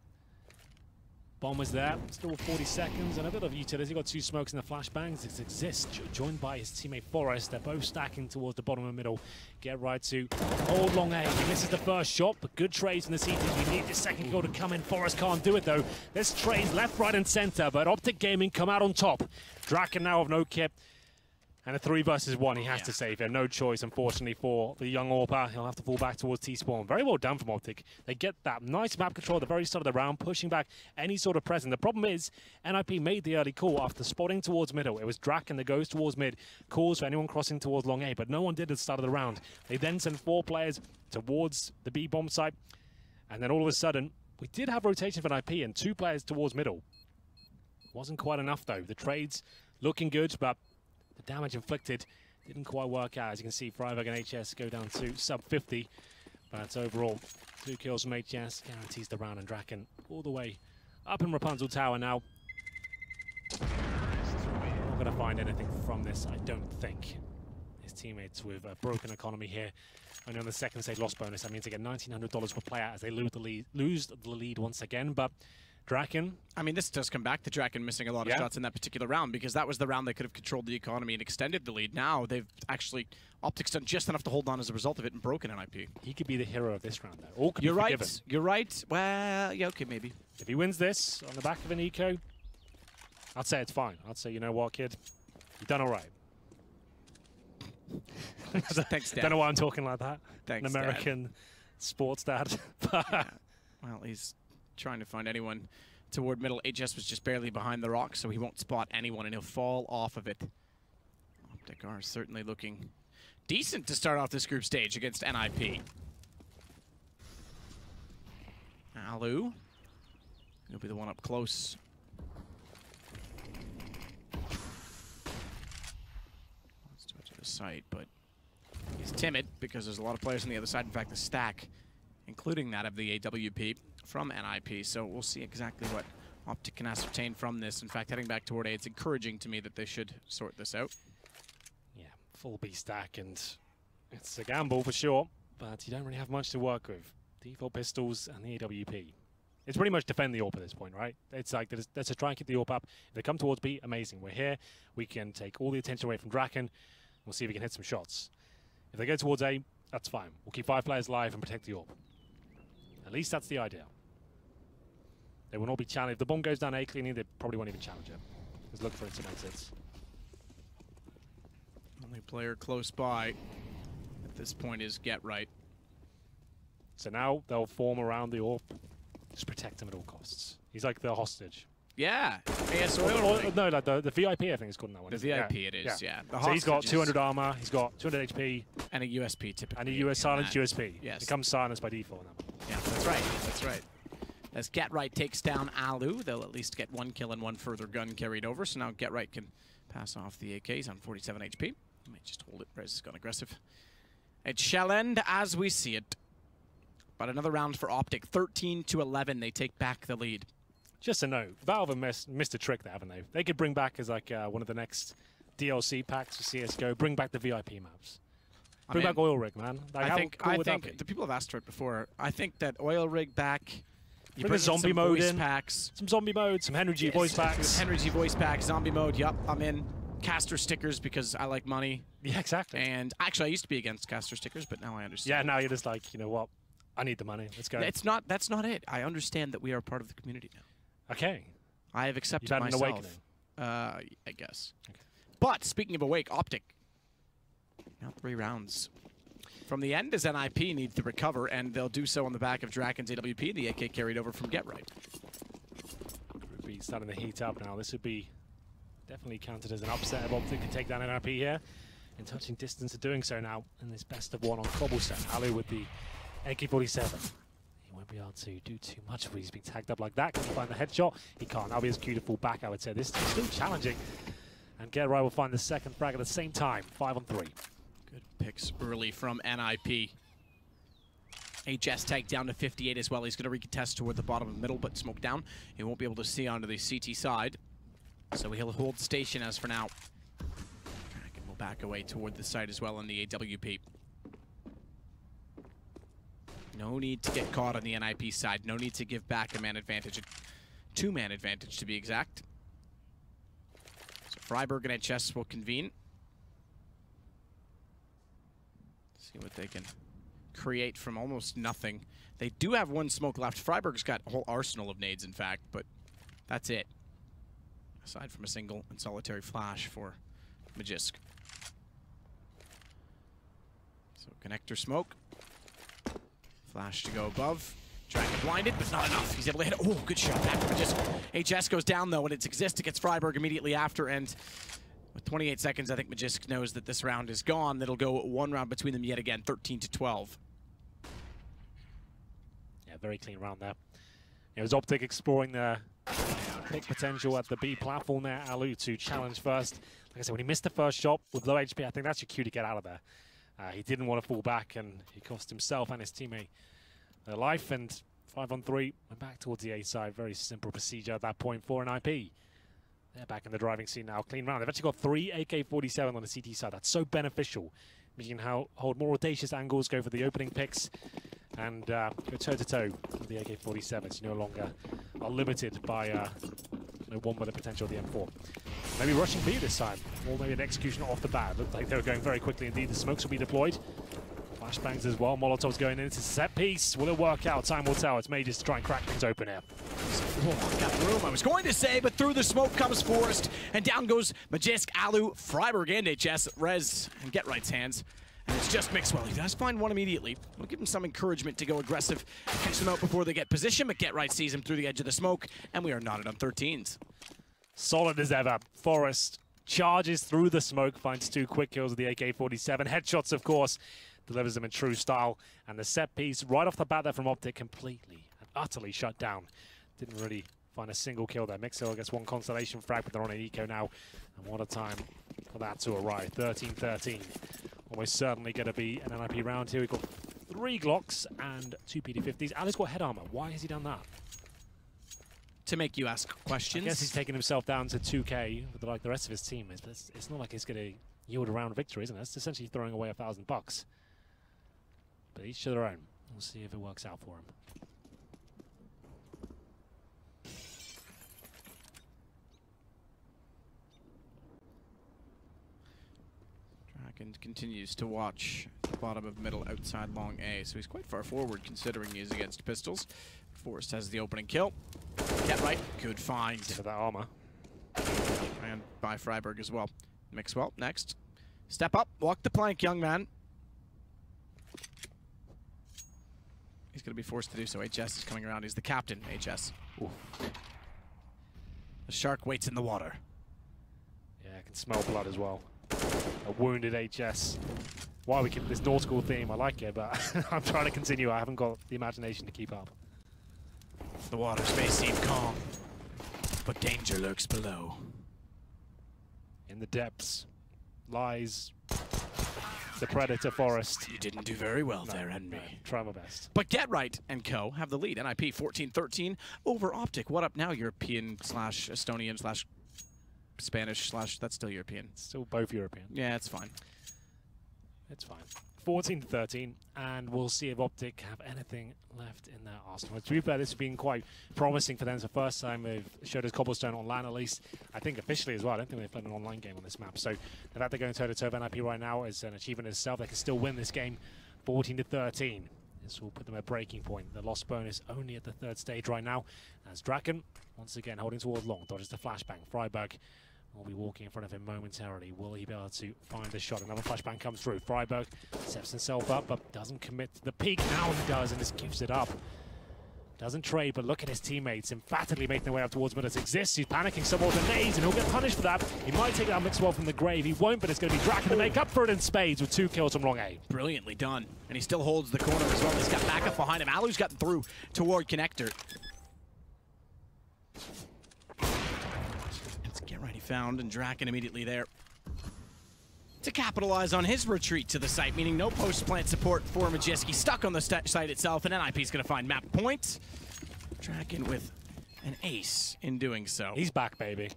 Bomber's there, still 40 seconds and a bit of utility. Got 2 smokes in the flashbangs. It's Exist, joined by his teammate Forrest. They're both stacking towards the bottom of the middle. Get right to old long A. He misses the first shot, but good trades from the CTs. We need the second goal to come in. Forrest can't do it though. There's trades left, right, and center, but Optic Gaming come out on top. Draken now with no kit. And a 3 versus 1 he has to save here. No choice, unfortunately, for the young Orpa. He'll have to fall back towards T-Spawn. Very well done from Optic. They get that nice map control at the very start of the round, pushing back any sort of presence. The problem is, NIP made the early call after spotting towards middle. It was Draken that goes towards mid, calls for anyone crossing towards long A, but no one did at the start of the round. They then send 4 players towards the B-bomb site, and then all of a sudden, we did have rotation for NIP and 2 players towards middle. Wasn't quite enough, though. The trades looking good, but the damage inflicted didn't quite work out. As you can see, Freiberg and HS go down to sub 50. But overall, 2 kills from HS guarantees the round, and Draken all the way up in Rapunzel Tower now. Not going to find anything from this, I don't think. His teammates with a broken economy here. Only on the second stage loss bonus. That means they get $1,900 per player as they lose the lead once again. But Draken. I mean, this does come back to Draken missing a lot of shots in that particular round, because that was the round they could have controlled the economy and extended the lead. Now they've actually, Optic's done just enough to hold on as a result of it and broken NIP. He could be the hero of this round, though. All could You're be right. forgiven. You're right. Well, yeah, okay, maybe. If he wins this on the back of an eco, I'd say it's fine. I'd say, you know what, kid? You've done all right. Thanks, Dad. Don't know why I'm talking like that. Thanks, An American sports dad. Well, he's trying to find anyone toward middle. HS was just barely behind the rock, so he won't spot anyone, and he'll fall off of it. Optic are certainly looking decent to start off this group stage against NIP. Alu, he'll be the one up close. Let's go to the site, but he's timid because there's a lot of players on the other side. In fact, the stack, including that of the AWP from NIP. So we'll see exactly what Optic can ascertain from this. In fact, heading back toward A, it's encouraging to me that they should sort this out. Yeah, full B stack, and it's a gamble for sure, but you don't really have much to work with. Default pistols and the AWP. It's pretty much defend the AWP at this point, right? It's like, let's just try and keep the AWP up. If they come towards B, amazing. We're here. We can take all the attention away from Draken. We'll see if we can hit some shots. If they go towards A, that's fine. We'll keep 5 players alive and protect the AWP. At least that's the idea. They will not be challenged. If the bomb goes down A cleanly, they probably won't even challenge it. Just look for it some exits. Only player close by at this point is Get Right. So now they'll form around the AWP. Just protect him at all costs. He's like the hostage. Yeah. No, like the VIP, I think it's called in that one. The VIP it is, yeah. So he's got 200 armor, he's got 200 HP. And a USP typically. And a US silenced USP. Yes. It comes silenced by default in that one. Yeah, that's right. That's right. As Get Right takes down Alu, they'll at least get 1 kill and 1 further gun carried over. So now Get Right can pass off the AK. He's on 47 HP. He might just hold it. Rez has gone aggressive. It shall end as we see it. But another round for Optic. 13-11. They take back the lead. Just a note, Valve have missed a trick there, haven't they? They could bring back as like one of the next DLC packs for CSGO, bring back the VIP maps. Bring back Oil Rig, man. Like, I think the people have asked for it before. I think that Oil Rig back You bring bring a zombie some mode voice in. packs. Some zombie mode, some Henry G voice packs. Henry G voice pack, zombie mode. Yup, I'm in. Caster stickers because I like money. Yeah, exactly. And actually, I used to be against caster stickers, but now I understand. Yeah, now you're just like, you know what? I need the money. Let's go. That's not it. I understand that we are part of the community now. Okay. I have accepted You've had an myself. awakening. I guess. Okay. But speaking of awake, Optic. Now 3 rounds from the end as NIP needs to recover, and they'll do so on the back of Draken's AWP. The AK carried over from Get Right. Group B starting to heat up now. This would be definitely counted as an upset if Optic can take down NIP here. In touching distance of doing so now in this best of 1 on Cobblestone. Alu with the AK-47. He won't be able to do too much when he's being tagged up like that. Can he find the headshot? He can't. That'll be his cue to fall back, I would say. This is still challenging. And Get Right will find the second frag at the same time. 5 on 3. Good picks early from NIP. HS tag down to 58 as well. He's going to recontest toward the bottom of the middle, but smoke down. He won't be able to see onto the CT side. So he'll hold station as for now. Draken will back away toward the side as well on the AWP. No need to get caught on the NIP side. No need to give back a man advantage. A 2-man advantage to be exact. So Freiburg and HS will convene. See what they can create from almost nothing. They do have 1 smoke left. Freiburg's got a whole arsenal of nades, in fact, but that's it. Aside from a single and solitary flash for Magisk. So connector smoke. Flash to go above. Draken blinded, but not enough. He's able to hit it. Oh, good shot back to Magisk. HS goes down, though, and it's Exist against Freiburg immediately after, and with 28 seconds, I think Magisk knows that this round is gone. That'll go 1 round between them yet again, 13-12. Yeah, very clean round there. It was Optic exploring the pick potential at the B platform there. Alu to challenge first. Like I said, when he missed the first shot with low HP, I think that's your cue to get out of there. He didn't want to fall back, and he cost himself and his teammate their life. And 5 on 3, went back towards the A side. Very simple procedure at that point for an IP. They're back in the driving seat now. Clean round. They've actually got 3 AK-47 on the CT side. That's so beneficial. You can hold more audacious angles, go for the opening picks, and go toe-to-toe with the AK-47s. You no longer are limited by one with the potential of the M4. Maybe rushing B this time, or maybe an execution off the bat. Looked like they were going very quickly indeed. The smokes will be deployed. Flashbangs as well. Molotov's going in. It's a set piece. Will it work out? Time will tell. It's Majors to try and crack things open here. Oh, got room, I was going to say, but through the smoke comes Forrest, and down goes Magisk, Alu, Freiburg, and HS. Rez, and Get Right's hands. And it's just Mixwell. He does find 1 immediately. We'll give him some encouragement to go aggressive, catch them out before they get position, but Get Right sees him through the edge of the smoke, and we are knotted on 13s. Solid as ever. Forrest charges through the smoke, finds 2 quick kills with the AK-47. Headshots, of course, delivers them in true style. And the set piece right off the bat there from Optic completely and utterly shut down. Didn't really find a single kill there. Mixwell gets 1 constellation frag, but they're on an eco now. And what a time for that to arrive. 13-13. Almost certainly going to be an NIP round here. We've got 3 Glocks and 2 PD-50s. Ali's got head armor. Why has he done that? To make you ask questions. I guess he's taken himself down to 2K like the rest of his team is, but it's not like it's going to yield a round victory, isn't it? It's essentially throwing away $1,000. But each to their own. We'll see if it works out for him. Draken continues to watch the bottom of middle outside long A, so he's quite far forward considering he is against pistols. Forrest has the opening kill. Get Right, good find. For that armor. And by Freiburg as well. Mixwell next. Step up, walk the plank, young man. He's going to be forced to do so. HS is coming around. He's the captain, HS. Ooh. The shark waits in the water. Yeah, I can smell blood as well. A wounded HS. Why we keep this nautical theme, I like it, but I'm trying to continue. I haven't got the imagination to keep up. The waters may seem calm, but danger lurks below. In the depths lies the predator Forrest. You didn't do very well there, Henry. Try my best. But Get Right and co. have the lead. NIP 14-13 over Optic. What up now, European / Estonian / Spanish / that's still European. Still both European. Yeah, it's fine. It's fine. 14-13, and we'll see if Optic have anything left in their arsenal. To be fair, this has been quite promising for them. It's the first time they've showed us Cobblestone online, at least, I think officially as well. I don't think they've played an online game on this map. So the fact they're going toe-to-toe with NIP right now is an achievement in itself. They can still win this game 14-13. This will put them at breaking point. The loss bonus only at the third stage right now. As Draken, once again, holding towards long, dodges the flashbang. Freiburg will be walking in front of him momentarily. Will he be able to find the shot? Another flashbang comes through. Freiburg steps himself up, but doesn't commit to the peak. Now he does, and just gives it up. Doesn't trade, but look at his teammates emphatically making their way up towards Midas Exists. He's panicking some more grenades, and he'll get punished for that. He might take that Mixwell from the grave. He won't, but it's going to be Draken to make up for it in spades with 2 kills from long A. Brilliantly done. And he still holds the corner as well. He's got backup behind him. Alu's gotten through toward Connector. It's Get Ready found, and Draken immediately there to capitalize on his retreat to the site, meaning no post-plant support for Majeski. Stuck on the site itself, and NIP is going to find map point. Draken with an ace in doing so. He's back, baby.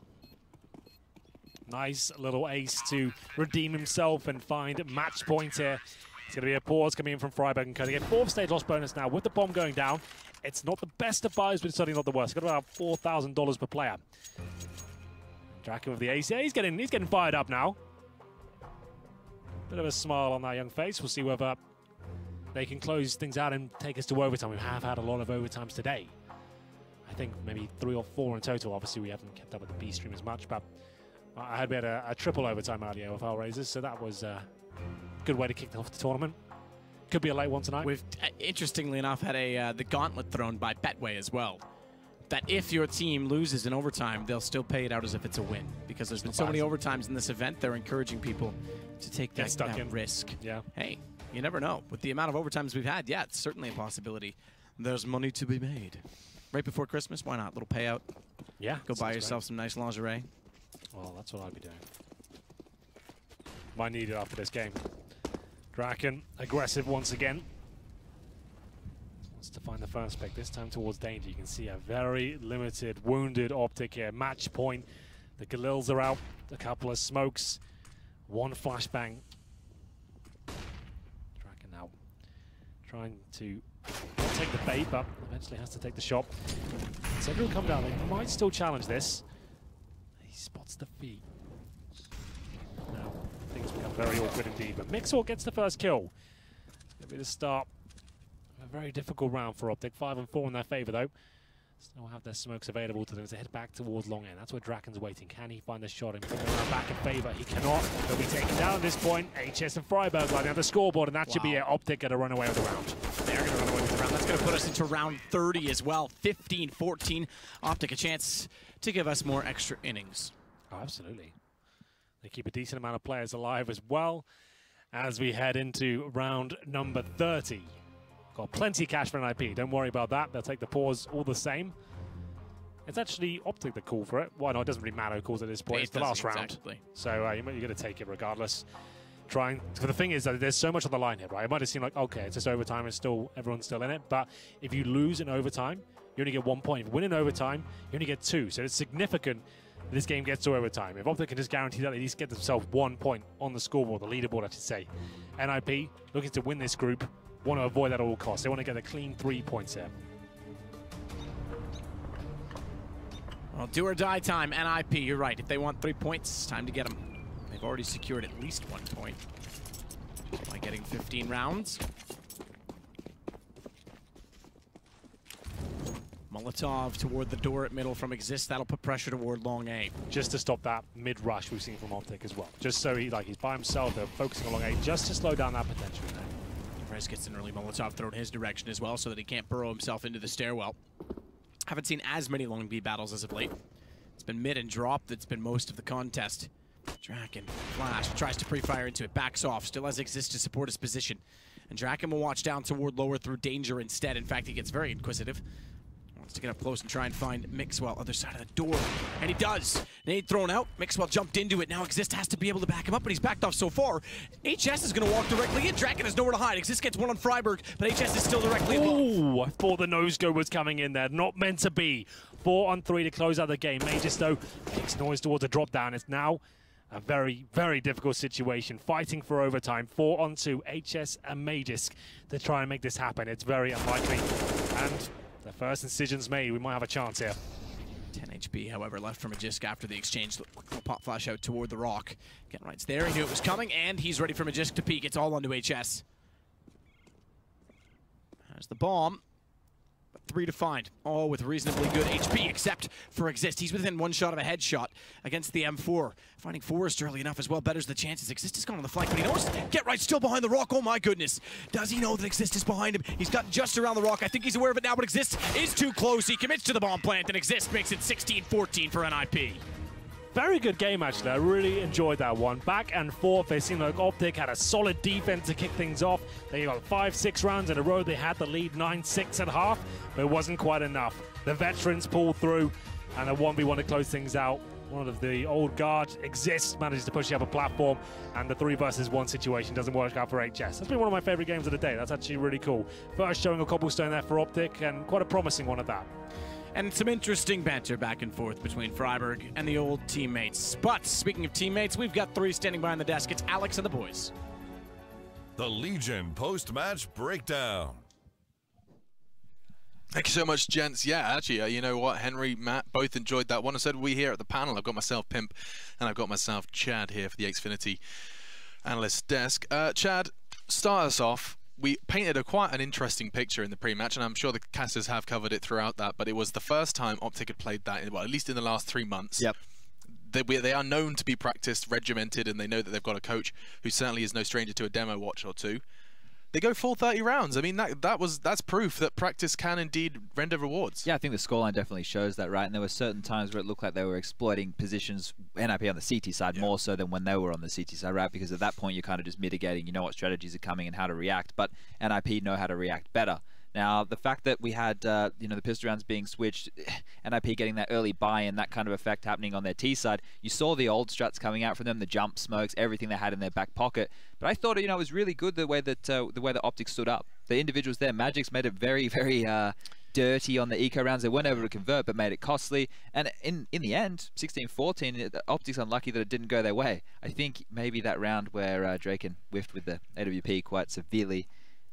Nice little ace to redeem himself and find match point here. It's going to be a pause coming in from Freiburg and Cody. 4th stage loss bonus now with the bomb going down. It's not the best of buys, but it's certainly not the worst. It's got about $4,000 per player. Draken with the ace. Yeah, he's getting fired up now. Bit of a smile on that young face. We'll see whether they can close things out and take us to overtime. We have had a lot of overtimes today. I think maybe 3 or 4 in total. Obviously, we haven't kept up with the B stream as much, but we had a triple overtime earlier with our Razors, so that was a good way to kick off the tournament. Could be a late one tonight. We've, interestingly enough, had the gauntlet thrown by Betway as well. That if your team loses in overtime, they'll still pay it out as if it's a win. Because there's been so many overtimes in this event, they're encouraging people to take that risk. Yeah. Hey, you never know. With the amount of overtimes we've had, yeah, it's certainly a possibility. There's money to be made. Right before Christmas, why not? Little payout. Yeah. Go buy yourself some nice lingerie. Well, that's what I'd be doing. Might need it after this game. Draken, aggressive once again. Wants to find the first pick, this time towards danger. You can see a very limited, wounded Optic here. Match point. The Galils are out. A couple of smokes. 1 flashbang. Draken now trying to not take the bait, but eventually has to take the shot. Cedric will come down. They might still challenge this. He spots the feet. Now things become very awkward indeed, but Mixwell gets the first kill. It's going to be the start of a very difficult round for Optic. 5 and 4 in their favor though. Still have their smokes available to them as they head back towards long end. That's where Draken's waiting. Can he find the shot and bring it around back in favor? He cannot. They'll be taken down at this point. HS and Freiburg lining up the scoreboard, and that should be it. Optic going to run away with the round. They're going to run away with the round. That's going to put us into round 30 as well. 15-14. Optic a chance to give us more extra innings. Oh, absolutely. They keep a decent amount of players alive as well as we head into round number 30. Got plenty of cash for NIP. Don't worry about that. They'll take the pause all the same. It's actually Optic that call for it. Well, no, it doesn't really matter who calls at this point. It's the last round. So you're going to take it regardless. The thing is that there's so much on the line here, right? It might have seemed like, okay, it's just overtime. Everyone's still in it. But if you lose in overtime, you only get 1 point. If you win in overtime, you only get 2. So it's significant that this game gets to overtime. If Optic can just guarantee that, they at least get themselves 1 point on the scoreboard, the leaderboard, I should say. NIP looking to win this group. Want to avoid that at all costs. They want to get a clean 3 points here. Well, do or die time, NIP, you're right. If they want 3 points, it's time to get them. They've already secured at least 1 point by getting 15 rounds. Molotov toward the door at middle from Exist. That'll put pressure toward long A. Just to stop that mid-rush we've seen from Optic as well. Just so he's by himself, they're focusing on long A, just to slow down that potential. Rez gets an early Molotov thrown his direction as well so that he can't burrow himself into the stairwell. Haven't seen as many long B battles as of late. It's been mid and drop that's been most of the contest. Draken, flash, tries to pre-fire into it, backs off, still has Exist to support his position. And Draken will watch down toward lower through danger instead. In fact, he gets very inquisitive. Wants to get up close and try and find Mixwell, other side of the door. And he does. Nade thrown out. Mixwell jumped into it. Now Exist has to be able to back him up, but he's backed off so far. HS is going to walk directly in. Draken has nowhere to hide. Exist gets 1 on Freiburg, but HS is still directly in. Ooh, I thought the no-go was coming in there. Not meant to be. 4 on 3 to close out the game. Major though makes noise towards a drop down. It's now a very, very difficult situation, fighting for overtime, 4-on-2, HS and Magisk to try and make this happen. It's very unlikely, and the first incision's made. We might have a chance here. 10 HP, however, left for Magisk after the exchange. Pop flash out toward the rock. Get right's there, he knew it was coming, and he's ready for Magisk to peek. It's all onto HS. There's the bomb. But 3 to find, all with reasonably good HP, except for Exist. He's within 1 shot of a headshot against the M4. Finding Forrest early enough as well betters the chances. Exist has gone on the flank, but he knows Get Right still behind the rock. Oh my goodness. Does he know that Exist is behind him? He's got just around the rock. I think he's aware of it now, but Exist is too close. He commits to the bomb plant, and Exist makes it 16-14 for NIP. Very good game, actually. I really enjoyed that one. Back and forth. They seemed like Optic had a solid defense to kick things off. They got 5-6 rounds in a row. They had the lead 9-6 at half, but it wasn't quite enough. The veterans pulled through, and a 1v1 to close things out. One of the old guard Exists manages to push the upper platform, and the 3 versus 1 situation doesn't work out for HS. That's been one of my favorite games of the day. That's actually really cool. First showing a cobblestone there for Optic, and quite a promising one at that. And some interesting banter back and forth between Freiburg and the old teammates. But speaking of teammates, we've got 3 standing behind the desk. It's Alex and the boys. The Legion post-match breakdown. Thank you so much, gents. Yeah, actually, you know what? Henry, Matt, both enjoyed that one. And so did we here at the panel. I've got myself Pimp, and I've got myself Chad here for the Xfinity analyst desk. Chad, start us off. We painted quite an interesting picture in the pre-match, and I'm sure the casters have covered it throughout that, but it was the first time Optic had played that, well, at least in the last 3 months. Yep. They are known to be practiced, regimented, and they know that they've got a coach who certainly is no stranger to a demo watch or two. They go full 30 rounds. I mean, that's proof that practice can indeed render rewards. Yeah, I think the scoreline definitely shows that, right? And there were certain times where it looked like they were exploiting positions, NIP on the CT side, more so than when they were on the CT side, right? Because at that point, you're kind of just mitigating, you know what strategies are coming and how to react. But NIP know how to react better. Now, the fact that we had, you know, the pistol rounds being switched, NIP getting that early buy-in, that kind of effect happening on their T side, you saw the old strats coming out from them, the jump smokes, everything they had in their back pocket. But I thought, you know, it was really good the way that Optic stood up. The individuals there, Magic's made it very, very dirty on the eco rounds. They weren't able to convert, but made it costly. And in the end, 16-14, Optic's unlucky that it didn't go their way. I think maybe that round where Draken whiffed with the AWP quite severely,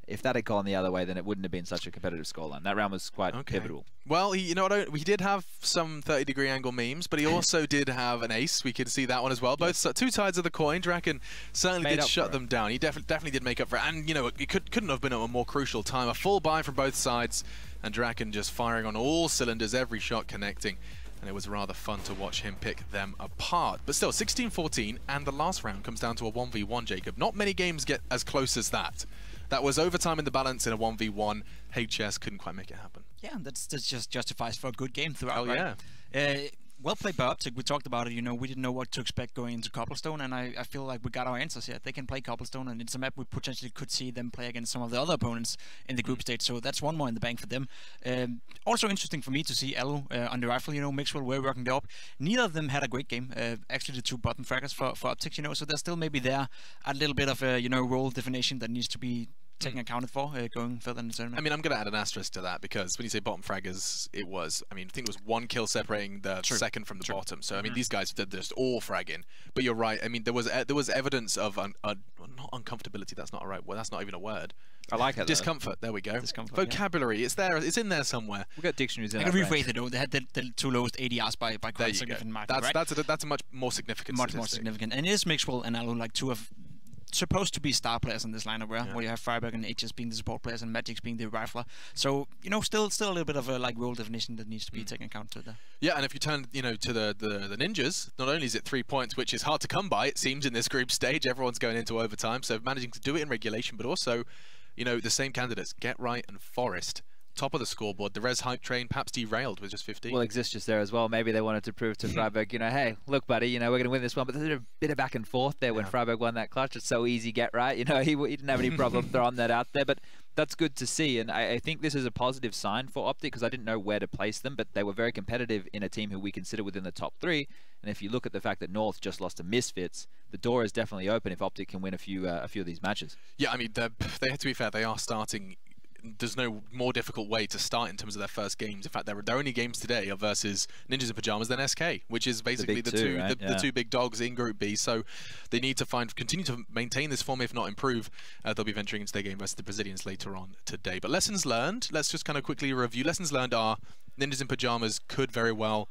if that had gone the other way, then it wouldn't have been such a competitive scoreline. That round was quite pivotal. Well, you know what? We did have some 30-degree angle memes, but he also did have an ace. We can see that one as well. Both 2 sides of the coin. Draken certainly did shut them down. He definitely did make up for it. And, you know, it couldn't have been at a more crucial time. A full buy from both sides, and Draken just firing on all cylinders, every shot connecting. And it was rather fun to watch him pick them apart. But still, 16-14, and the last round comes down to a 1v1, Jacob. Not many games get as close as that. That was overtime in the balance in a 1v1. HS couldn't quite make it happen. Yeah, that's just justifies for a good game throughout. Oh, right? Yeah. Well played by Optic. We talked about it. You know, we didn't know what to expect going into Cobblestone, and I feel like we got our answers here. They can play Cobblestone, and it's a map we potentially could see them play against some of the other opponents in the group stage. So that's one more in the bank for them. Also interesting for me to see Alu on the rifle. You know, Mixwell were working there up. Neither of them had a great game. Actually, the 2 bottom fraggers for Optic. You know, so there's still maybe there a little bit of a role definition that needs to be taken accounted for going further in the tournament. I mean, I'm going to add an asterisk to that, because when you say bottom fraggers, it was, I mean, I think it was 1 kill separating the second from the bottom. So I mean, these guys did just all fragging. But you're right. I mean, there was evidence of not uncomfortability. That's not a right word. That's not even a word. I like it. Discomfort. There we go. Discomfort. Vocabulary. Yeah. It's there. It's in there somewhere. We've got dictionaries in. I can rephrase it though. They had the 2 lowest ADRs by quite a significant margin. That's a much more significant. Much more significant. And it is Mixwell and Alu, like 2 of supposed to be star players in this lineup, where you have Freiburg and HS being the support players and Magic's being the rifler. So, you know, still a little bit of a role definition that needs to be taken account of there. Yeah, and if you turn, you know, to the Ninjas, not only is it 3 points, which is hard to come by, it seems, in this group stage. Everyone's going into overtime, so managing to do it in regulation, but also, you know, the same candidates, Get Right and Forrest, top of the scoreboard. The Res hype train perhaps derailed with just 15. Well, Exist just there as well. Maybe they wanted to prove to Freiburg, you know, hey, look, buddy, you know, we're going to win this one. But there's a bit of back and forth there when Freiburg won that clutch. It's so easy, Get Right. You know, he didn't have any problem throwing that out there. But that's good to see. And I think this is a positive sign for Optic, because I didn't know where to place them. But they were very competitive in a team who we consider within the top 3. And if you look at the fact that North just lost to Misfits, the door is definitely open if Optic can win a few of these matches. Yeah, I mean, to be fair, they are starting there's no more difficult way to start in terms of their first games. In fact, their only games today are versus Ninjas in Pajamas, then SK, which is basically the two big dogs in Group B. So they need to continue to maintain this form, if not improve. They'll be venturing into their game versus the Brazilians later on today. But lessons learned, let's just kind of quickly review. Lessons learned are Ninjas in Pajamas could very well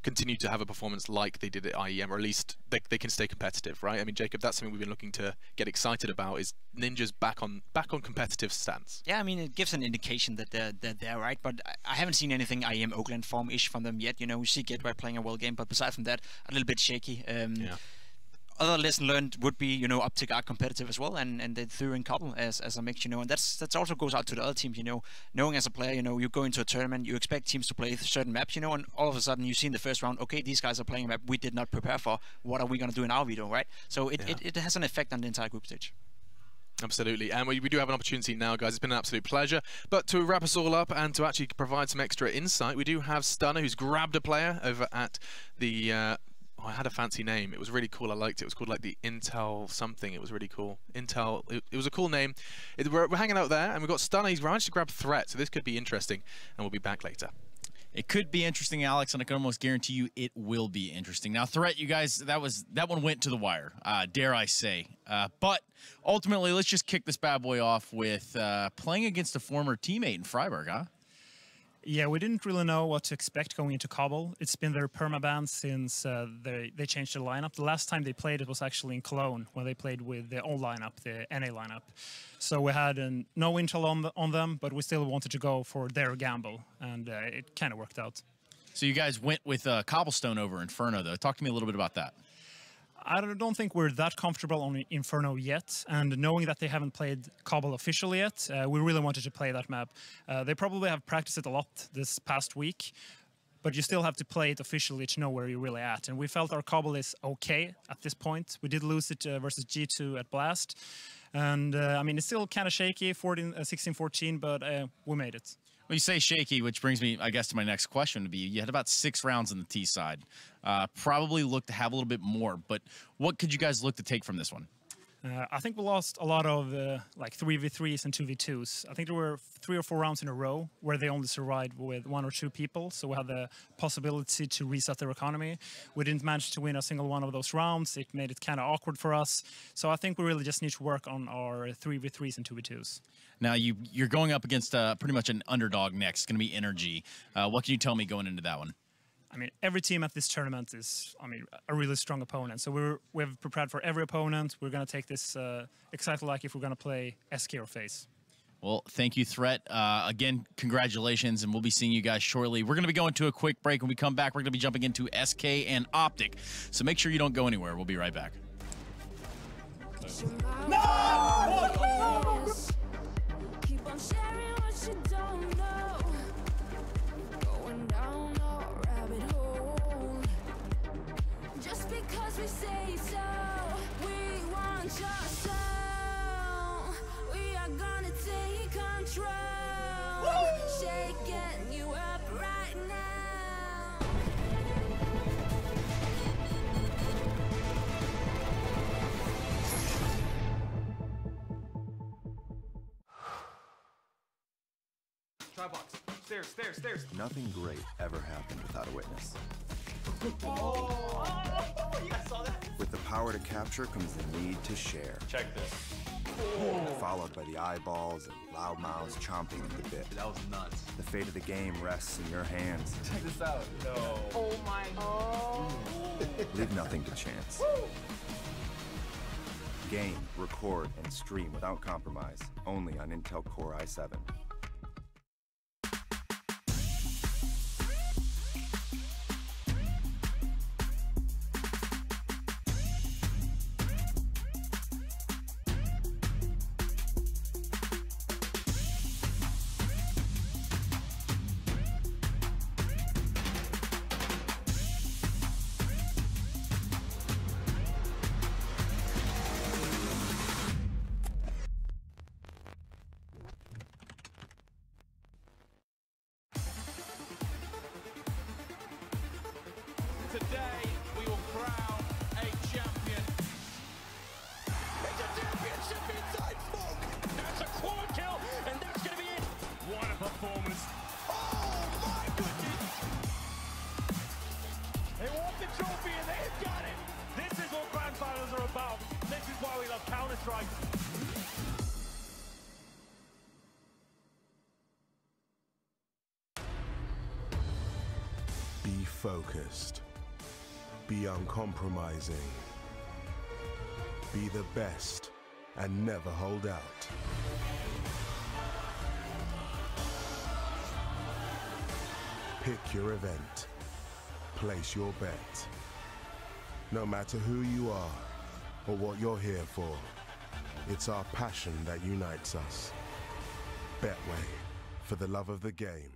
continue to have a performance like they did at IEM, or at least they can stay competitive, right? I mean, Jacob, that's something we've been looking to get excited about, is Ninjas back on competitive stance. Yeah, I mean, it gives an indication that they're there, right? But I haven't seen anything IEM Oakland form-ish from them yet. You know, we see Get playing a well game, but besides from that, a little bit shaky. Other lesson learned would be, you know, Optic are competitive as well, and they threw in couple as a mix, you know, and that's also goes out to the other teams, you know, knowing as a player, you know, you go into a tournament, you expect teams to play certain maps, you know, and all of a sudden you see in the first round, okay, these guys are playing a map we did not prepare for. What are we going to do in our video, right? So it has an effect on the entire group stage. Absolutely, and we do have an opportunity now, guys. It's been an absolute pleasure. But to wrap us all up and to actually provide some extra insight, we do have Stunner, who's grabbed a player over at the... I had a fancy name. It was really cool. I liked it. It was called like the Intel something. It was really cool. Intel. It was a cool name. We're hanging out there, and we've got Stunner. He's managed to grab Threat, so this could be interesting, and we'll be back later. It could be interesting, Alex, and I can almost guarantee you it will be interesting. Now, Threat, you guys, that one went to the wire, dare I say. But ultimately, let's just kick this bad boy off with playing against a former teammate in Freiburg, huh? Yeah, we didn't really know what to expect going into Cobble. It's been their permaban since they changed the lineup. The last time they played it was actually in Cologne, when they played with the old lineup, the NA lineup. So we had no intel on them, but we still wanted to go for their gamble, and it kind of worked out. So you guys went with Cobblestone over Inferno, though. Talk to me a little bit about that. I don't think we're that comfortable on Inferno yet, and knowing that they haven't played Cobble officially yet, we really wanted to play that map. They probably have practiced it a lot this past week, but you still have to play it officially to know where you're really at. And we felt our Cobble is okay at this point. We did lose it versus G2 at Blast, and I mean, it's still kind of shaky, 16-14, but we made it. Well, you say shaky, which brings me, I guess, to my next question would be, you had about 6 rounds on the T side. Probably look to have a little bit more, but what could you guys look to take from this one? I think we lost a lot of like 3v3s and 2v2s. I think there were 3 or 4 rounds in a row where they only survived with 1 or 2 people, so we had the possibility to reset their economy. We didn't manage to win a single one of those rounds. It made it kind of awkward for us. So I think we really just need to work on our 3v3s and 2v2s. Now, you're going up against pretty much an underdog next. It's going to be Energy. What can you tell me going into that one? I mean, every team at this tournament is, I mean, a really strong opponent. So we've prepared for every opponent. We're going to take this exactly like if we're going to play SK or FaceEit. Well, thank you, Threat. Again, congratulations, and we'll be seeing you guys shortly. We're going to be going to a quick break. When we come back, we're going to be jumping into SK and Optic. So make sure you don't go anywhere. We'll be right back. No! Keep on sharing what you don't know. Going down a rabbit hole. Just because we say so, we want your soul. We are gonna take control. Shaking you up right now. Try box. Stairs, stairs, stairs. Nothing great ever happened without a witness. Oh! I saw that. With the power to capture comes the need to share. Check this. Followed by the eyeballs and loud mouths chomping at the bit. That was nuts. The fate of the game rests in your hands. Check this out. No. Oh my. Oh. Leave nothing to chance. Game, record, and stream without compromise. Only on Intel Core i7. focused. Be uncompromising. Be the best and never hold out. Pick your event. Place your bet. No matter who you are or what you're here for, it's our passion that unites us. Betway, for the love of the game.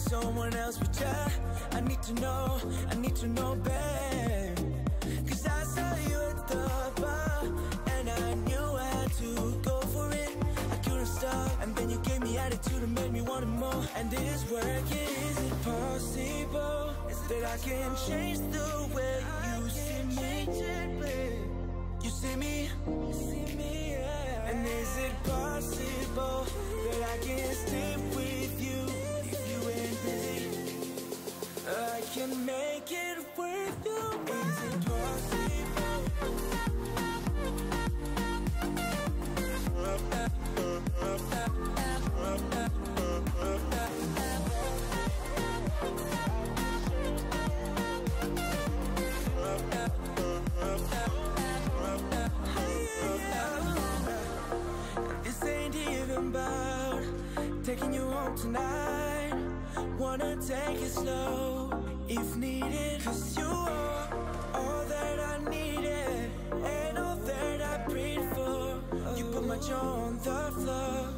Someone else, but yeah, I need to know, babe. Cause I saw you at the bar, and I knew I had to go for it. I couldn't stop, and then you gave me attitude and made me want it more. And it is working. Is it possible that I can change the way you see me? You see me, yeah. And is it possible that I can stay with you? I can make it worth you. Is it possible? This ain't even about taking you home tonight. Wanna take it slow if needed, cause you are all that I needed and all that I prayed for. You put my jaw on the floor,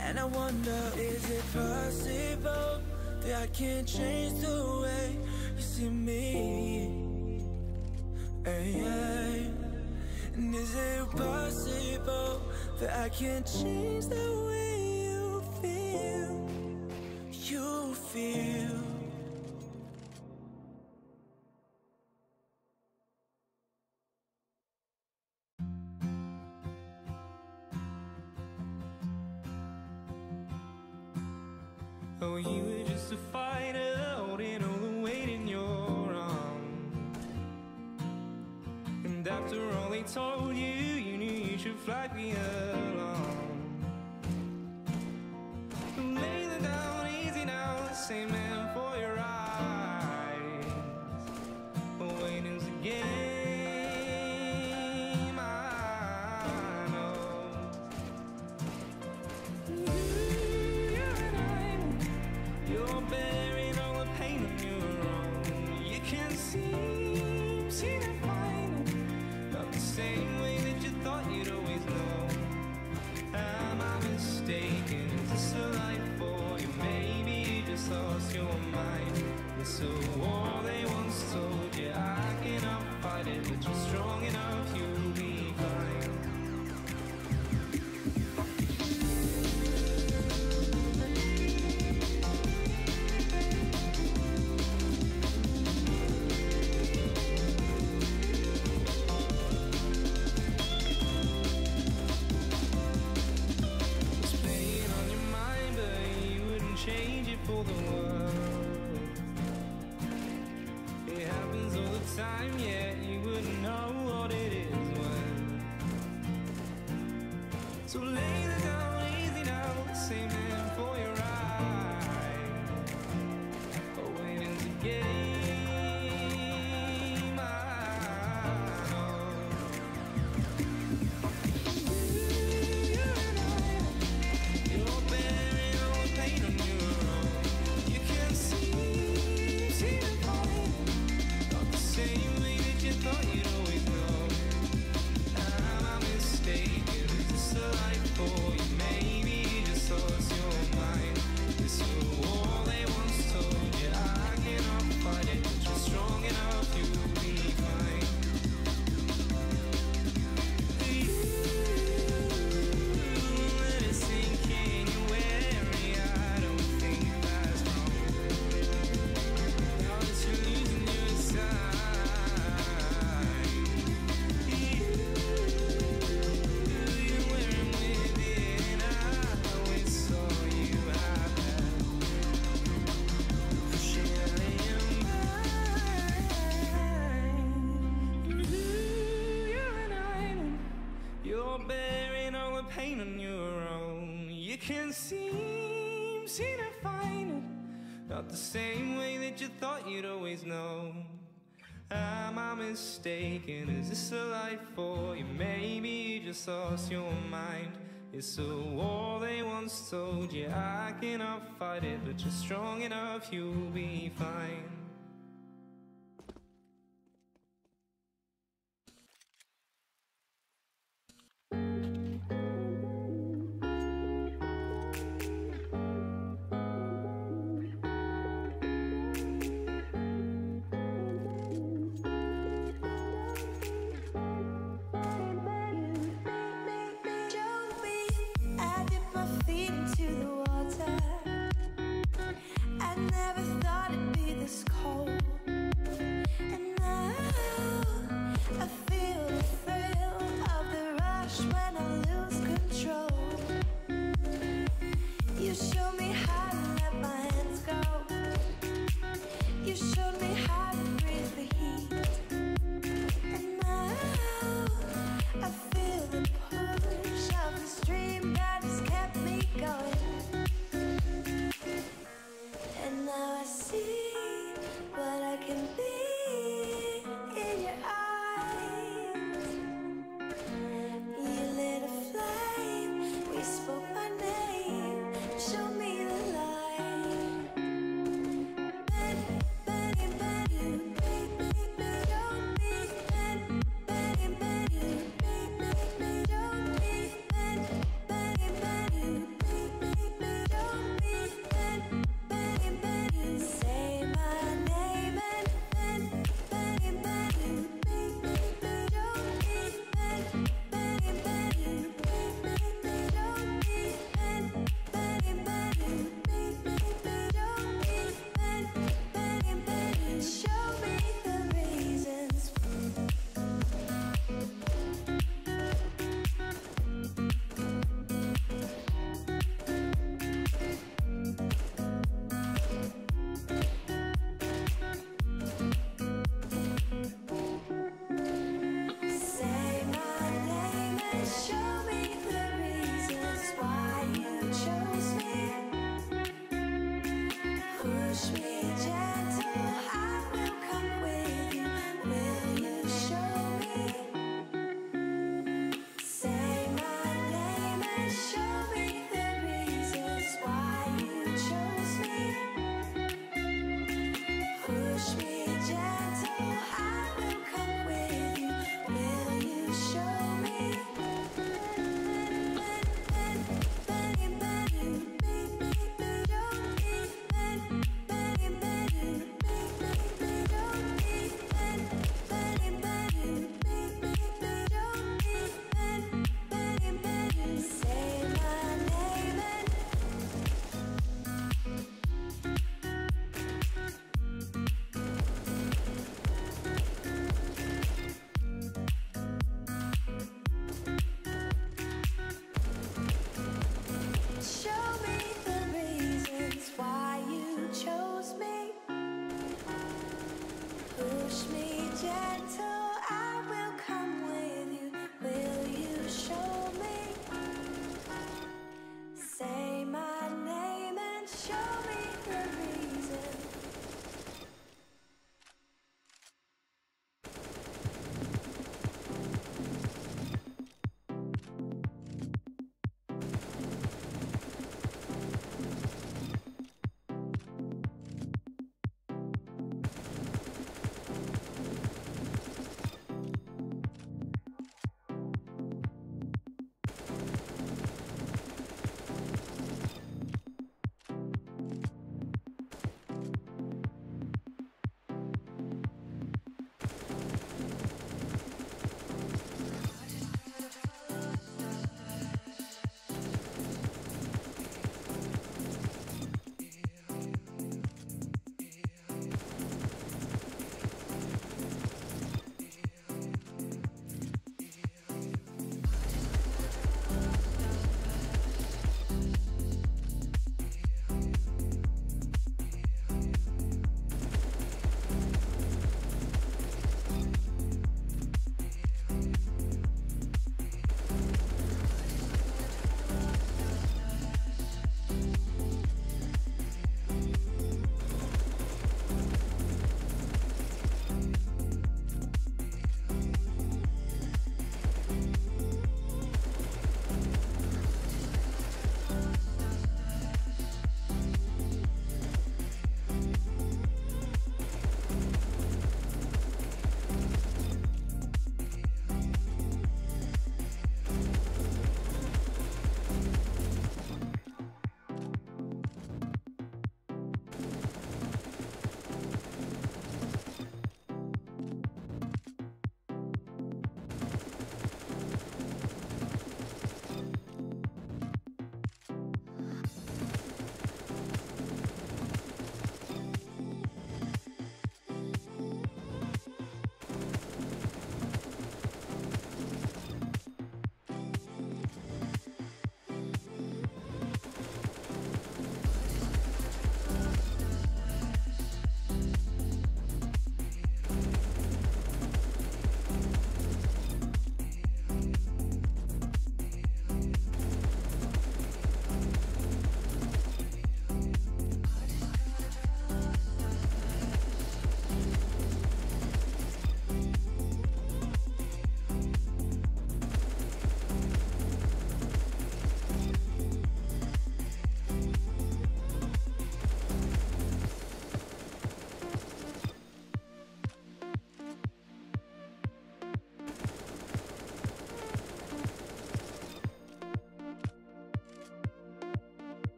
and I wonder, is it possible that I can change the way you see me? Hey, hey. And is it possible that I can change the way you feel? You feel. Oh, you were just a fighter, holding all the weight in your arms. they told you, you knew you should flag me along. Lay them down easy now, the same man for your eyes. Waiting's a game, I know. You're bearing all the pain on your own. You can't seem to find it. Not the same way that you thought you'd always know. Am I mistaken? Is this a life for you? Maybe you just lost your mind. It's a war they once told you. I cannot fight it, but you're strong enough, you'll be fine. Change it for the world. It happens all the time, yet you wouldn't know what it is when. So lay it down easy now, same man for your eyes. Waiting to game, I know. You're bearing all the pain on your own. You can't seem to find it. Not the same way that you thought you'd always know. Am I mistaken? Is this a life for you? Maybe you just lost your mind. It's a war they once told you. I cannot fight it, but you're strong enough, you'll be fine. Let it sink in, you're wary. I don't think that's wrong. Now that you're losing your sight, you're wearing within. I always saw you have that. Sharing your mind. You're an island. You're bearing all the pain on your own. You can't seem to find it. Not the same way that you thought you'd always know. Am I mistaken? Is this a life for you? Maybe you just lost your mind. It's a war they once told you. I cannot fight it, but you're strong enough, you'll be fine. I dip my feet into the water. I never thought it'd be this cold.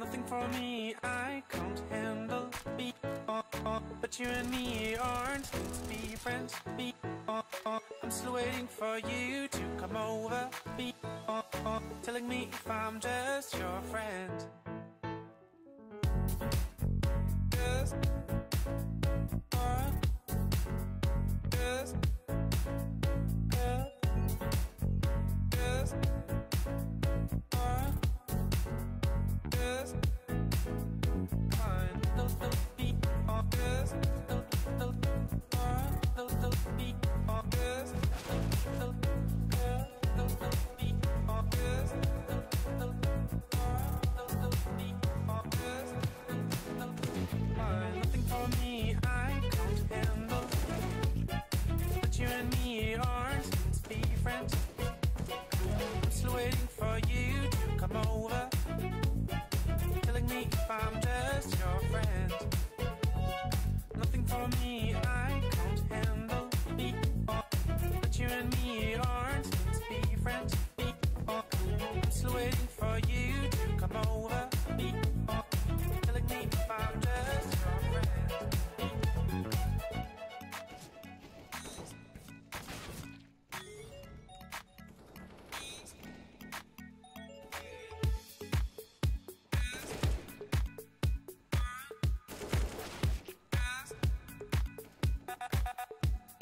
Nothing for me, I can't handle. Be but you and me aren't meant to be friends. Be I'm still waiting for you to come over. Be telling me if I'm just your friend. Just nothing for me, I can't handle. But you and me aren't meant to be friends. I'm still waiting for you to come over, telling me if I'm just your friend. Nothing for me, I can't handle. But you and me aren't meant to be friends. I'm still waiting for you to come over, telling me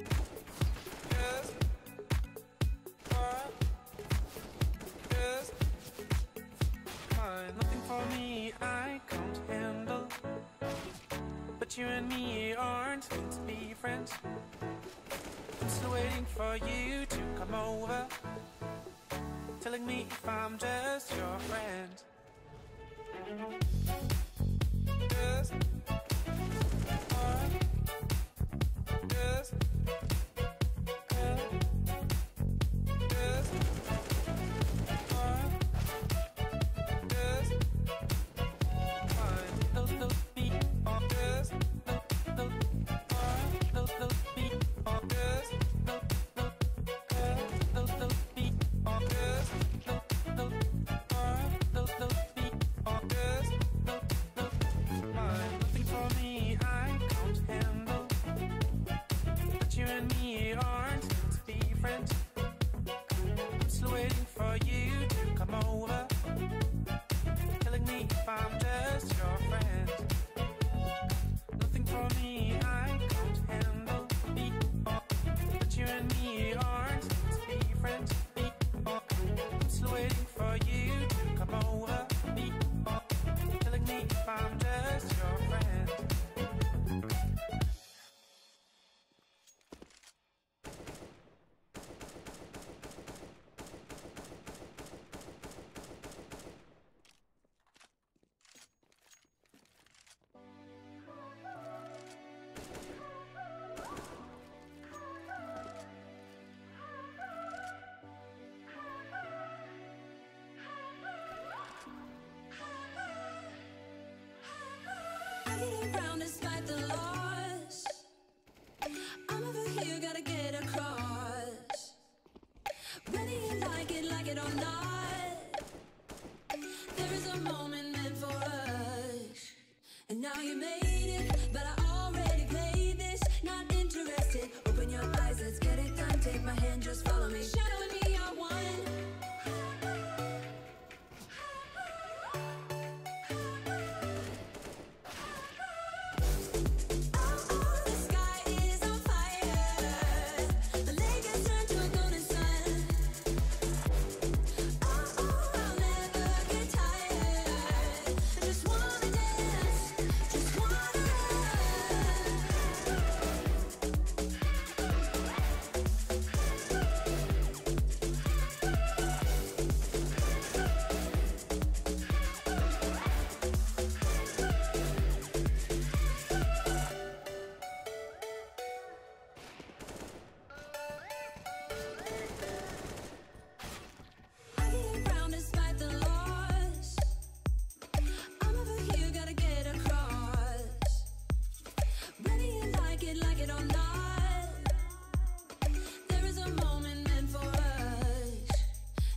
if I'm just your friend. Nothing for me, I can't handle. But you and me aren't meant to be friends. I'm still waiting for you to come over, telling me if I'm just your friend. Just nothing for me, I can't handle. But you and me aren't meant to be friends. I'm still waiting for you to come over, telling me if I'm just your friend. Nothing for me, I can't handle. But you and me aren't meant to be friends. I'm still waiting for you to come over, telling me if I'm just your friend. Getting around despite the loss. I'm over here, gotta get across. Whether you like it or not, there is a moment meant for us. And now you made it, but I already played this. Not interested, open your eyes, let's get it done. Take my hand, just follow me. Shadow and me are one.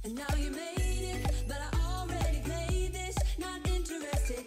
And now you made it, but I already played this. Not interested,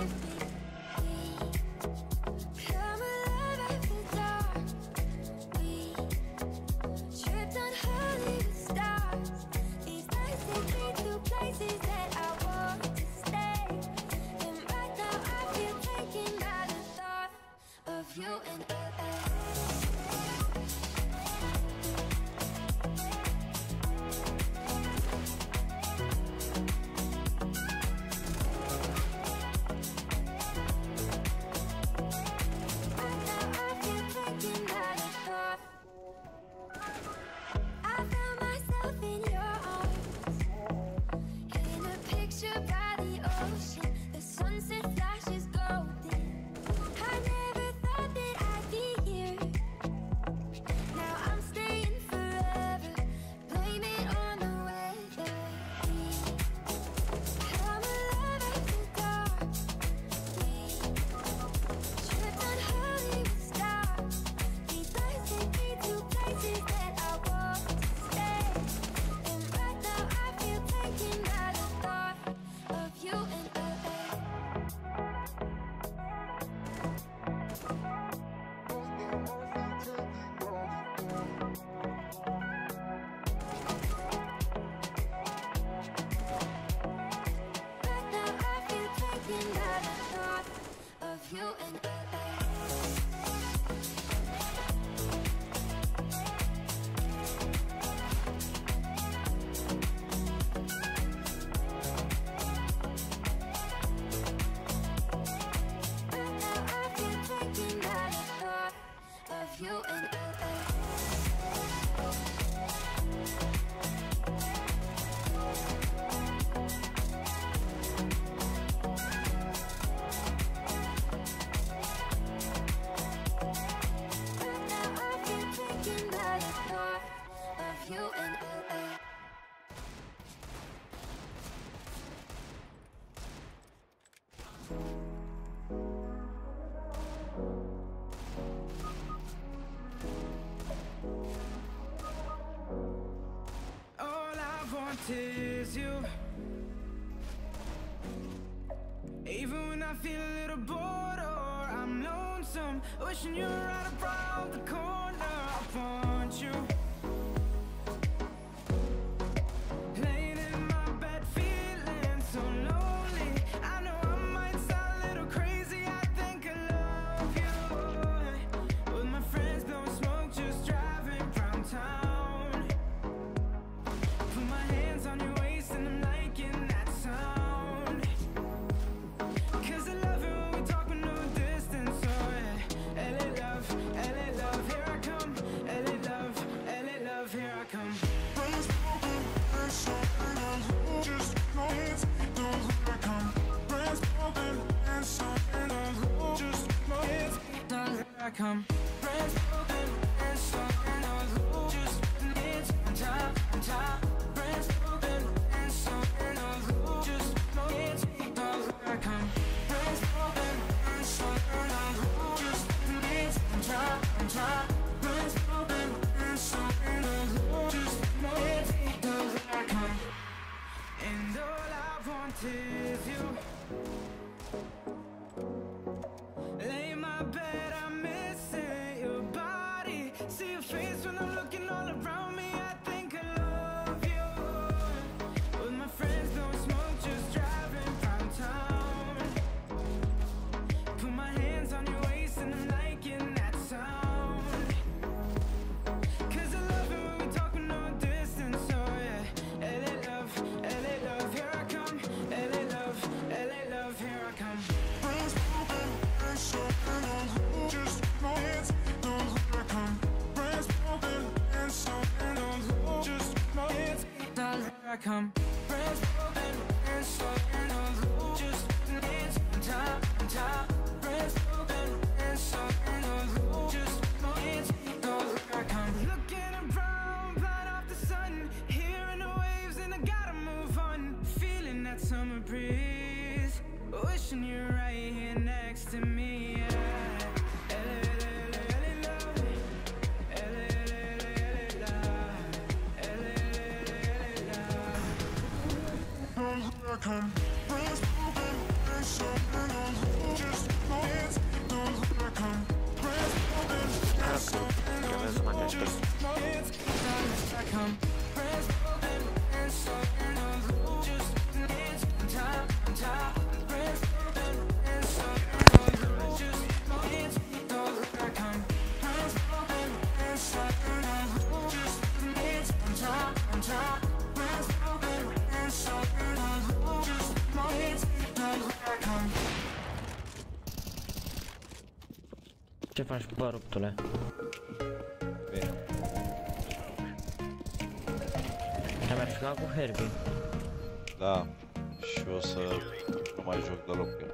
Come alive after dark. We tripped on Hollywood stars. These nights take me to places that I want to stay. And right now I feel taken by the thought of you and LA. I found myself in your arms, in a picture by the ocean. The sunset flashes golden. I never thought that I'd be here. Now I'm staying forever. Blame it on the weather. Come alive after dark. We tripped on Hollywood stars. These nights take me to places that I want to stay. And right now I feel taken by the thought of you and LA. Right now I feel taken by the thought of you and LA. Right now I feel taken by the thought of you and LA. Right now I feel taken by the thought of you and LA. All I want is you. Even when I feel a little bored or I'm lonesome, wishing you're right around the corner. I want you. Laying in my bed, feeling so lonely. I know I might sound a little crazy. I think I love you. With my friends blowing smoke, just driving round town. Put my hands on your waist and I'm liking that sound. 'Cause I love it when we talk with no distance. Oh yeah, LA love, here I come. LA love, here I come. I come. Friends broken and something else. Just needs on top, on top. Friends broken and something else. Just needs I come. Friends broken and something else. Just needs on top, on top. Friends broken and something else. Just needs I come. And all I want is you. Lay in my bed, I'm missing your body. See your face when I'm looking all around me. I think I love you. With my friends, blowing smoke, just driving round town. Put my hands on your waist and I'm liking that sound. 'Cause I love it when we talk with no distance. Oh yeah, LA love, here I come. LA love, here I come. I come. Friends broken and something else. Just needs on top, on top. Friends broken and something else. Just needs I come. Looking around, blind off the sun, hearing the waves and I gotta move on. Feeling that summer breeze, wishing you're right here next to me. Yeah. I come. Friends broken and something else. Ce faci cu păruptule? Bine. Te-ai mai jucat cu Herbie? Da. Și o să nu mai joc deloc cu el.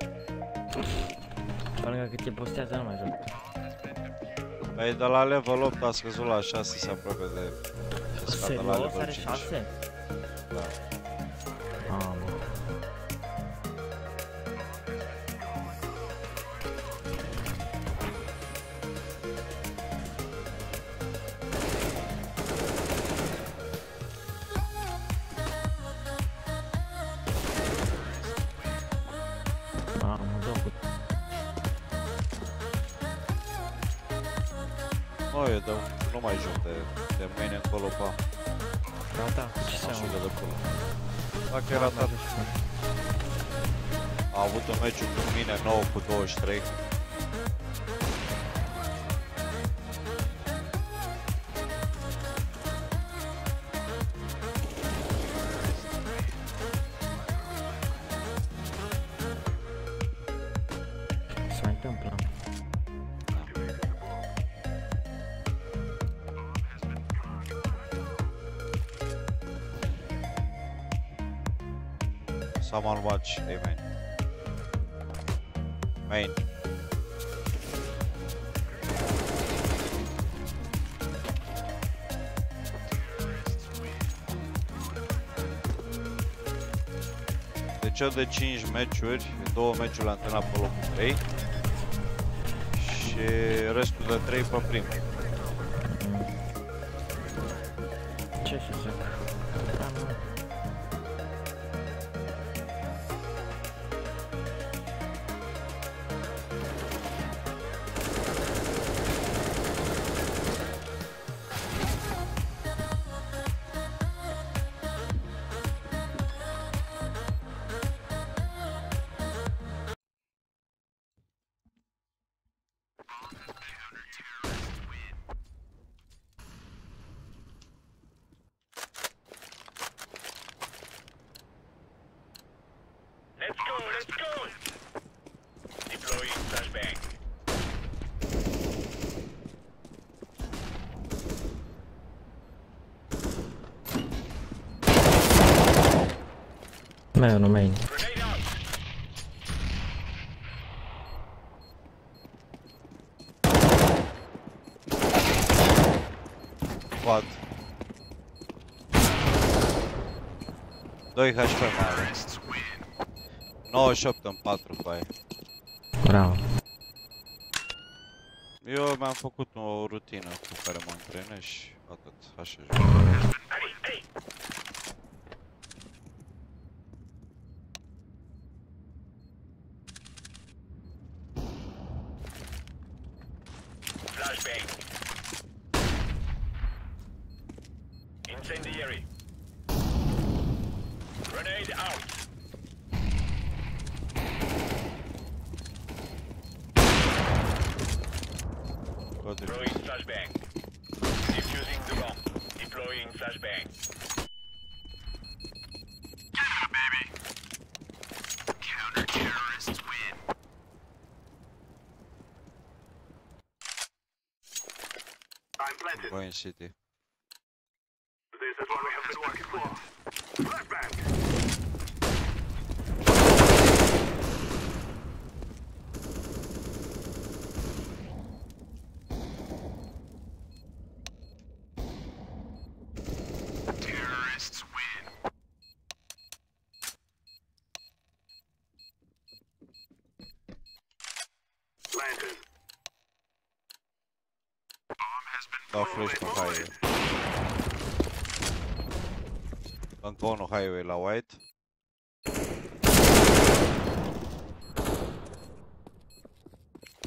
Pe lângă cât te postează, nu mai joc. Păi de la level 8 a scăzut la 6, se apropie de... Serios? Are 6? Da. Eu nu mai joc de mâine încolo, pa. Gata? Ce seamă? De pula. Dacă era tare. A avut un meciu cu mine 9-23. Se mai întâmplă. Someone watch A main. Main. Deci eu de 5 meciuri, 2 meciuri am antrenat pe locul 3 și restul de 3 pe primul. Ce să zic? Man, oh man. What? 2 HP mai are. 98 în 4 cu aia. Bravo. Eu mi-am făcut o rutină cu care mă antrenez și atât, așa joc. Flashbang. Incendiary. Grenade out. Throwing flashbang. Defusing the bomb. Deploying flashbang. Canada, baby. Counter-terrorists win. I'm planted. Going city. This is what we have been working for. Flashbang. Terrorists win. Planted. Dau flash pe highway. Încă unul highway la white.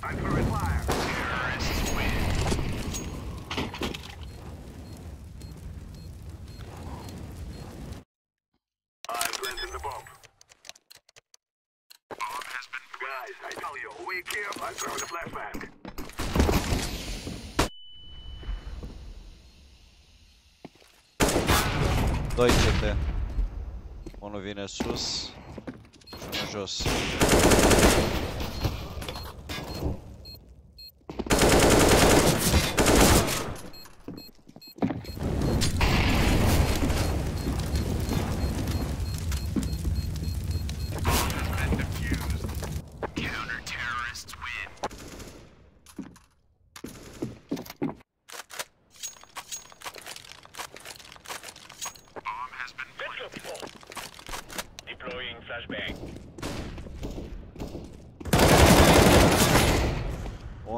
I'm throwing fire. Terrorists win. I'm planting the bomb. Bomb has been. Guys, I tell you, wake here. I'm throwing the flashbang. 2 CT. Unul vine sus și unul jos.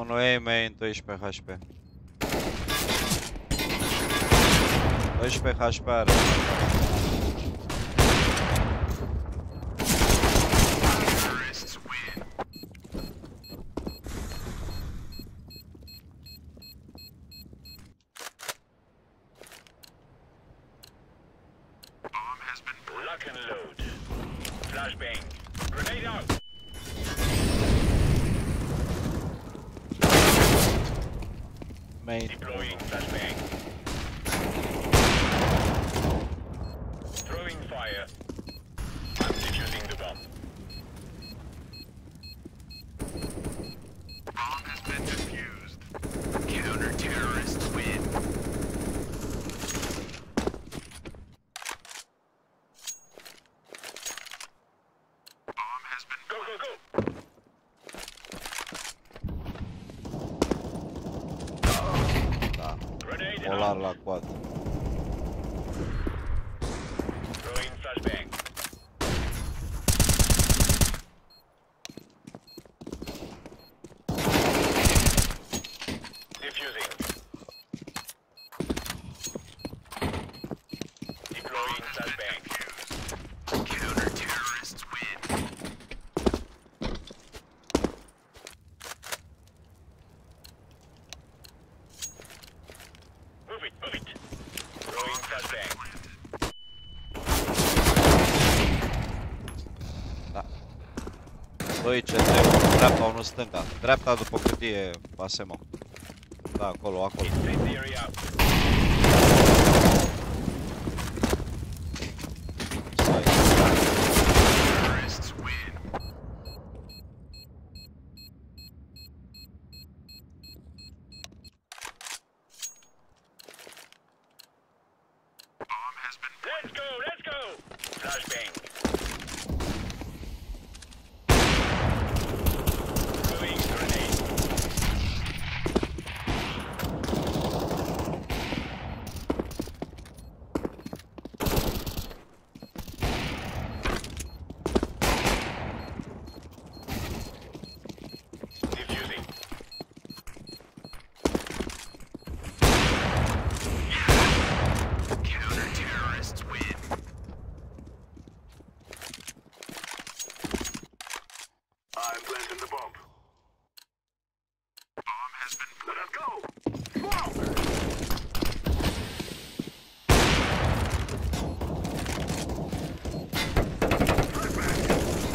Mono A main 12 HP. 12 HP are. Lock and load. Flashbang. Grenade out. Main. Deploying flashbang. Throwing fire. I'm defusing the bomb. Bomb has been defused. Counter-terrorists win. Bomb has been... Go, go, go! Da. Grenade Polar out. la quad. Throwing flashbang. Defusing. Deploying flashbang. Counter-terrorists win. Move it, move it. Throwing flashbang. Da. 2 CT, dreapta, unul stânga. Dreapta după cutie, Pasemo. Da, acolo, acolo. Incendiary out. Terrorists win. Bomb has been... Let's go, let's go! Flashbang. Throwing grenade. Defusing. Counter-terrorists win. I'm planting the bomb. Bomb has been... Let us go!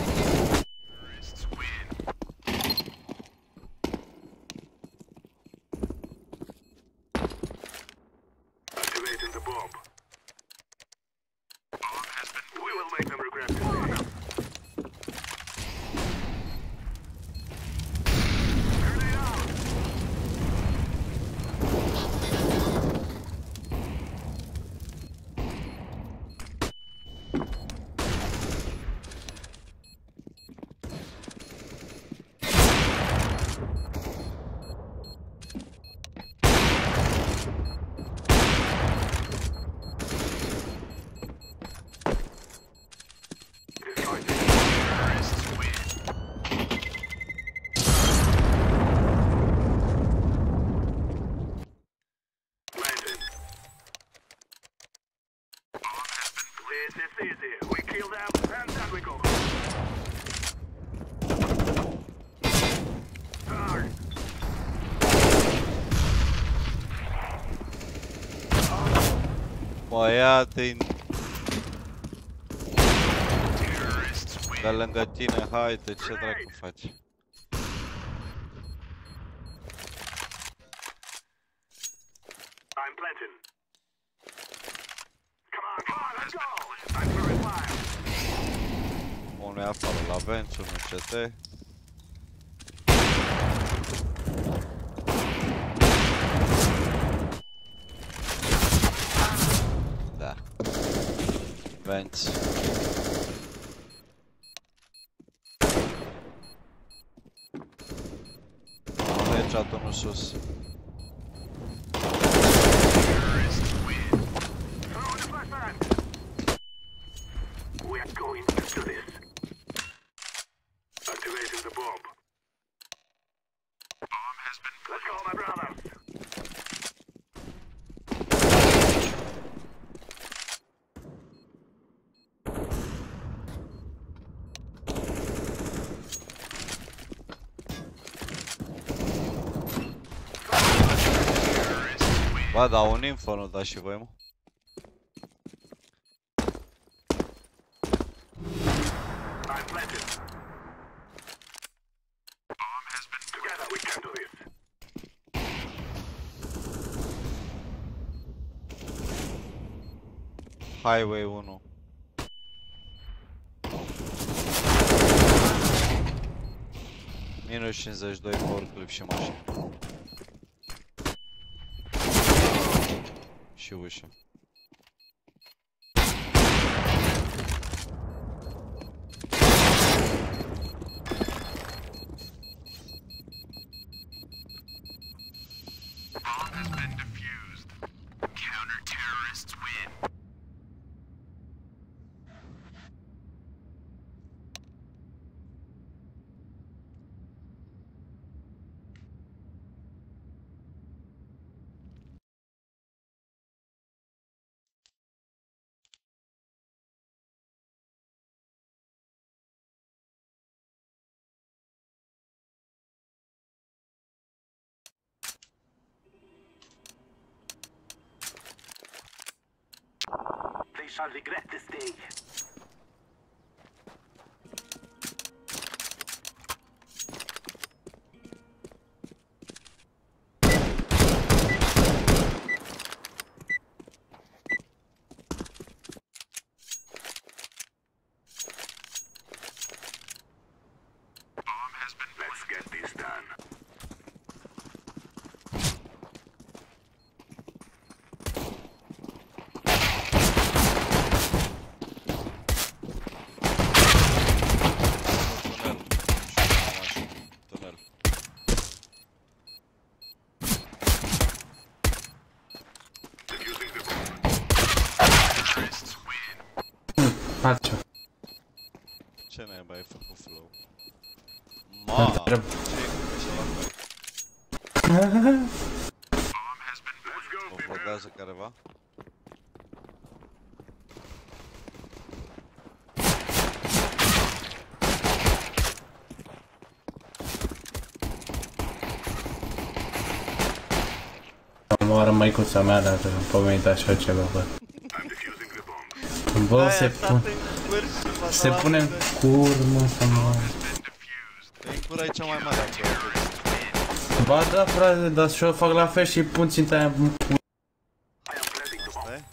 Terrorists win. Activating the bomb. Bomb has been... We will make them regret this. Grenade out! Terrorists win. Planted. Bomb has been... This is easy. We kill them, and then we go. Hard. Băiatii Terrorists win. de lângă tine, haide, ce dracu faci? I'm planting. Come on, let's go! I'm throwing fire. Unul e afară la bench, unul CT. Da. Bench. Unul headshot, unul sus. Terrorists win. Throw the flashbang. We're going to do this. Activating the bomb. Bomb has Ba, da un info nu dați și voi, mă. Highway 1. Minus 52 forklift și mașină. Și ușă. They shall regret this day. Let's get this done. Faccio. Ce naiba ai făcut flow? Ma! O vlogează careva? Omoară măicuța mea dacă am pomenit așa ceva, bă. Bă, se pune în curmă să moară. Te-ai cura e cea mai mare acolo. Ba da, frate, dar și-o fac la fel și pun ținta aia în cur. Stai?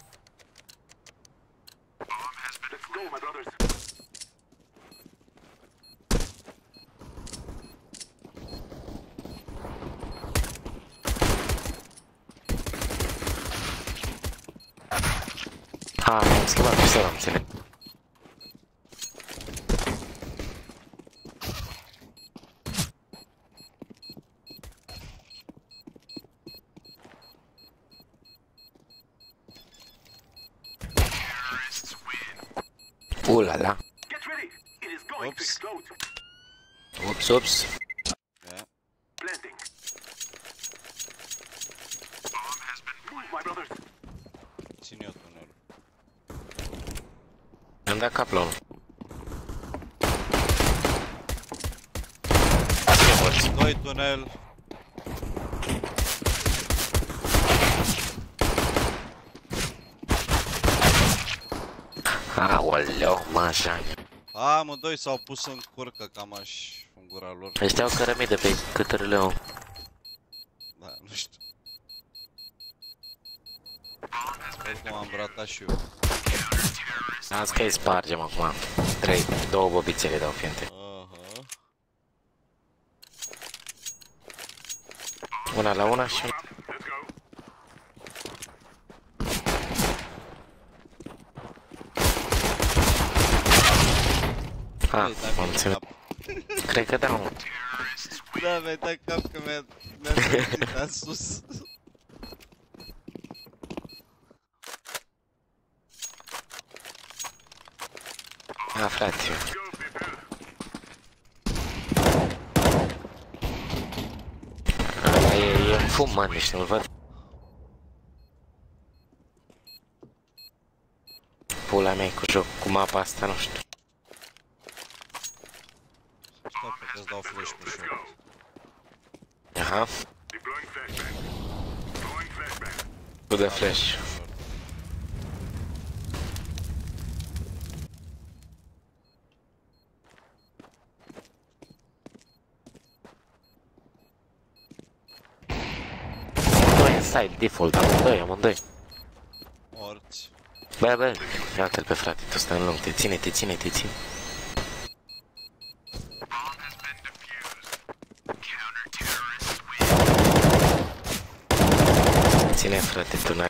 am schimbat pistola, am înțeleg. La la. Ups, ups. Țin eu tunelul. Am dat cap la unul. 2 tunel. Aoleu, mă, așa. Amândoi s-au pus în curcă cam așa în gura lor. Ăștia au cărămidă pe câtările au. Da, nu știu. Oricum am bratat și eu. Azi că îi spargem acum. 2 bobițele dau fiente. Una la una și una. Ah, am ținut. Cred că da, mă. Da, mi-ai dat cap că mi-a trezit în sus. Ah, frate. fumă, nici nu-l văd. Pula mea cu joc, cu mapa asta, nu știu. Stop, îți dau flash pe short. Aha. Cu de flash. Side default, amândoi. Morți. Bă, ia-te-l pe frate, tu stai în lung, te ține. Ține, frate, tu n-ai.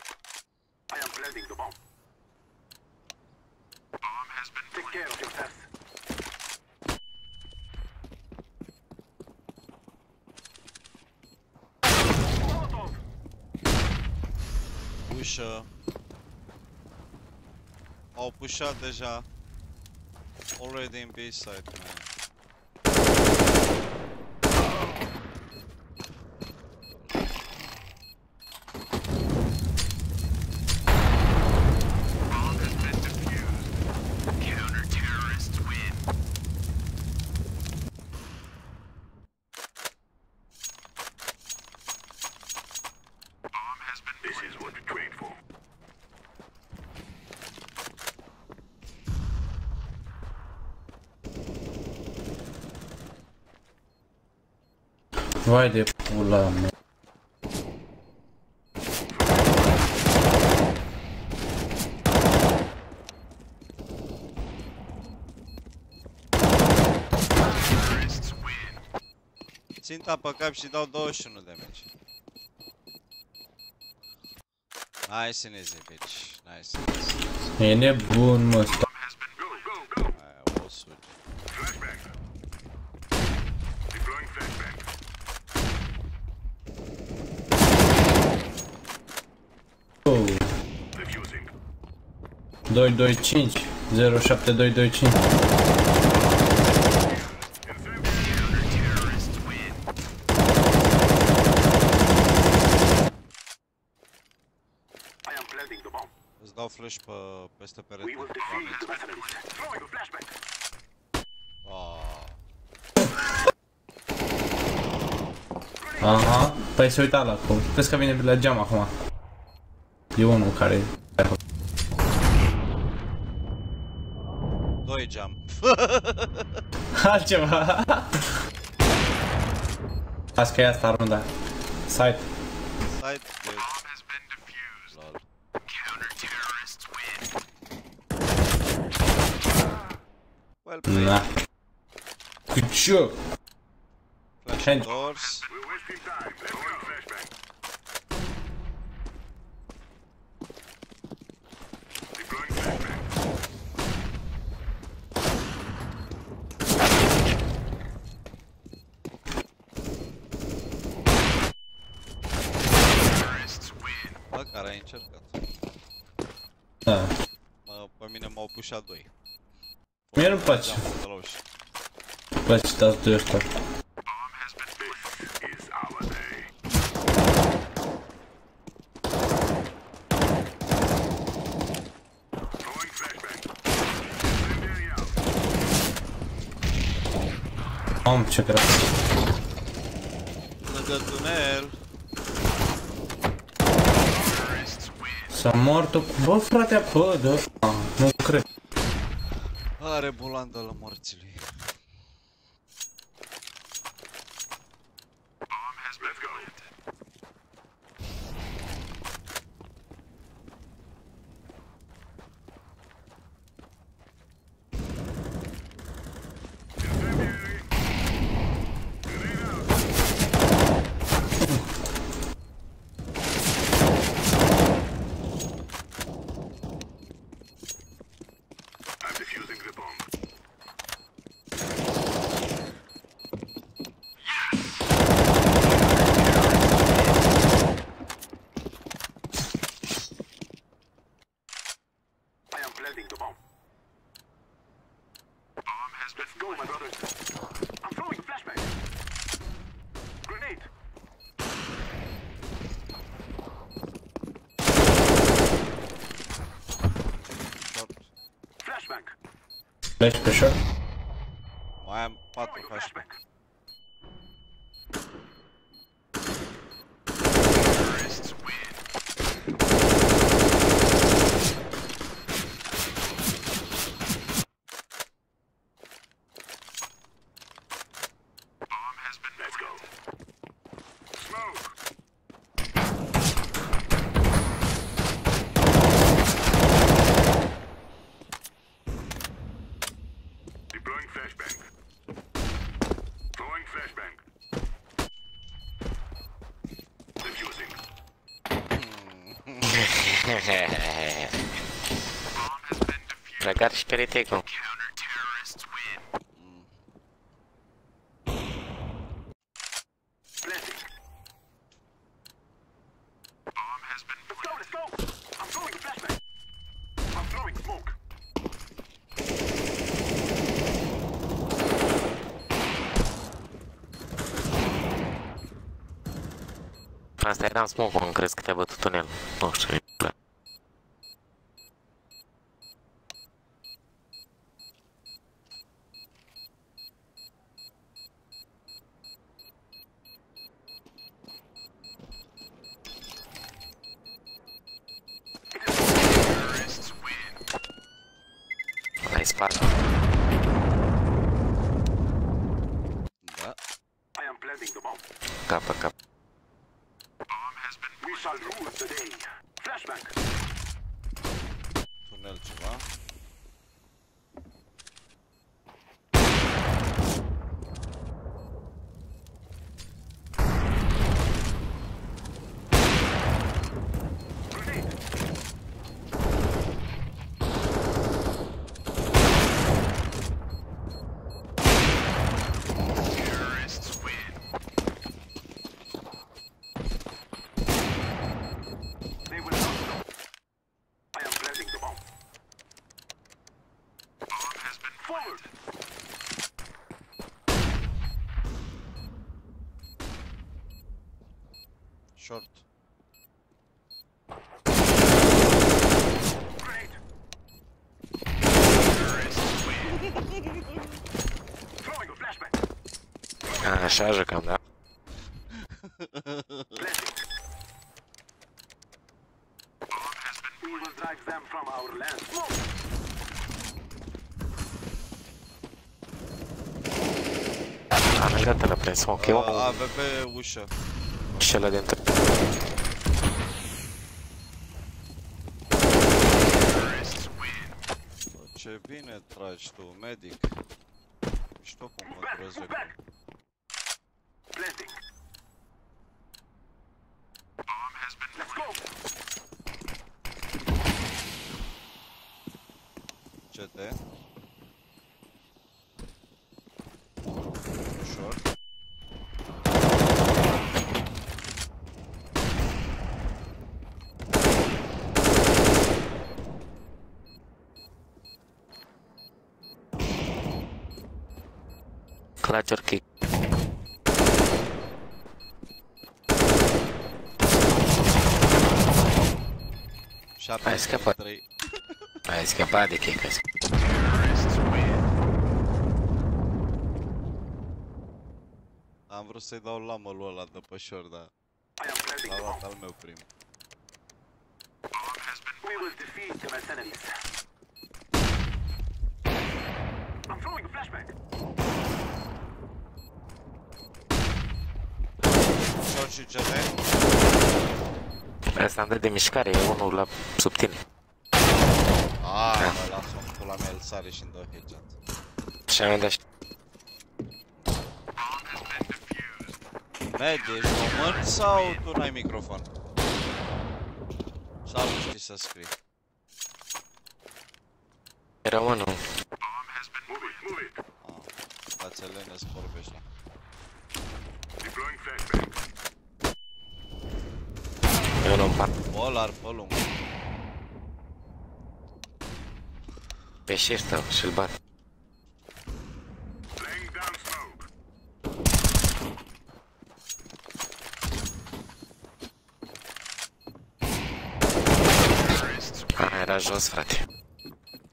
Pușă. Au pușat deja. Already in B side, man. Vai de pula mea. Ținta pe cap și dau 21 damage. Nice and easy, bitch. Nice and easy. E nebun, mă, stop. Aia, o suci. Oh. 225 07225. Îți dau flash peste perete. Aha, păi se uita la acum. Crezi că vine la geam acum. E unul care... 2 geam. Altceva. Las că e asta runda. Site. Site, good. Lol. Well played. Na. Cu ce? Flash doors. Bă, care ai încercat? Da. Pe mine m-au pușat 2. Mie nu-mi place. Îmi place să dați 2 ăștia. Am ce greu. Lângă tunel. S-a mort-o... Bă, frate, bă, da. Nu cred. Are bulandă la morții lui. Flash pe short. Mai am 4 HP. Regar și pe retake-ul. Asta era în smoke, nu crezi că te-a bătut tunel. Nu știu. Ai spart. Da. Capă, capă. Tunel ceva. Short. Așa jucam, da? Am legat la prins, ok. Avea pe ușă. Și ăla dintre. Ce bine tragi tu, medic. Mișto cum controlezi recul. CT. Short. Clutcher kick. Ai scăpat. Ai scăpat de kick. Am vrut să-i dau lamălul ăla de pe short, dar l-a luat al meu prim. Short și CT. Asta îmi dă de mișcare, e unul la sub tine. Mă las-o în pula mea, el sare și-mi dă headshot. Și am dat și... Med, ești român sau tu n-ai microfon? Sau nu știi să scrii? E românul. Dați Elena să vorbești. Eu nu-mi pat. Polar pe lung. Pe shift tău și-l bat. Era jos, frate.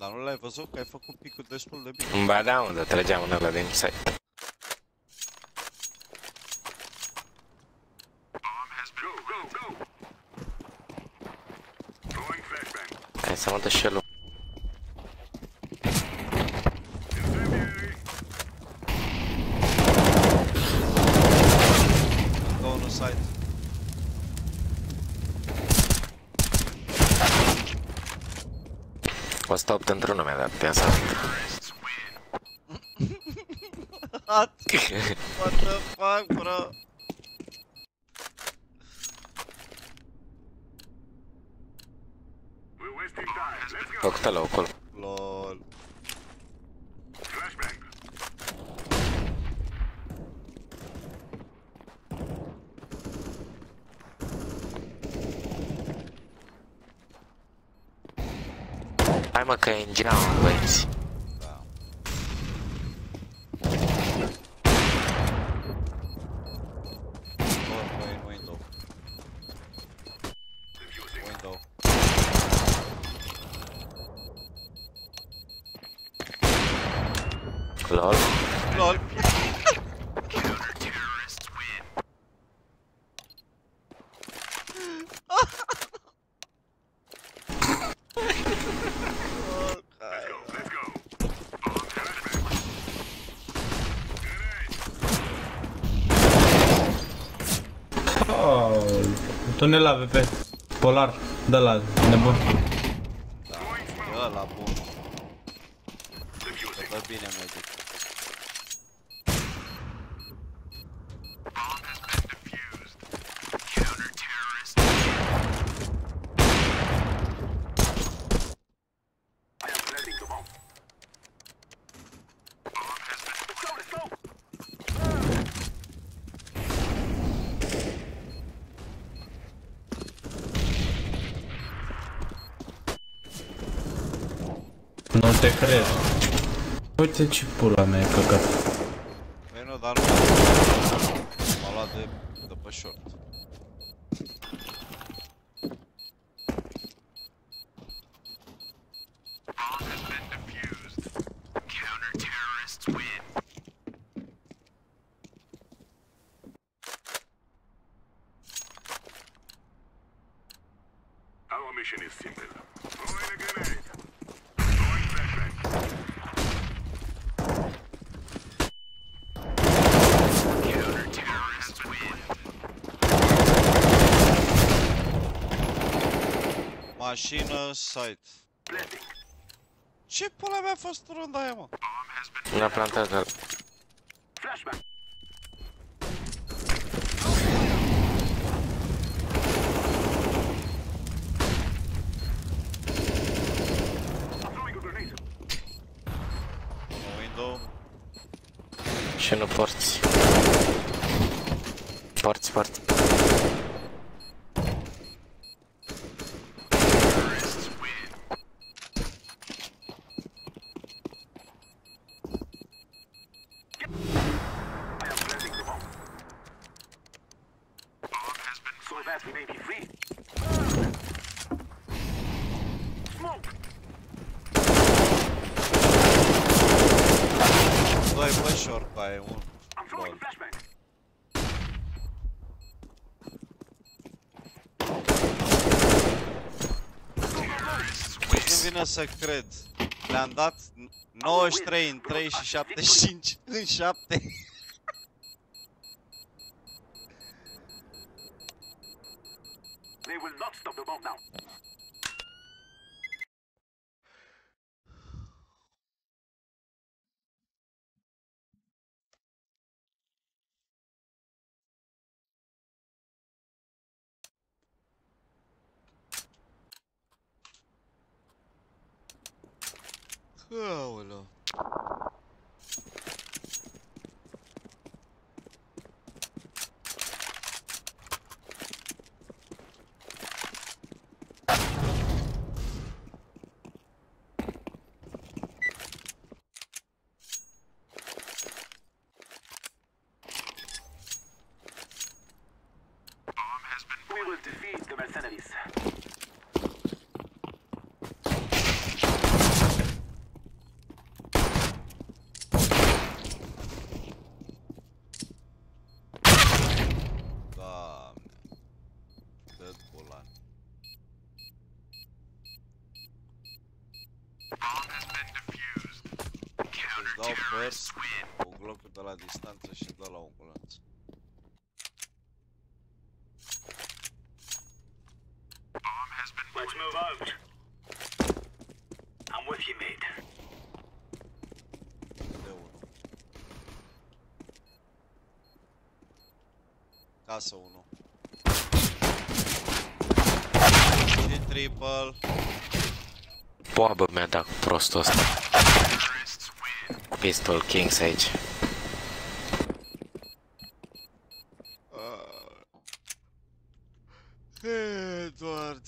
Dar nu l-ai văzut că ai făcut picul destul de bine. Ba da, unde trăgeam în ăla din site. Hai să mă dă și el. Două site. O să opt într-unul mi-a dat pe asta. What the fuck, bro? Făcut ăla acolo. LOL. Hai mă că e în geam, băieți. LOL. LOL. Tunel AVP. Polar. De la nebun. Da, e ăla bun. Să dă bine, medic. Nu te cred. Uite ce pula mea e căcat. Păi nu, dar nu. M-a luat de pe short. Our mission is simple. Throwing a grenade. Mașină, site. Ce pula mea a fost runda aia, mă? N-a plantat ăla. Flashback. Window. Și nu porți. Porți. So that we may be free. Smoke. Doi băi short pe aia, un. I'm throwing a flashback. Nu vine să cred. Le-am dat 93 în 3 și 75 în 7. They will not stop the bomb now. Aoleu. We will defeat the mercenaries. Îți dau burst cu glocul de la distanță și dă la un culanț. Let's move out. I'm with you, mate. De unul. Casă 1. Și triple. Boabă mi-a dat prostul ăsta. Pistol Kings aici. Eduard,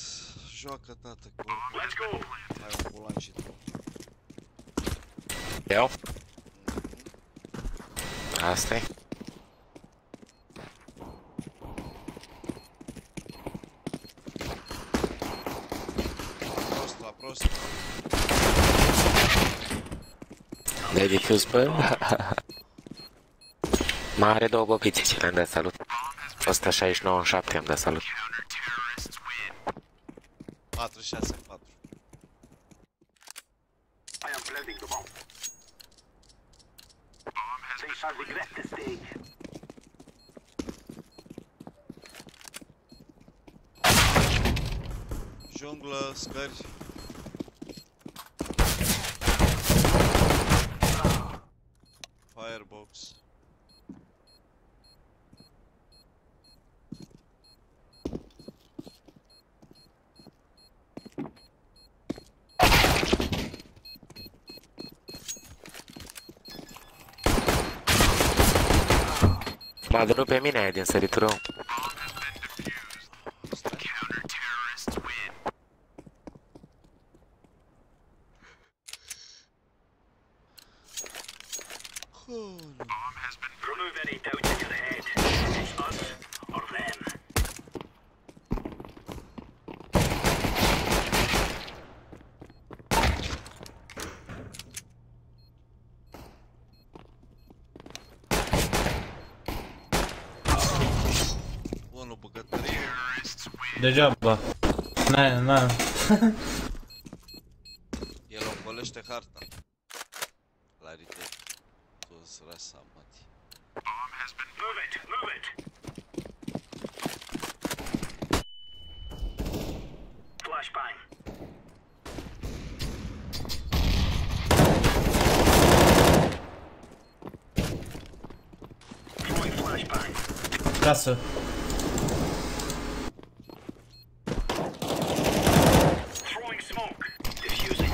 joacă tată cu oricum. Hai un bulan și tu. Eu? Asta-i. Prost la prost. De defuse, bă? Mare două bobițe ce le-am dat salut. 169 în 7 am dat salut. 4, 6, 4. I am planting the bomb. They shall regret this day. Junglă, scări. Firebox. M-a durut pe mine aia din săritură. Remove any doubt into the head. It's us or them. Bună bucătărie. Degeaba. Na. El ocolește harta. Claritate. Toți răsamati. Move it, move it. Flashbang. Throwing flashbang. Casă. Throwing smoke. Diffusing.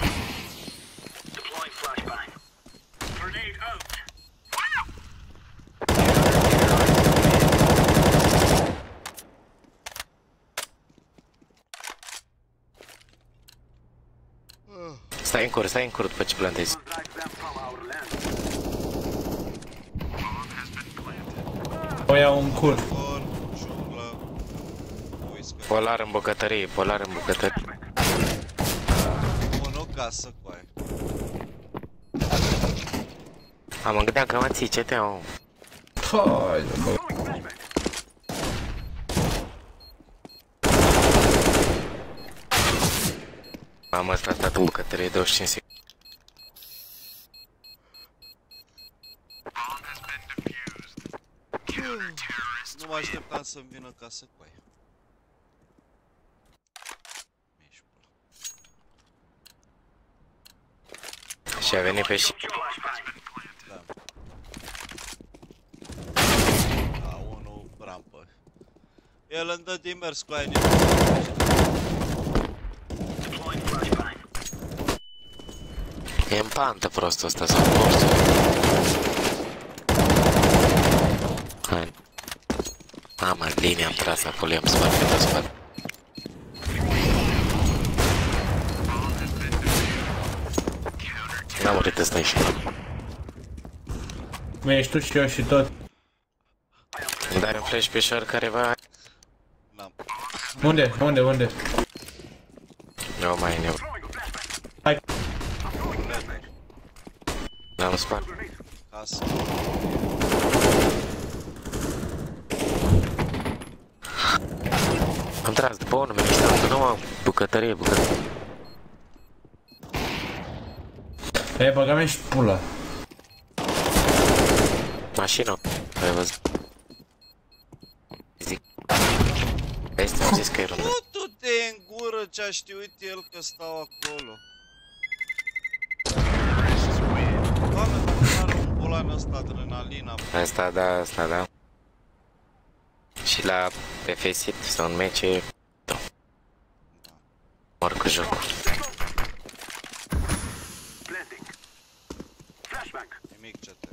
Deploying flashbang. Grenade out. Stai în cur după ce plantezi. O iau în cur. Polar în bucătărie, polar în bucătărie. Bună casă cu aia. Mă gândeam că mă ții, ce te au? Hai, bă. Mamă, ăsta a stat în bucătărie 25 secunde. Nu mă așteptam să-mi vină casă cu aia. Și a venit pe și... Da. Da, unul rampă. El îmi dă din mers cu aia. E în pantă prostul ăsta sau morți. Hai. Mamă, linia am tras acolo, i-am spart pe tot spate. N-am murit ăsta aici. Mă, ești tu și eu și tot. Îmi dai un flash pe shore careva? Unde? Nu mai e nevoie. Hai. N-am spart. Casă. Am tras după unul, mi-a zis, nu mă, bucătărie. Hai băga-mi și pula. Mașină, ai văzut? Zic. Este, am zis că e rundă. Tu-te în gură ce-a știut el că stau acolo. Doamne, dacă are un bolan ăsta adrenalina. Asta da. Și la pe faceit sau în mece, da. Mor cu jocul. Nimic ce te...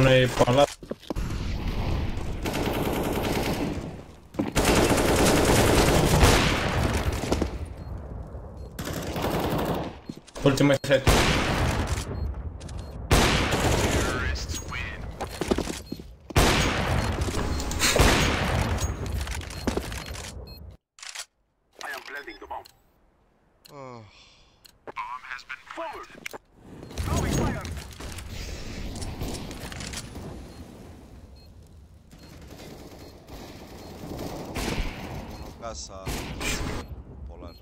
Nu e palat. Ultima set. Casa polar.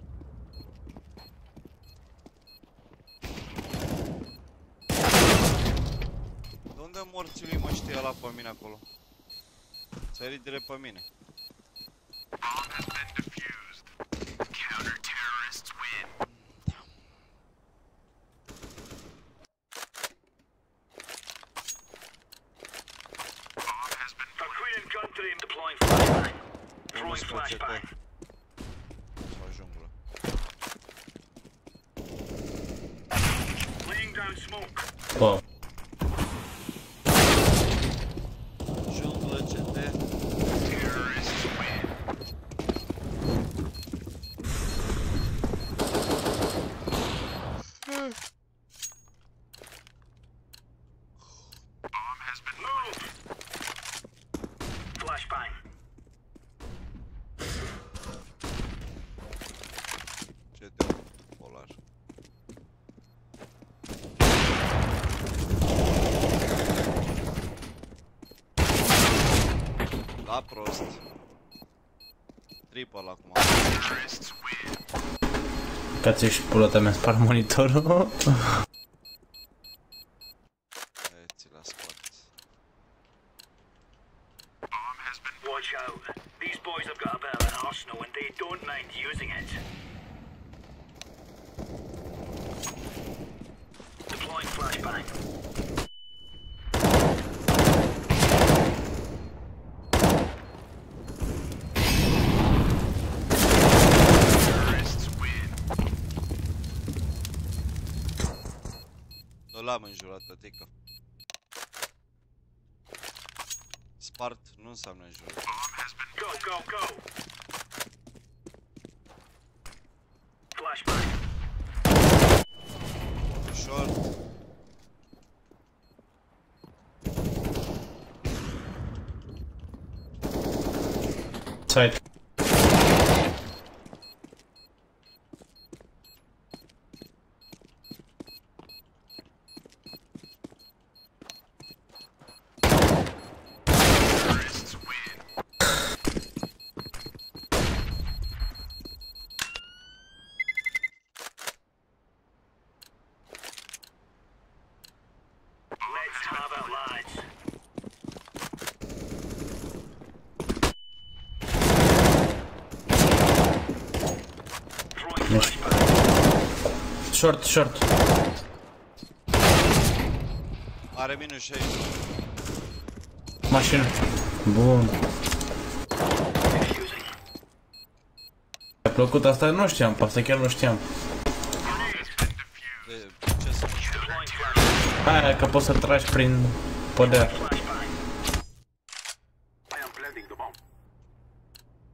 De unde morții lui mă știe ăla pe mine acolo? Sărit direct pe mine. Wow. Junglă CT. CT polar. Da, prost. Triple acum. Cați și pula ta mi-a spart monitorul. Ți l-a spart. Watch out. These boys have got a bit of an arsenal and they don't mind using it. Deploying flashbang. L-am înjurat, tătică. Spart nu înseamnă înjurat. Go, go, go! Flashbang. Short. Side. Let's have it, lads. Short, short. Are minus 6. Mașină. Bun. Mi-a plăcut asta, nu știam, pe asta chiar nu știam. Ce să Aia că poți să tragi prin podea.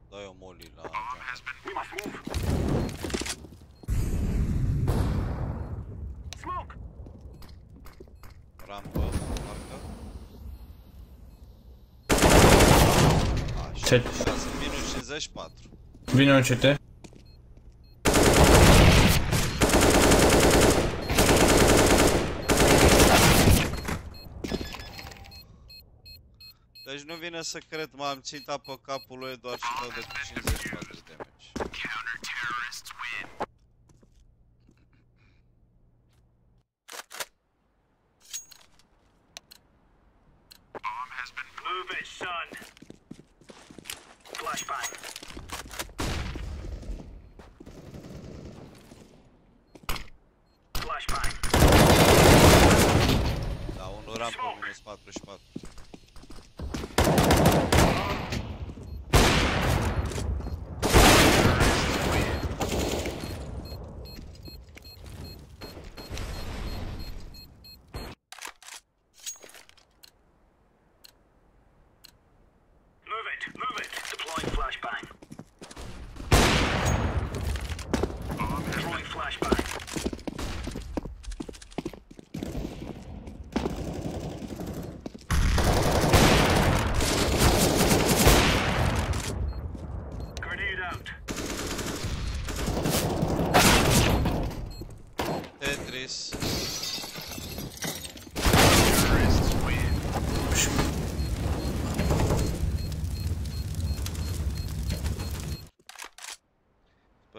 dai o molly la rampă, marcă. Ce? Minus 54. Vine un CT. Deci nu vine să cred, m-am țintat pe capul lui doar și dau de 54 de damage.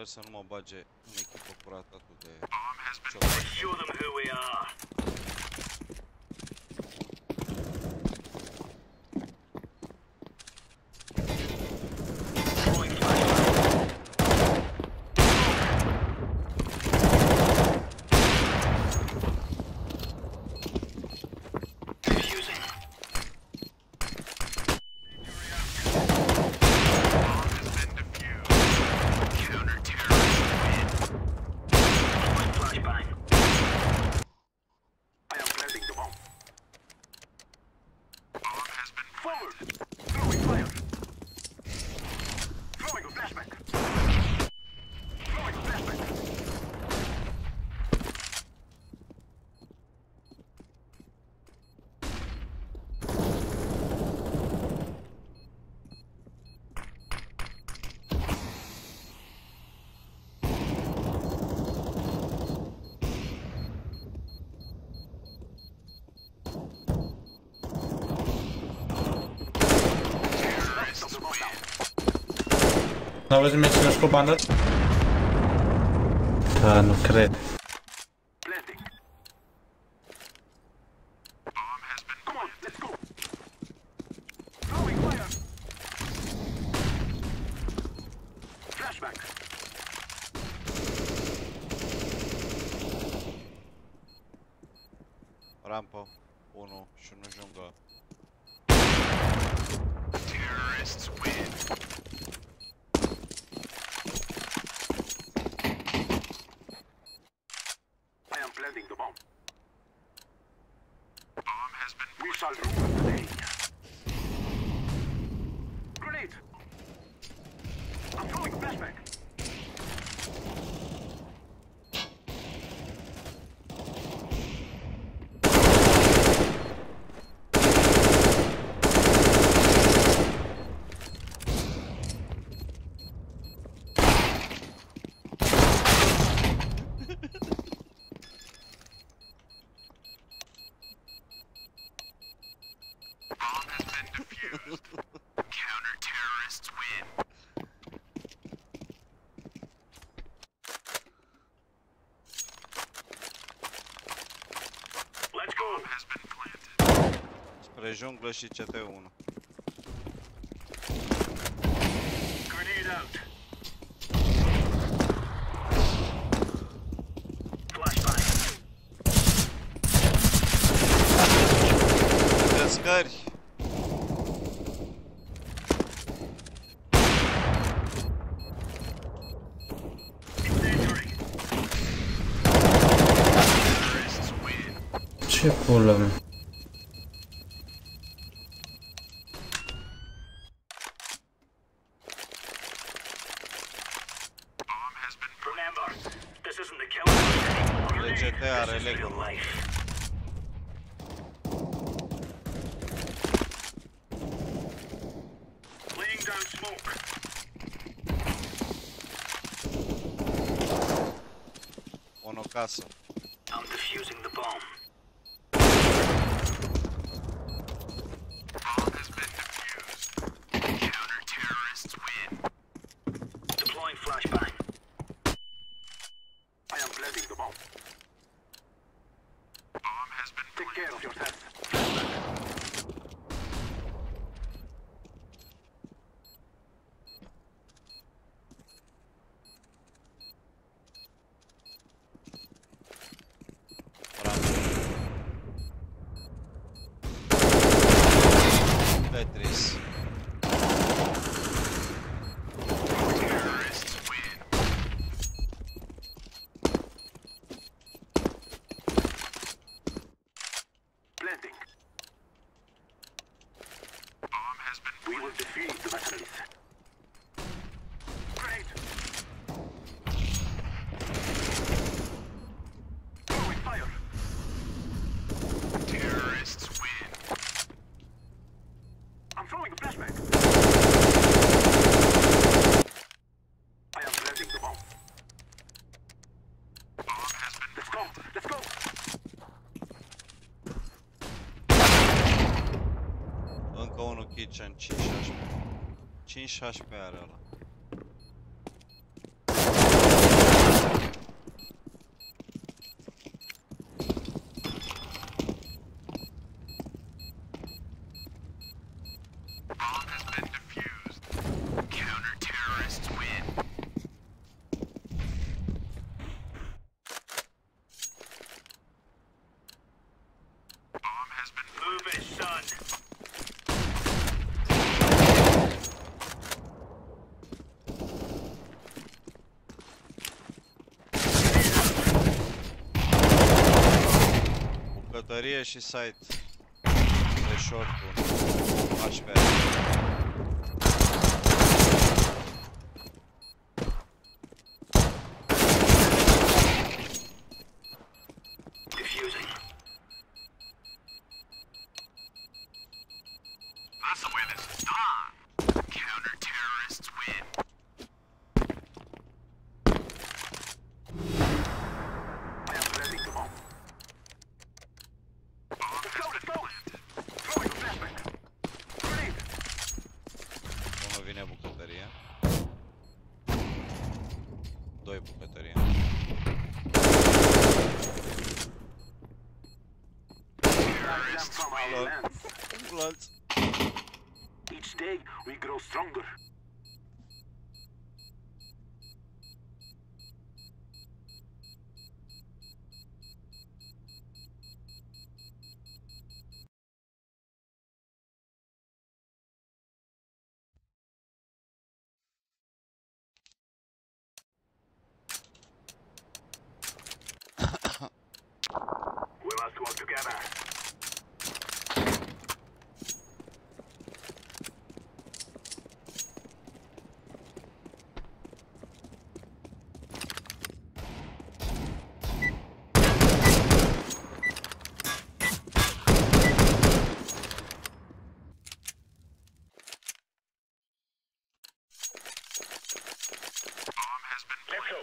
Sper să nu mă bage în echipă curată atât de... Show them who we are. N-aveți mențiunea cu bandă? Da, nu cred. Rampă, 1 și unul junglă. Terrorists win. I am planting the bomb. Bomb has been. We shall rule today. Grenade. I'm throwing a flashback. Counter-terrorists win. Let's go. Bomb has been planted. Spre junglă și CT1. Grenade out. Flashbang. Descări. Ce pula mea? Remember, this isn't the kill anymore. GT are This is real legal. life. Laying down smoke. Ono casă. I'm defusing the bomb. Bomb has been defused. Counter-terrorists win. Deploying flashbang. I am planting the bomb. Bomb has been. Take care of yourself. Tetris. Terrorists win. Planting. Bomb has been. We will defeat the mercenaries. Grenade. Throwing fire. Terrorists win. I'm throwing a flashback. I am planting the bomb. Bomb has been. Let's go. Let's go. Încă unul kitchen, 5 HP. 5 HP are ăla. Tărie și site. De short-ul. Much better. Defusing. That's the way this is done. Counter-terrorists win. I am planting the bomb. Let's go, let's go! Throwing flashback. Grenade! Unul vine bucătărie. Doi bucătărie. Each day we grow stronger. We must work together. Let's go.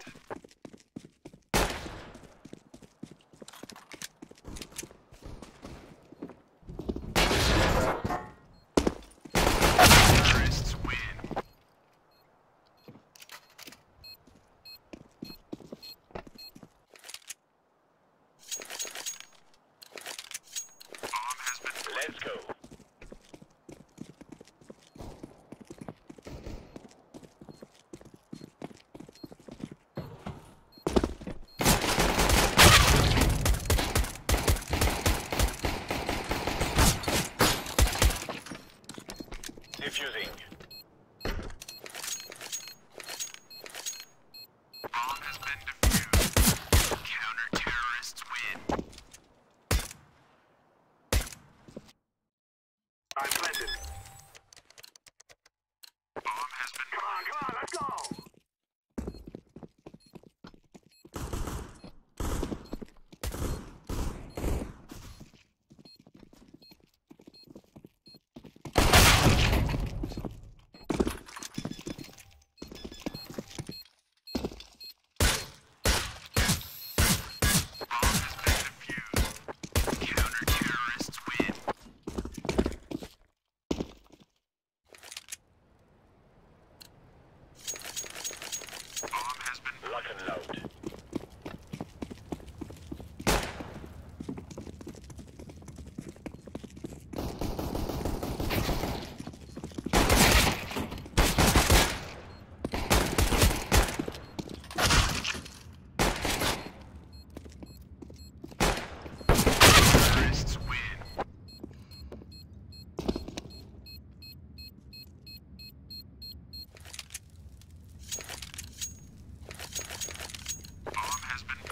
Terrorists win. Bomb has been. Let's go. Defusing. Bomb has been defused. Counter-terrorists win. I'm planted. Bomb has been. Come on, let's go! Lock and load. Terrorists win.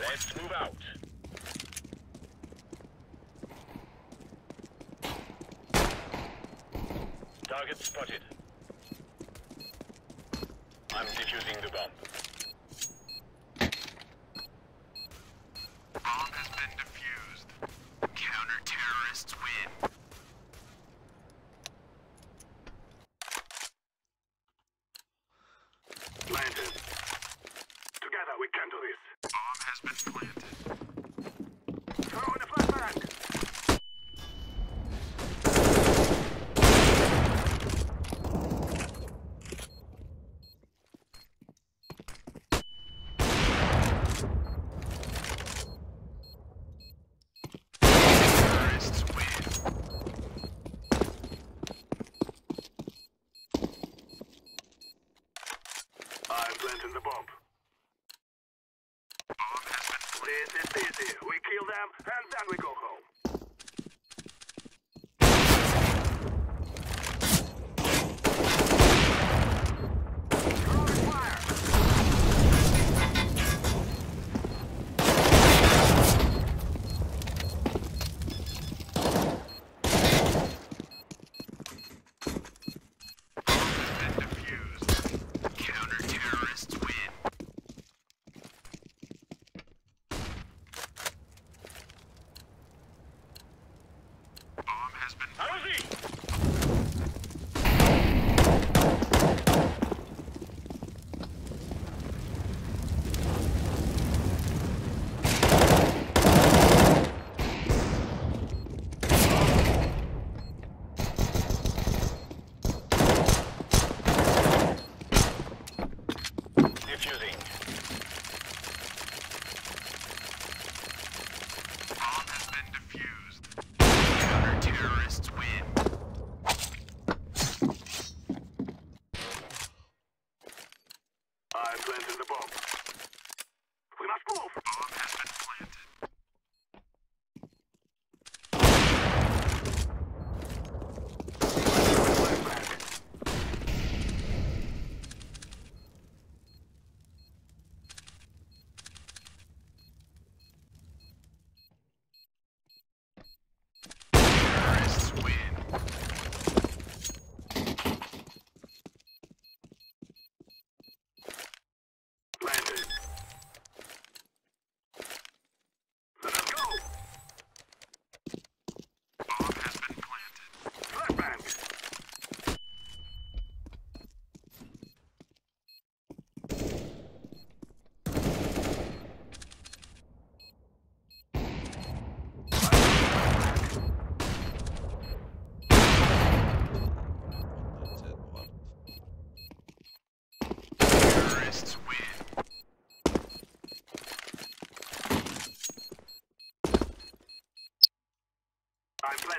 Let's move out. Target spotted. I'm defusing the bomb. Bomb has been defused. Counter-terrorists win. Planted. Together we can do this. Bomb has been planted. Throw in a flashbang! Terrorists win. I'm planting the bomb. Bomb has been. This is easy. We kill them and then we go home. Throwing fire.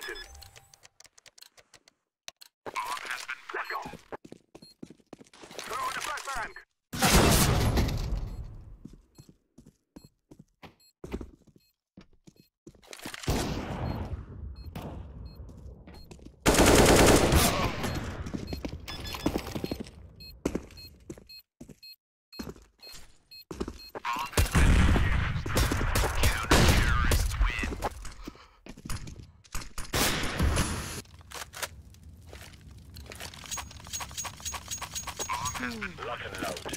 planted. Bomb has been. Let's go. Throw in the flashbang. Lock and load.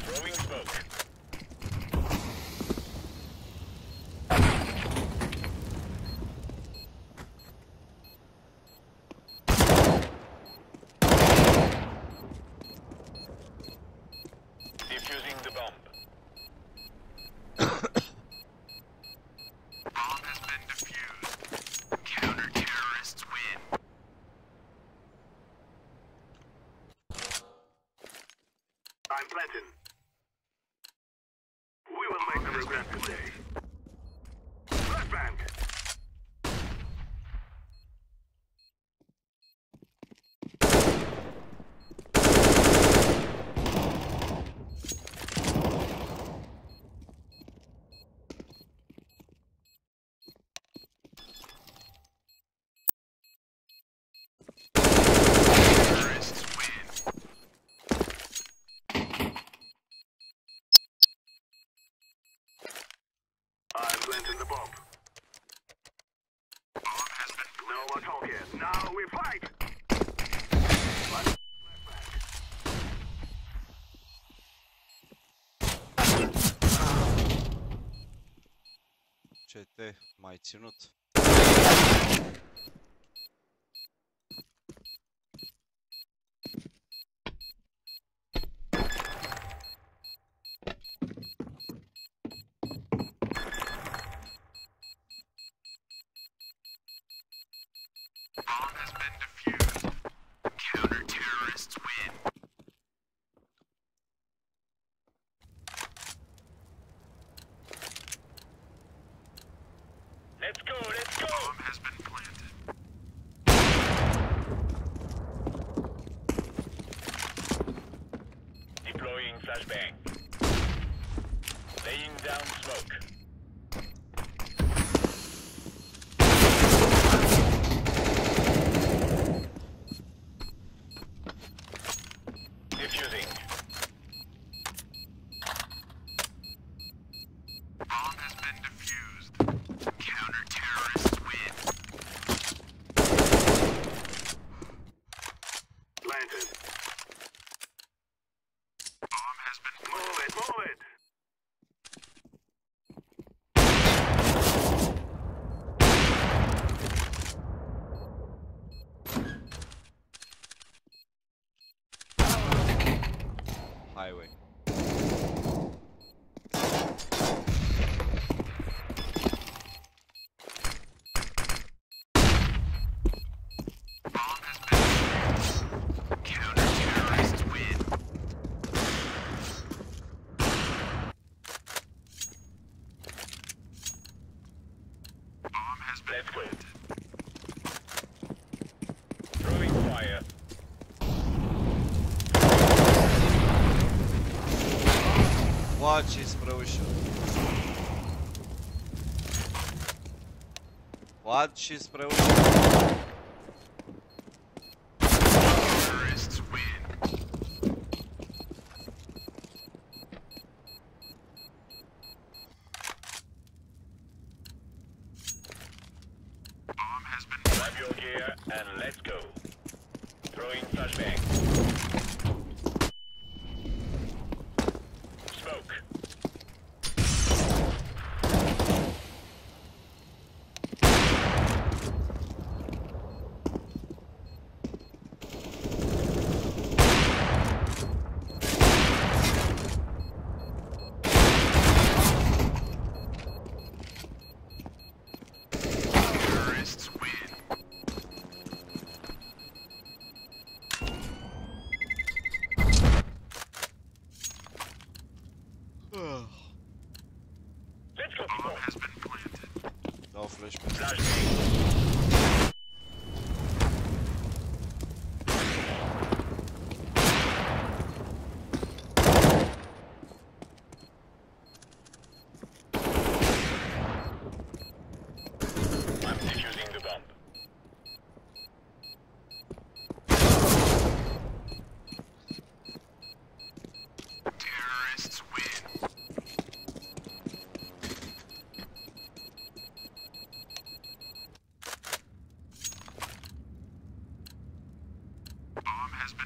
Throwing smoke. Defusing the bomb. Bomb has been defused. Counter-terrorists win. I'm planting. We will make them regret today. Flashbang. Terrorists win. I'm planting the bomb. Bomb has been. No more talking. Now we fight. CT mai ținut. Bomb has been defused. Counter-terrorists win. Let's go, let's go! Bomb has been planted. Deploying flashbang. Laying down smoke. Defusing. Bomb has been defused. Counter-terrorists win. Planted. Bomb has been planted. Move it, move it! Highway. Bomb has been defused. Counter-terrorists win. Bomb has been planted. Throwing fire. Watch is preușit. Watch is preușit. Terrorists win. Bomb has been Grab your gear and let's go. Throwing flashbang. Smoke. terrorists win.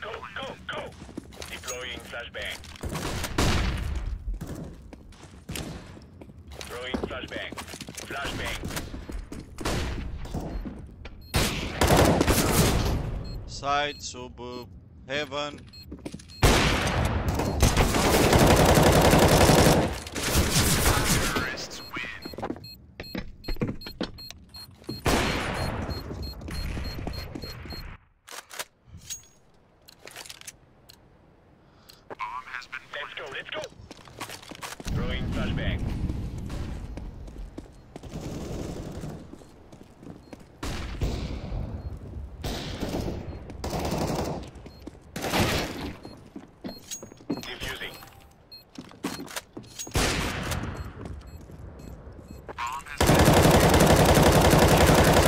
Go, go, go! Deploying flashbang. Throwing flashbang. Flashbang. Side, sub, heaven. Terrorists win. Bomb has been planted. Let's go. Throwing flashbang. Defusing. Bomb has been planted.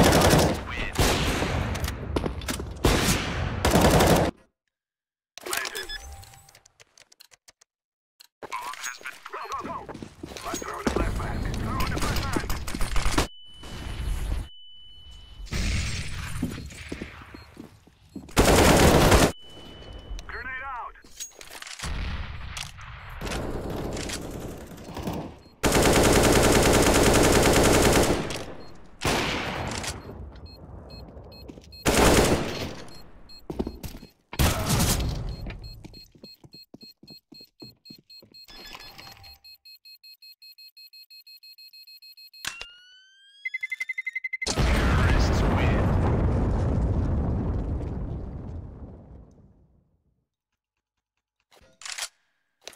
Terrorists win. Planted. Bomb has been planted. Go, go, go! I'm throwing the flashbang. Throwing the flashbang. Grenade out. Terrorists win.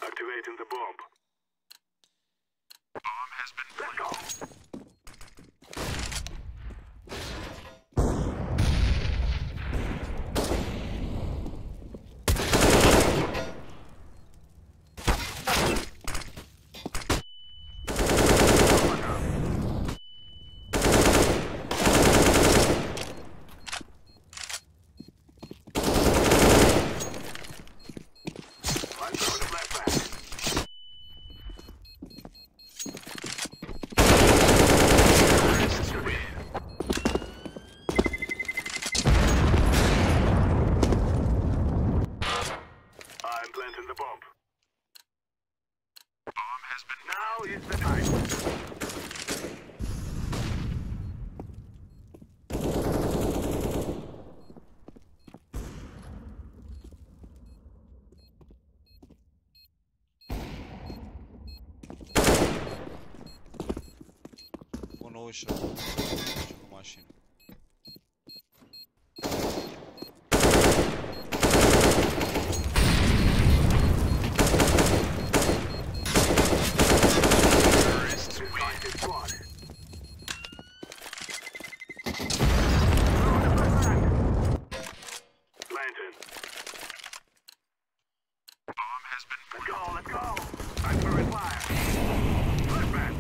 Activating the bomb. Bomb has been planted. I'm throwing the flashbang. Terrorists win. I'm planting the bomb. Bomb has been. Now is the time. Bună ușă. Și cu mașină. Terrorists win. Squad. Throwing the flashbang. Planted. Bomb has been planted. Let's go. I'm throwing fire. Flashbang.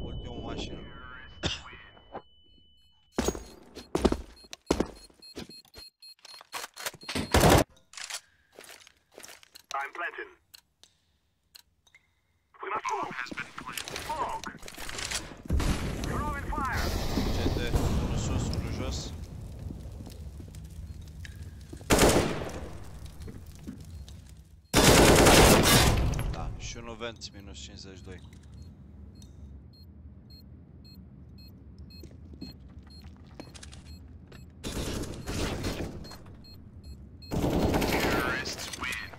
Ultimul mașină. I'm planting. We must move. Has been planted. Smoke. Throwing fire. CT, unul sus, unul jos. Da, și unul vent, minus 52. Terrorists win.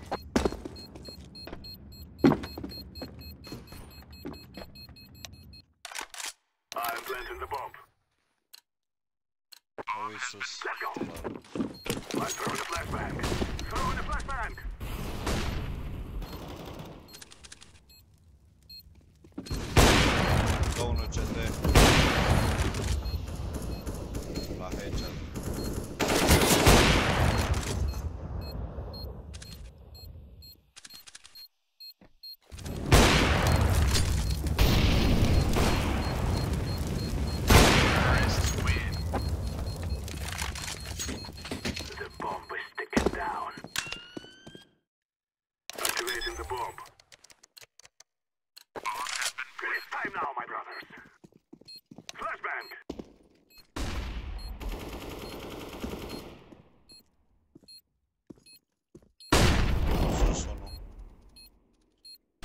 I'm planting the bomb. Au sus. Let's go. I'm throwing the flashbang. Throwing the flashbang. Dă unul CT. La headshot. Terrorists win.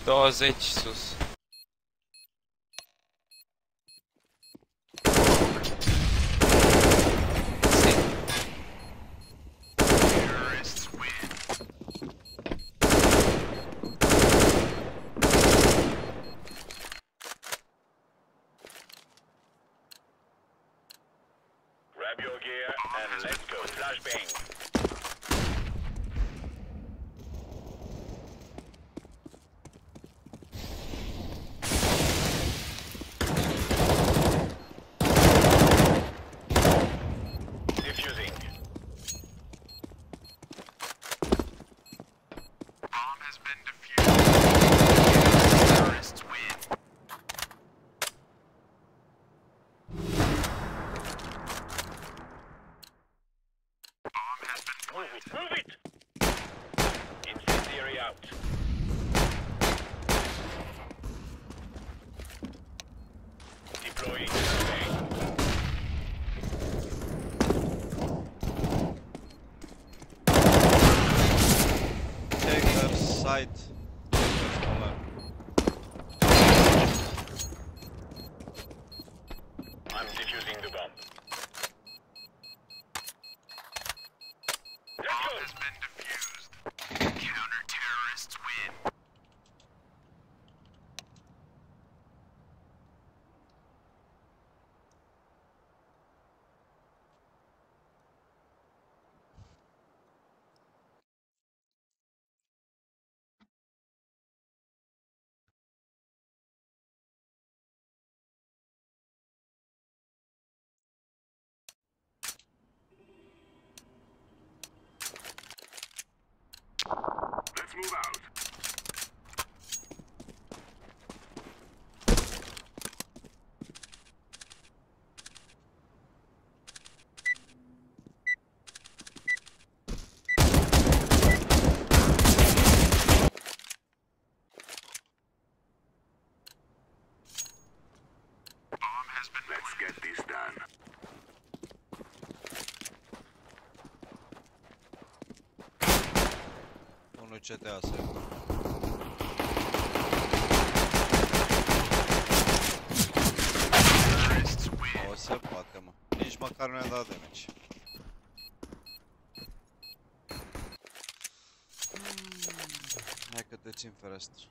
20 sus. Grab your gear and let's go flashbang. Defusing. Bomb has been defused. Terrorists win. Move it! Incendiary out. Deploying flashbang. Take their side. I'm defusing the bomb. Bomb has been defused. Counter-terrorists win. Let's move out. Bomb has been. Let's get this done. Unul CTA se. O să bată, mă. Nici măcar nu i-a dat damage. Hai că te țin fereastră.